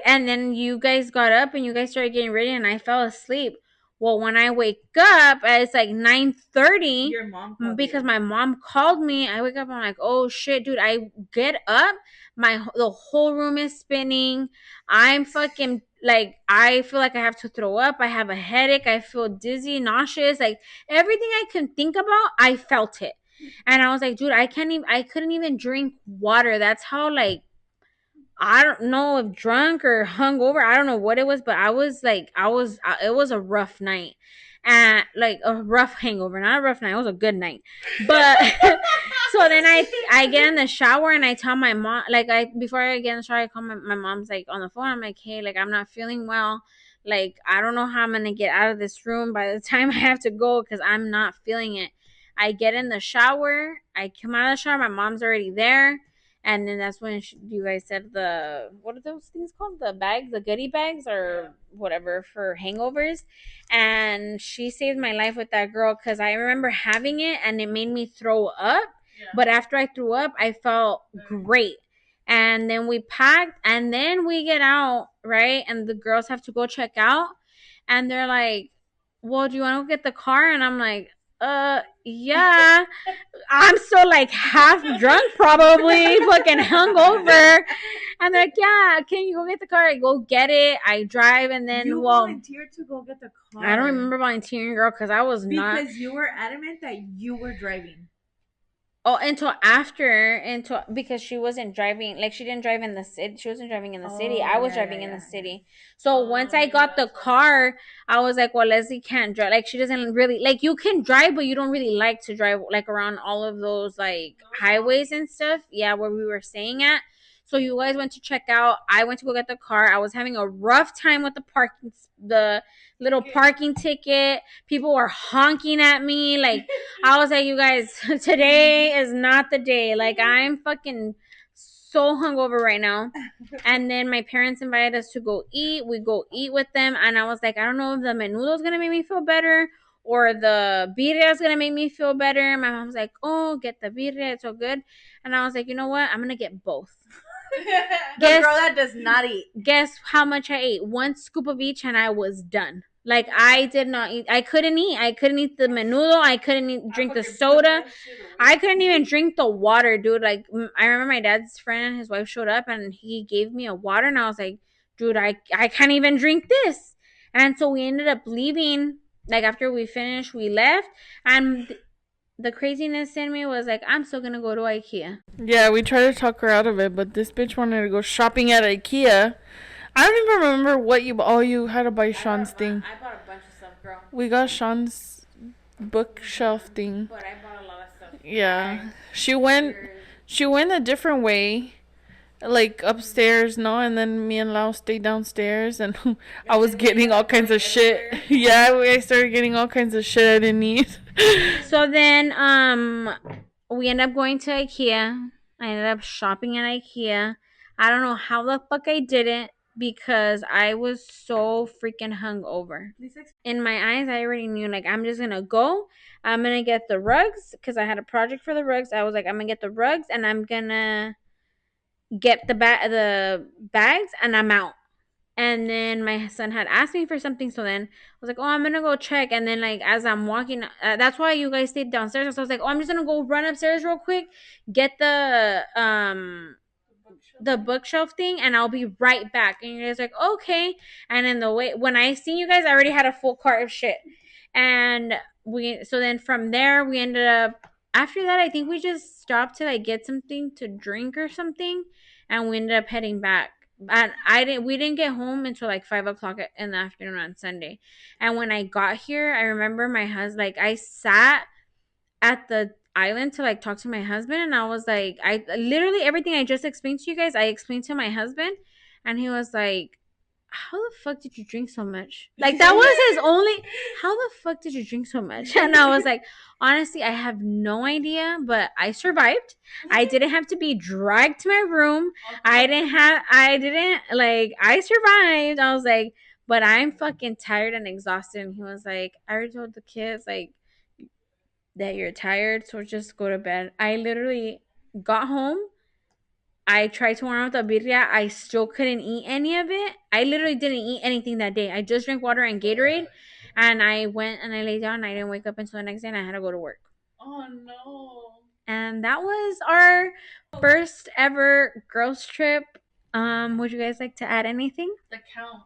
and then you guys got up, and you guys started getting ready, and I fell asleep. Well, when I wake up, it's like 9:30. Your mom called because you. my mom called me. I wake up, I'm like, oh shit, dude. I get up, the whole room is spinning. I'm fucking like, I feel like I have to throw up. I have a headache. I feel dizzy, nauseous. Like, everything I can think about, I felt it. And I was like, dude, I couldn't even drink water. That's how like I don't know if drunk or hungover. I don't know what it was, but it was a rough night. And like a rough hangover, not a rough night. It was a good night. But so then I get in the shower and I tell my mom, like, before I get in the shower, I call my mom's like on the phone. I'm like, hey, like, I'm not feeling well. Like, I don't know how I'm going to get out of this room by the time I have to go because I'm not feeling it. I get in the shower. I come out of the shower. My mom's already there. And then that's when you guys said what are those things called? The bags, the goodie bags or whatever for hangovers. And she saved my life with that girl because I remember having it and it made me throw up. Yeah. But after I threw up, I felt great. And then we packed and then we get out, right? And the girls have to go check out. And they're like, well, do you want to get the car? And I'm like, yeah. I'm still like half drunk, probably fucking hungover. And they're like, yeah, can you go get the car? I go get it. I drive, and then you volunteered to go get the car. I don't remember volunteering, girl, because I was not. Because you were adamant that you were driving. Oh, because she wasn't driving, like she didn't drive in the city. She wasn't driving in the city. I was driving in the city. So once I got the car, I was like, well, Leslie can't drive. Like she doesn't really like. You can drive, but you don't really like to drive like around all of those like highways and stuff. Yeah, where we were staying at. So you guys went to check out. I went to go get the car. I was having a rough time with the little parking ticket. People were honking at me. Like, I was like, you guys, today is not the day. Like, I'm fucking so hungover right now. And then my parents invited us to go eat. We go eat with them. And I was like, I don't know if the menudo is going to make me feel better or the birria is going to make me feel better. My mom's like, oh, get the birria. It's so good. And I was like, you know what? I'm going to get both. The girl that does not eat. Guess how much I ate? One scoop of each and I was done. Like I did not eat. I couldn't eat. I couldn't eat the menudo. I couldn't drink the soda. I couldn't even drink the water, dude. Like I remember my dad's friend and his wife showed up and he gave me a water and I was like, dude, I can't even drink this. And so we ended up leaving. Like after we finished, we left and the craziness in me was like, I'm still gonna go to IKEA. Yeah, we tried to talk her out of it, but this bitch wanted to go shopping at IKEA. I don't even remember what you had to buy Sean's thing. I bought a bunch of stuff, girl. We got Sean's bookshelf thing. But I bought a lot of stuff. Yeah. She went a different way. Like upstairs, no, and then me and Lau stayed downstairs and I was getting all kinds of shit. Yeah, I started getting all kinds of shit I didn't need. So then we ended up going to IKEA. I ended up shopping at IKEA. I don't know how the fuck I did it because I was so freaking hungover. In my eyes, I already knew like I'm just gonna go. I'm gonna get the rugs because I had a project for the rugs. I was like, I'm gonna get the rugs and I'm gonna get the bags and I'm out. And then my son had asked me for something, so then I was like, oh, I'm gonna go check. And then like as I'm walking, that's why you guys stayed downstairs. So I was like, oh, I'm just gonna go run upstairs real quick, get the bookshelf thing, and I'll be right back. And you guys like, okay. And then when I seen you guys, I already had a full cart of shit. And so then from there we ended up, after that I think we just stopped to like get something to drink or something, and we ended up heading back. And we didn't get home until like 5 o'clock in the afternoon on Sunday. And when I got here, I remember my husband, like I sat at the island to like talk to my husband, and I was like, I literally everything I just explained to you guys, I explained to my husband, and he was like, how the fuck did you drink so much? Like that was his only, how the fuck did you drink so much? And I was like, honestly, I have no idea, but I survived. I didn't have to be dragged to my room. I survived. I was like, but I'm fucking tired and exhausted. And he was like, I already told the kids like that you're tired, so just go to bed. I literally got home. I tried to warm up the birria. I still couldn't eat any of it. I literally didn't eat anything that day. I just drank water and Gatorade. And I went and I laid down. And I didn't wake up until the next day and I had to go to work. Oh, no. And that was our first ever girls trip. Would you guys like to add anything? The count.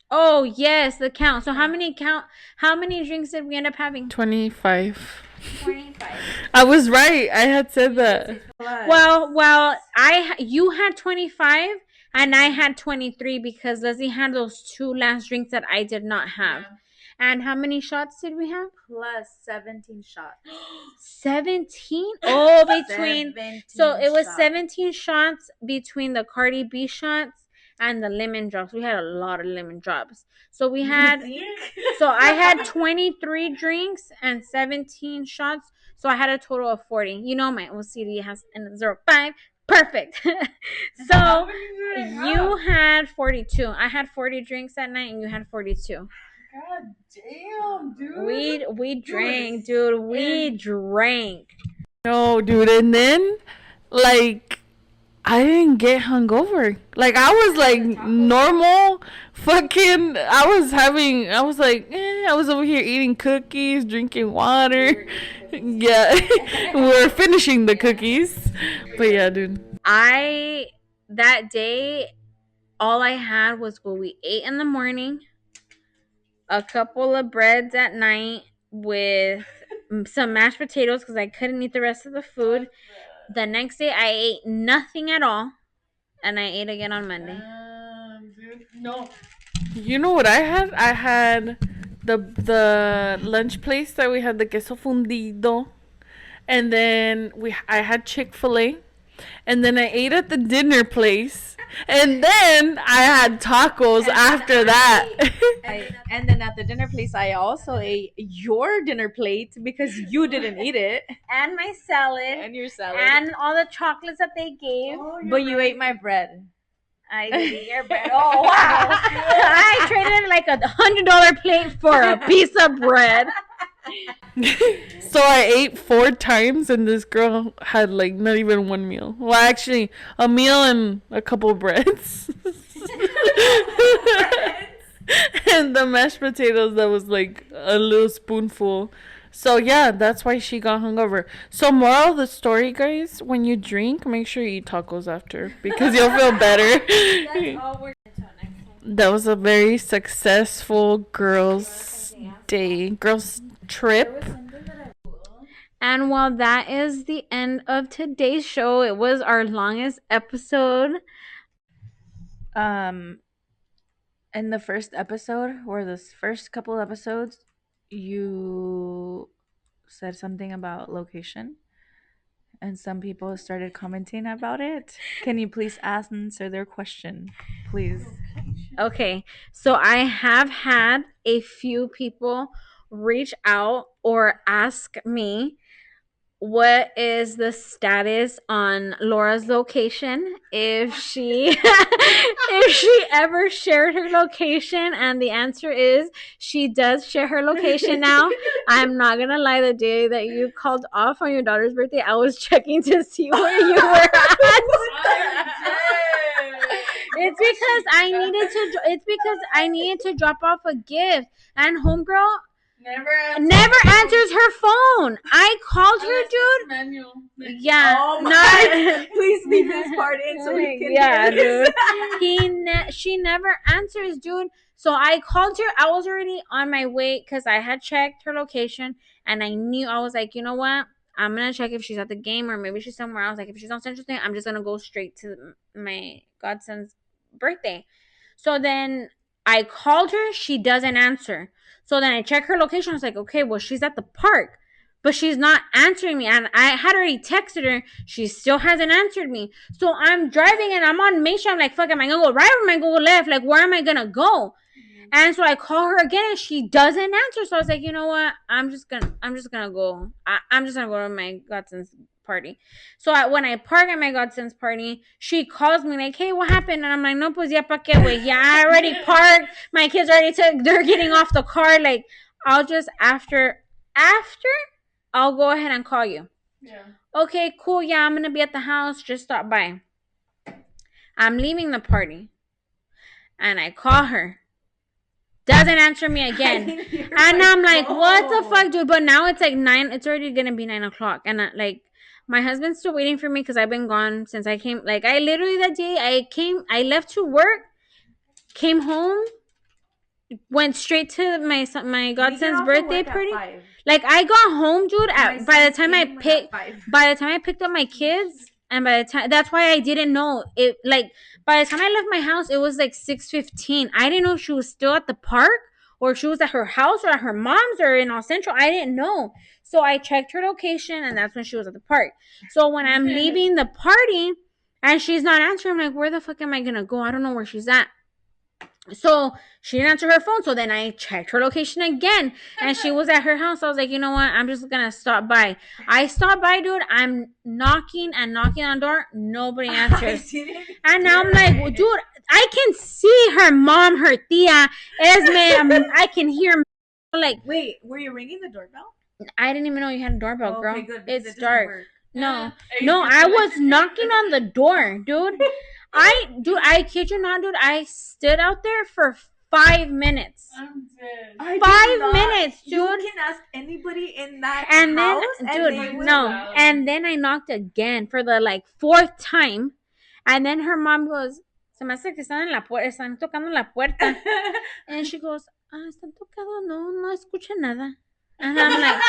Oh yes, the count. So how many count? How many drinks did we end up having? 25. 25. I was right. I had said that. Well, you had 25 and I had 23 because Leslie had those two last drinks that I did not have. Yeah. And how many shots did we have? Plus 17 shots. 17? Oh, between 17 so it was shots. 17 shots between the Cardi B shots and the lemon drops. We had a lot of lemon drops. So we had so I had 23 drinks and 17 shots. So I had a total of 40. You know my OCD has a 05. Perfect. So you had 42. I had 40 drinks that night and you had 42. God damn, dude. We drank, dude. We drank. No, dude. And then, like, I didn't get hungover. Like, I was like normal. Fucking, I was like, I was over here eating cookies, drinking water. Yeah, we were finishing the cookies. But yeah, dude. That day, all I had was what we ate in the morning, a couple of breads at night with some mashed potatoes because I couldn't eat the rest of the food. The next day, I ate nothing at all, and I ate again on Monday. Dude. No. You know what I had? I had the lunch place that we had the queso fundido, and then I had Chick-fil-A, and then I ate at the dinner place, and then I had tacos after that. And then at the dinner place, I also ate your dinner plate because you didn't eat it. And my salad. And your salad. And all the chocolates that they gave. But you ate my bread. I did eat your bread. Oh, wow. I traded like $100 plate for a piece of bread. So I ate 4 times, and this girl had like not even one meal. Well, actually, a meal and a couple breads. And the mashed potatoes, that was like a little spoonful. So yeah, that's why she got hungover. So moral of the story, guys, when you drink, make sure you eat tacos after because you'll feel better. That's all we're into next time. That was a very successful girls' day, girls' trip. And while that is the end of today's show, it was our longest episode. In the first episode, or this first couple episodes, you said something about location, and some people started commenting about it. Can you please answer their question, please? Okay, so I have had a few people reach out or ask me what is the status on Laura's location, if she if she ever shared her location, and the answer is she does share her location now. I'm not gonna lie, the day that you called off on your daughter's birthday, I was checking to see where you were at. It's because I needed to drop off a gift, and homegirl never answers her phone. I called her, dude. Yeah, Oh my not. Please leave this part in so we can Yeah, hear this. dude. She never answers, dude. So I called her. I was already on my way because I had checked her location, and I knew, I was like, you know what? I'm gonna check if she's at the game or maybe she's somewhere else. Like if she's on Central State, I'm just gonna go straight to my godson's birthday. So then I called her. She doesn't answer. So then I check her location. I was like, okay, well, she's at the park, but she's not answering me. And I had already texted her. She still hasn't answered me. So I'm driving and I'm on Main Street. I'm like, fuck, am I going to go right or am I going to go left? Like, where am I going to go? And so I call her again and she doesn't answer. So I was like, you know what? I'm just gonna go. I'm just gonna go to my godson's party. So when I park at my godson's party, she calls me like, hey, what happened? And I'm like, no, pues ya pa qué, güey. Yeah, I already parked. My kids already they're getting off the car. Like, I'll just after I'll go ahead and call you. Yeah. Okay, cool. Yeah, I'm gonna be at the house. Just stop by. I'm leaving the party. And I call her. Doesn't answer me again. And I'm like, what the fuck, dude? But now it's like 9. It's already going to be 9 o'clock. And like, my husband's still waiting for me because I've been gone since I came. Like, I literally that day, I left to work, came home, went straight to my We get godson's off of birthday work at party. 5. Like I got home, dude. My By the son time I came at picked, 5. by the time I picked up my kids, and by the time that's why I didn't know it. Like by the time I left my house, it was like 6:15. I didn't know if she was still at the park or if she was at her house or at her mom's or in All Central. I didn't know. So I checked her location, and that's when she was at the park. So when I'm leaving the party and she's not answering, I'm like, where the fuck am I gonna go? I don't know where she's at. So she didn't answer her phone. So then I checked her location again, and she was at her house. I was like, you know what? I'm just gonna stop by. I stopped by, dude. I'm knocking and knocking on the door. Nobody answers. And now I'm like, well, dude, I can see her mom, her tia, Esme. I can hear. Like, Wait, were you ringing the doorbell? I didn't even know you had a doorbell, Oh, girl. okay, good. Because It's it doesn't dark. work. No, I was knocking on the door, dude. I kid you not, dude. I stood out there for 5 minutes. I'm dead. I did 5 not- minutes, dude. You can ask anybody in that And then, house, and dude, they will. no. And then I knocked again for the like 4th time, and then her mom goes, "Se me hace que están tocando la puerta," and she goes, "Están tocando, no escucha nada." And I'm like,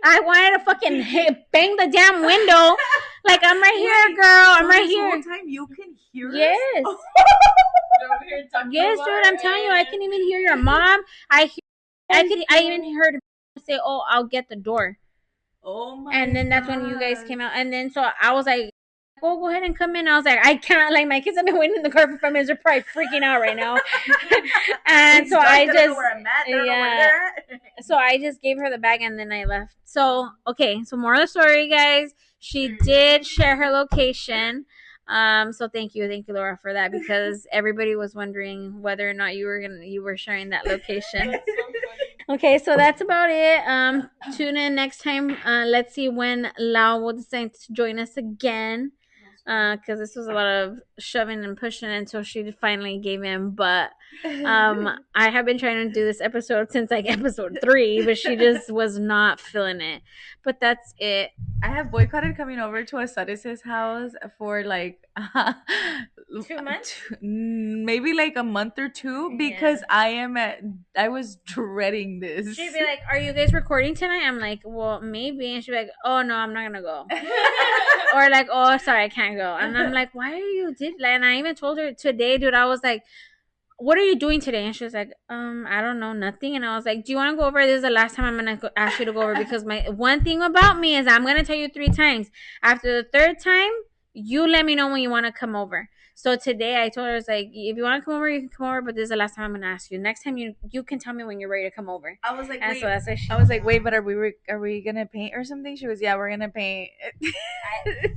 I wanted to fucking bang the damn window. Like, I'm right here, girl. I'm right This here. whole time you can hear us? Yes. Yes, dude. I'm telling you, I can even hear your mom. I even heard her say, "Oh, I'll get the door." Oh my And then that's when you guys gosh. came out. And then so I was like, "Oh, go ahead and come in." I was like, I can't. Like, my kids have been waiting in the car for 5 minutes. They're probably freaking out right now. And so I don't know just, where I'm at, don't know where yeah. they're at. So I just gave her the bag and then I left. So, okay. So more of the story, guys. She did share her location. So thank you, Laura, for that, because everybody was wondering whether or not you were sharing that location. Okay, so that's about it. Tune in next time. Let's see when Lau will decide to join us again. Because this was a lot of shoving and pushing until she finally gave in. But I have been trying to do this episode since like episode 3, but she just was not feeling it. But that's it. I have boycotted coming over to Asadis' house for like 2 months? maybe like a month or 2, because I was dreading this. She'd be like, "Are you guys recording tonight?" I'm like, "Well, maybe." And she'd be like, "Oh no, I'm not gonna go." Or like, "Oh, sorry, I can't go." And I'm like, "Why are you did?" And I even told her today, dude. I was like, "What are you doing today?" And she was like, I don't know, nothing." And I was like, "Do you want to go over? This is the last time I'm gonna ask you to go over, because my one thing about me is I'm gonna tell you 3 times. After the 3rd time, you let me know when you want to come over." So today I told her, it's like, if you want to come over, you can come over, but this is the last time I'm gonna ask you. Next time you can tell me when you're ready to come over. I was like, And wait. so that's what she I was like, wait, but are we gonna paint or something? She goes, yeah, we're gonna paint.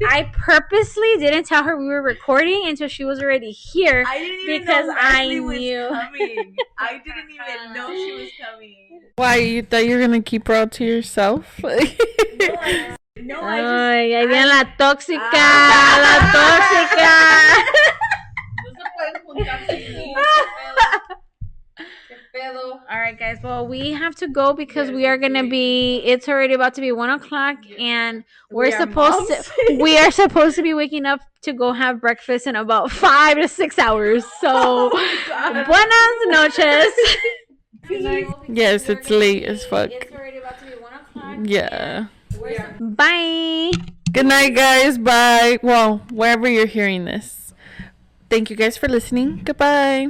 I purposely didn't tell her we were recording until she was already here. I didn't even because know I Leslie was knew. coming. I didn't even know she was coming. Why, you thought you were gonna keep her all to yourself? No, Ay, ahí viene la tóxica, la tóxica. All right, guys. Well, we have to go because we are gonna be. It's already about to be 1:00, and we are supposed to be waking up to go have breakfast in about 5 to 6 hours. So, buenas noches. Yes, it's late as fuck. It's already about to be 1:00. Yeah. Bye. Good night, guys. Bye. Well, wherever you're hearing this. Thank you guys for listening. Goodbye.